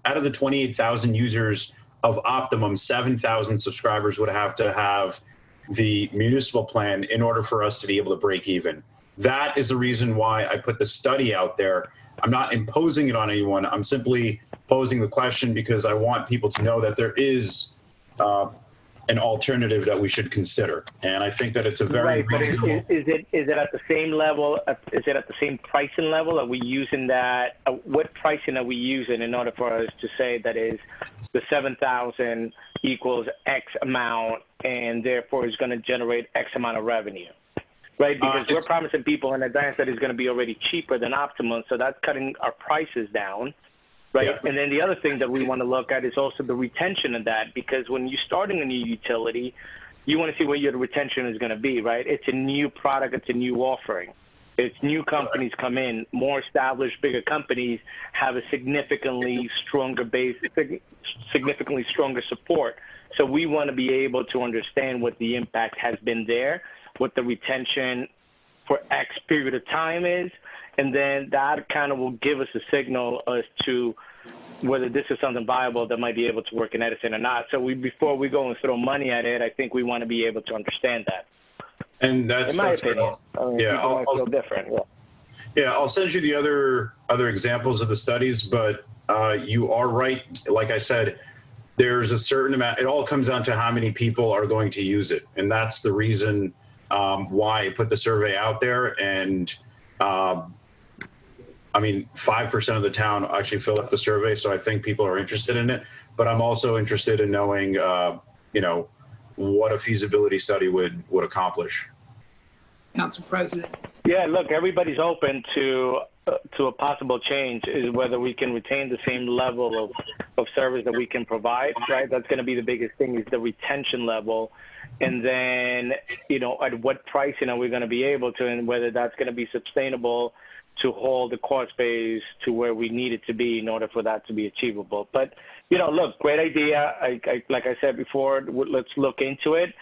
out of the 28,000 users of Optimum, 7,000 subscribers would have to have the municipal plan in order for us to be able to break even. That is the reason why I put the study out there. I'm not imposing it on anyone. I'm simply posing the question because I want people to know that there is an alternative that we should consider, and I think that it's a very reasonable. Is it at the same level? Is it at the same pricing level? Are we using that? What pricing are we using in order for us to say that is the 7,000 equals X amount, and therefore is going to generate X amount of revenue? Right, because we're promising people in advance that it's going to be already cheaper than Optimum, so that's cutting our prices down. Right. Yeah. And then the other thing that we want to look at is also the retention of that, because when you're starting a new utility, you want to see where your retention is going to be, right? It's a new product. It's a new offering. It's new companies come in, more established, bigger companies have a significantly stronger base, significantly stronger support. So we want to be able to understand what the impact has been there, what the retention for X period of time is, and then that kind of will give us a signal as to whether this is something viable that might be able to work in Edison or not. So before we go and throw money at it, I think we want to be able to understand that. And that's, in my opinion. Yeah, I'll feel different. Yeah, I'll send you the other examples of the studies, but you are right. Like I said, there's a certain amount. It all comes down to how many people are going to use it, and that's the reason why I put the survey out there. And 5% of the town actually filled out the survey, so I think people are interested in it. But I'm also interested in knowing, what a feasibility study would accomplish. Council President. Yeah, look, everybody's open to to a possible change is whether we can retain the same level of service that we can provide, right? That's going to be the biggest thing, is the retention level. And then, at what pricing are we going to be able to, and whether that's going to be sustainable to hold the cost base to where we need it to be in order for that to be achievable. But, look, great idea. Like I said before, let's look into it.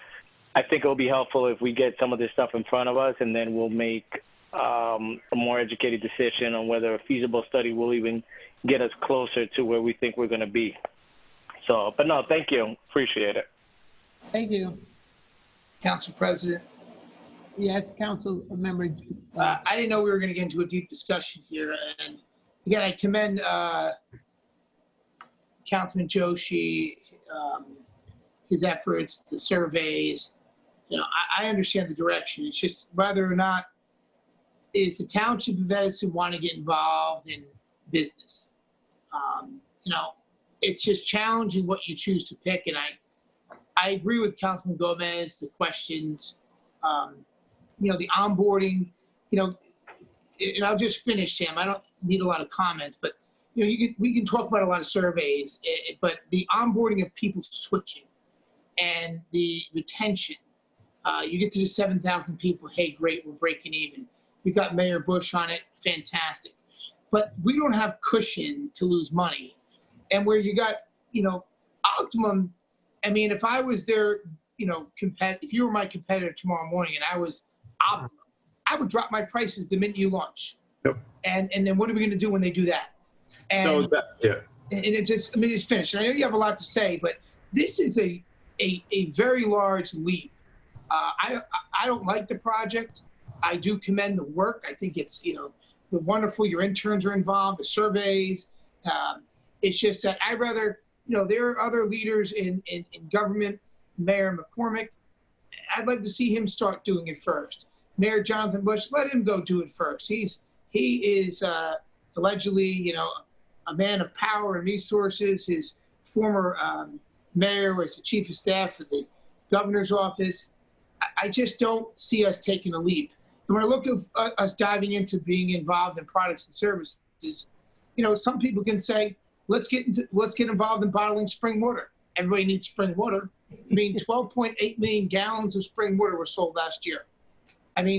I think it'll be helpful if we get some of this stuff in front of us, and then we'll make a more educated decision on whether a feasible study will even get us closer to where we think we're going to be. So, but no, thank you. Appreciate it. Thank you. Council President. Yes, Council Member. I didn't know we were going to get into a deep discussion here. And again, I commend Councilman Joshi, his efforts, the surveys. I understand the direction. It's just whether or not is the Township of Edison want to get involved in business. It's just challenging what you choose to pick. And I agree with Councilman Gomez, the questions, the onboarding, and I'll just finish, Sam. I don't need a lot of comments, but we can talk about a lot of surveys, but the onboarding of people switching and the retention, you get to the 7,000 people, hey, great, we're breaking even. We got Mayor Bush on it, fantastic. But we don't have cushion to lose money. And where you got, Optimum, I mean, if I was their, if you were my competitor tomorrow morning and I was Optimum, I would drop my prices the minute you launch. Yep. And then what are we going to do when they do that? And, and it just, it's finished. And I know you have a lot to say, but this is a very large leap. I don't like the project. I do commend the work. I think it's, the wonderful, your interns are involved, the surveys. It's just that I'd rather, there are other leaders in government, Mayor McCormick. I'd like to see him start doing it first. Mayor Jonathan Bush, let him go do it first. He is allegedly, a man of power and resources. His former mayor was the chief of staff for the governor's office. I just don't see us taking a leap. And when I look at us diving into being involved in products and services, some people can say, let's get involved in bottling spring water. Everybody needs spring water. 12.8 million gallons of spring water were sold last year.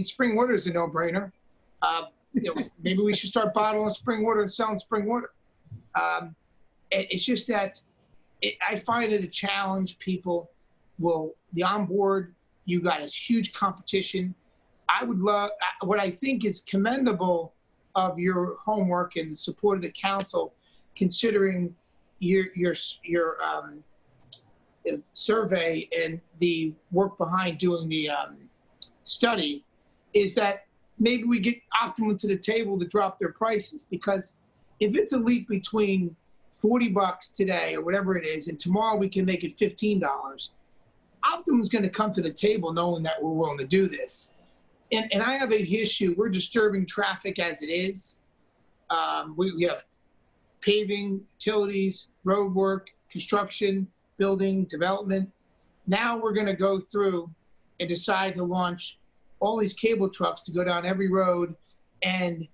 Spring water is a no-brainer. Maybe we should start bottling spring water and selling spring water. It's just that I find it a challenge. People will be on board. You got a huge competition. I would love, what I think is commendable of your homework and the support of the council, considering your survey and the work behind doing the study, is that maybe we get Optimum to the table to drop their prices. Because if it's a leap between $40 today or whatever it is, and tomorrow we can make it $15, Optimum's going to come to the table knowing that we're willing to do this. And I have a issue. We're disturbing traffic as it is. We have paving, utilities, road work, construction, building, development. Now we're going to go through and decide to launch all these cable trucks to go down every road and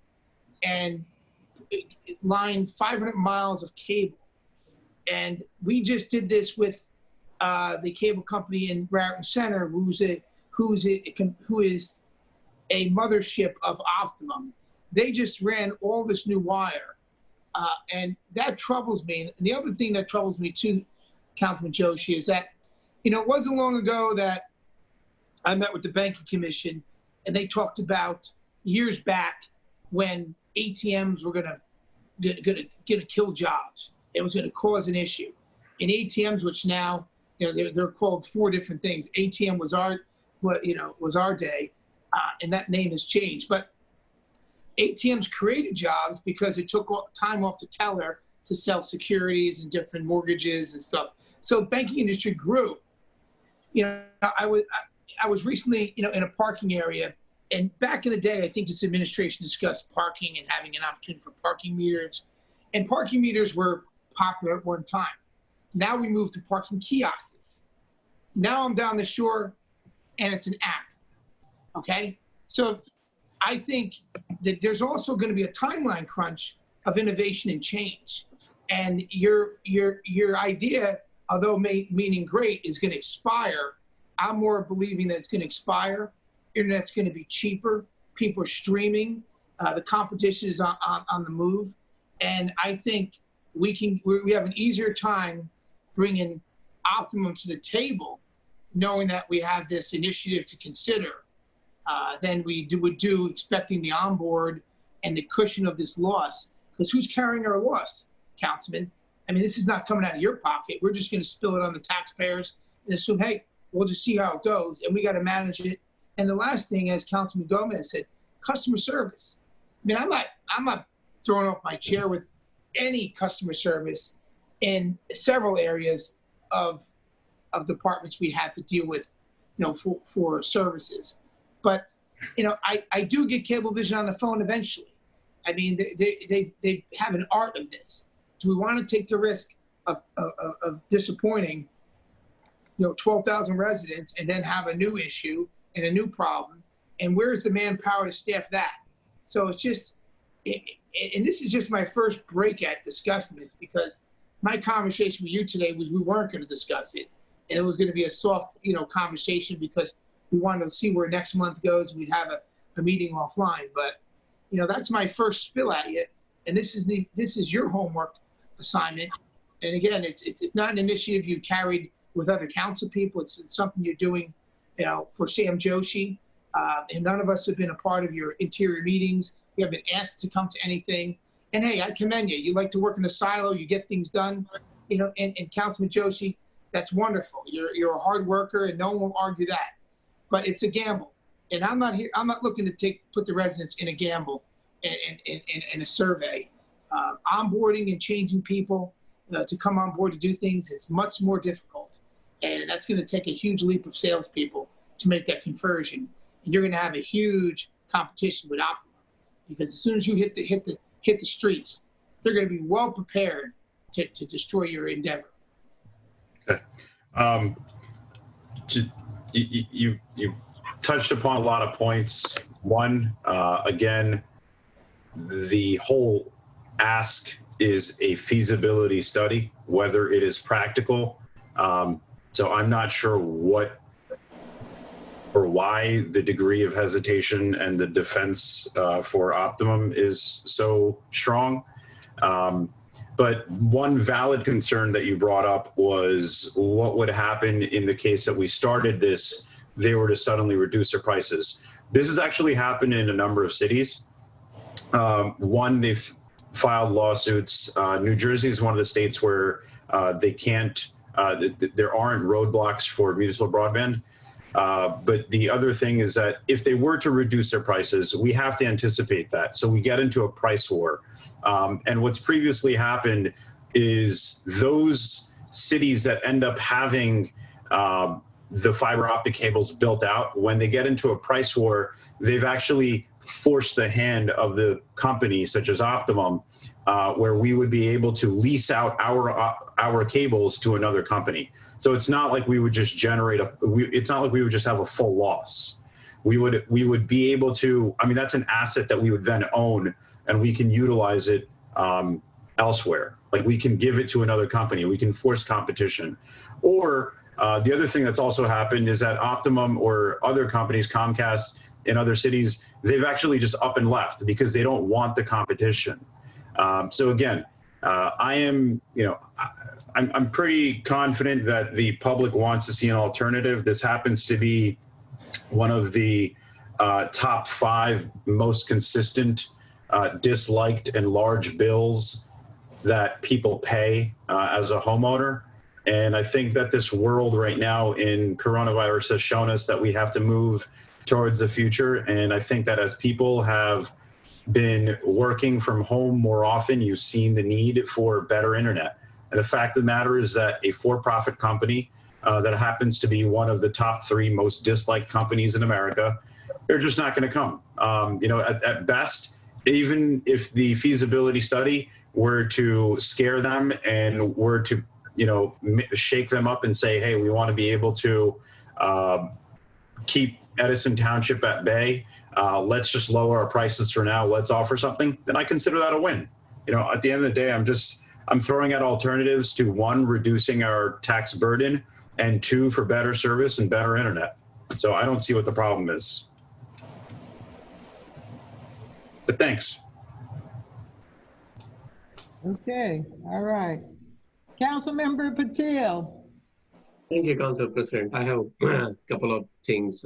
line 500 miles of cable. And we just did this with the cable company in Raritan Center, who is a mothership of Optimum. They just ran all this new wire. And that troubles me. And the other thing that troubles me too, Councilman Joshi, is that, it wasn't long ago that I met with the Banking Commission, and they talked about years back when ATMs were gonna kill jobs. It was gonna cause an issue. And ATMs, which now, they're called 4 different things. ATM was our day, and that name has changed. But ATMs created jobs because it took time off the teller to sell securities and different mortgages and stuff. So the banking industry grew. I was recently, in a parking area, and back in the day, I think this administration discussed parking and having an opportunity for parking meters. And parking meters were popular at one time. Now we moved to parking kiosks. Now I'm down the shore, and it's an app. Okay? So I think that there's also going to be a timeline crunch of innovation and change. And your idea, although meaning great, is going to expire. I'm more believing that it's going to expire. Internet's going to be cheaper. People are streaming. The competition is on the move. And I think we have an easier time bringing Optimum to the table, knowing that we have this initiative to consider, than we would do expecting the onboard and the cushion of this loss. Because who's carrying our loss, Councilman? I mean, this is not coming out of your pocket. We're just going to spill it on the taxpayers and assume, hey, we'll just see how it goes, and we got to manage it. And the last thing, as Councilman Gomez said, customer service. I mean, I'm not throwing off my chair with any customer service in several areas of departments we have to deal with, for services. But, I do get Cablevision on the phone eventually. I mean, they have an art of this. Do we want to take the risk of disappointing, 12,000 residents and then have a new issue and a new problem? And where's the manpower to staff that? So it's just, and this is just my first break at discussing this, because my conversation with you today was we weren't going to discuss it. And it was going to be a soft, conversation, because we wanted to see where next month goes. We'd have a meeting offline. But, that's my first spill at you. And this is your homework assignment. And again, it's not an initiative you carried with other council people. It's something you're doing, for Sam Joshi. And none of us have been a part of your interior meetings. We haven't been asked to come to anything. And hey, I commend you. You like to work in a silo. You get things done. And Councilman Joshi, that's wonderful. You're a hard worker, and no one will argue that. But it's a gamble. And I'm not looking to put the residents in a gamble and a survey. Onboarding and changing people to come on board to do things, it's much more difficult. And that's going to take a huge leap of salespeople to make that conversion. And you're going to have a huge competition with Optimum, because as soon as you hit the streets, they're going to be well prepared to destroy your endeavor. Okay. You touched upon a lot of points. One, again, the whole ask is a feasibility study, whether it is practical. So I'm not sure what or why the degree of hesitation and the defense for Optimum is so strong. But one valid concern that you brought up was what would happen in the case that we started this, they were to suddenly reduce their prices. This has actually happened in a number of cities. One, they've filed lawsuits. New Jersey is one of the states where they can't, there aren't roadblocks for municipal broadband. But the other thing is that if they were to reduce their prices, we have to anticipate that. So we get into a price war. And what's previously happened is those cities that end up having the fiber optic cables built out, when they get into a price war, they've actually forced the hand of the company, such as Optimum, where we would be able to lease out our cables to another company. So it's not like we would just generate it's not like we would just have a full loss. We would be able to, I mean, that's an asset that we would then own, and we can utilize it elsewhere. Like, we can give it to another company. We can force competition. Or the other thing that's also happened is that Optimum or other companies, Comcast in other cities, they've actually just up and left because they don't want the competition. So again, I'm pretty confident that the public wants to see an alternative. This happens to be one of the top 5 most consistent, disliked, and large bills that people pay as a homeowner. And I think that this world right now in coronavirus has shown us that we have to move towards the future. And I think that as people have been working from home more often, you've seen the need for better internet. And the fact of the matter is that a for-profit company that happens to be one of the top 3 most disliked companies in America, they're just not going to come. At best, even if the feasibility study were to scare them and were to, shake them up and say, hey, we want to be able to keep Edison Township at bay. Let's just lower our prices for now. Let's offer something. Then I consider that a win. You know, at the end of the day, I'm throwing out alternatives to, one, reducing our tax burden, and two, for better service and better internet. So I don't see what the problem is. But thanks. Okay, all right. Councilmember Patel. Thank you, Council President. I have a couple of things.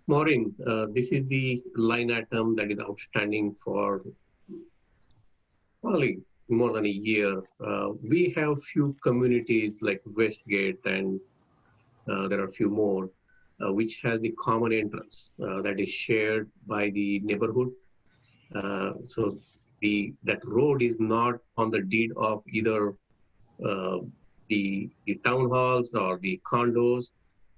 Maureen, this is the line item that is outstanding for probably more than a year. We have few communities like Westgate, and there are a few more, which has the common entrance that is shared by the neighborhood. So that road is not on the deed of either the town halls or the condos,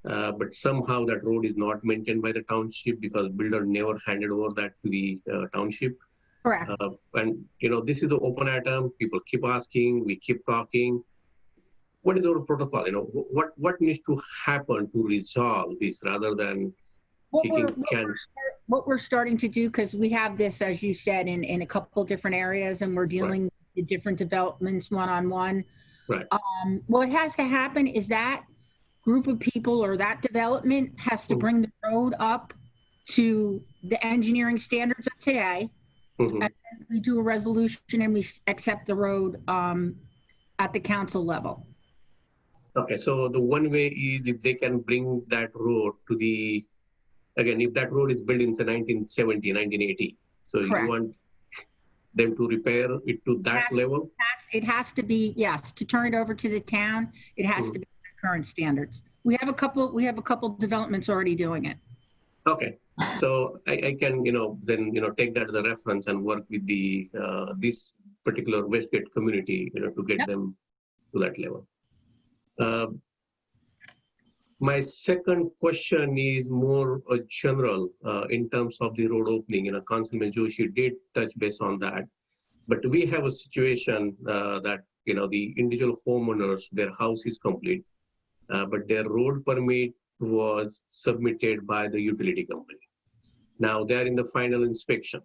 but somehow that road is not maintained by the township because builder never handed over that to the township. Correct. And you know, this is the open item. People keep asking, we keep talking. What is our protocol? You know, what needs to happen to resolve this rather than kicking cans? What we're starting to do, because we have this, as you said, in a couple different areas, and we're dealing with different developments one-on-one. Right. What has to happen is that group of people or that development has to bring the road up to the engineering standards of today. And then we do a resolution and we accept the road at the council level. Okay, so the one way is if they can bring that road to the, again, if that road is built in say 1970, 1980, so Correct. You want them to repair it to that level? It has to be, yes, to turn it over to the town, it has to be the current standards. We have a couple developments already doing it. Okay, so I can, you know, then, you know, take that as a reference and work with the, this particular Westgate community, you know, to get them to that level. My second question is more general in terms of the road opening. You know, Councilman Joshi did touch base on that, but we have a situation that, you know, the individual homeowners, their house is complete, but their road permit was submitted by the utility company. Now they're in the final inspection,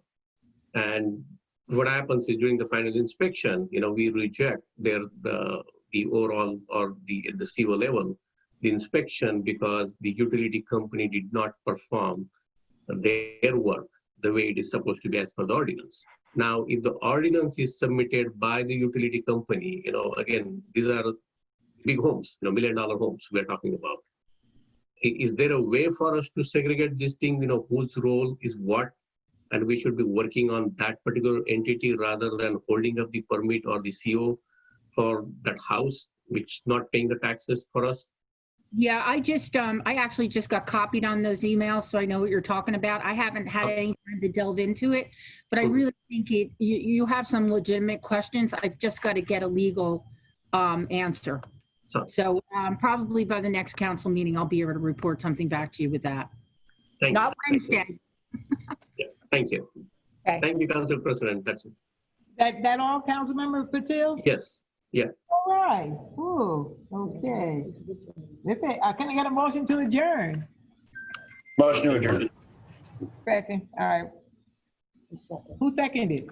and what happens is during the final inspection, you know, we reject their the overall or the CO level, the inspection, because the utility company did not perform their work the way it is supposed to be as per the ordinance. Now, if the ordinance is submitted by the utility company, you know, again, these are big homes, you know, $1 million homes we're talking about. Is there a way for us to segregate this thing, you know, whose role is what, and we should be working on that particular entity rather than holding up the permit or the CO for that house, which not paying the taxes for us? Yeah, I actually just got copied on those emails, so I know what you're talking about. I haven't had any time to delve into it, but I really think you have some legitimate questions. I've just got to get a legal answer. So probably by the next council meeting, I'll be able to report something back to you with that. Not Wednesday. Yeah, thank you. Okay. Thank you, Council President. That's it. That all, Councilmember Patel? Yes. Yeah. All right. Ooh, okay. That's it. Can I get a motion to adjourn? Motion to adjourn. Second. All right. Who seconded?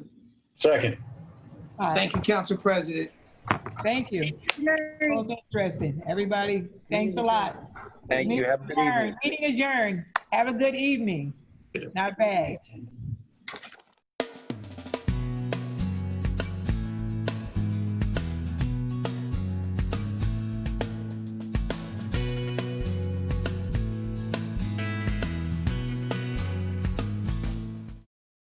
Second. All right. Thank you, Council President. Thank you. Most interesting. Everybody, thanks a lot. Thank you. Have a good evening. Meeting adjourned. Have a good evening. Not bad.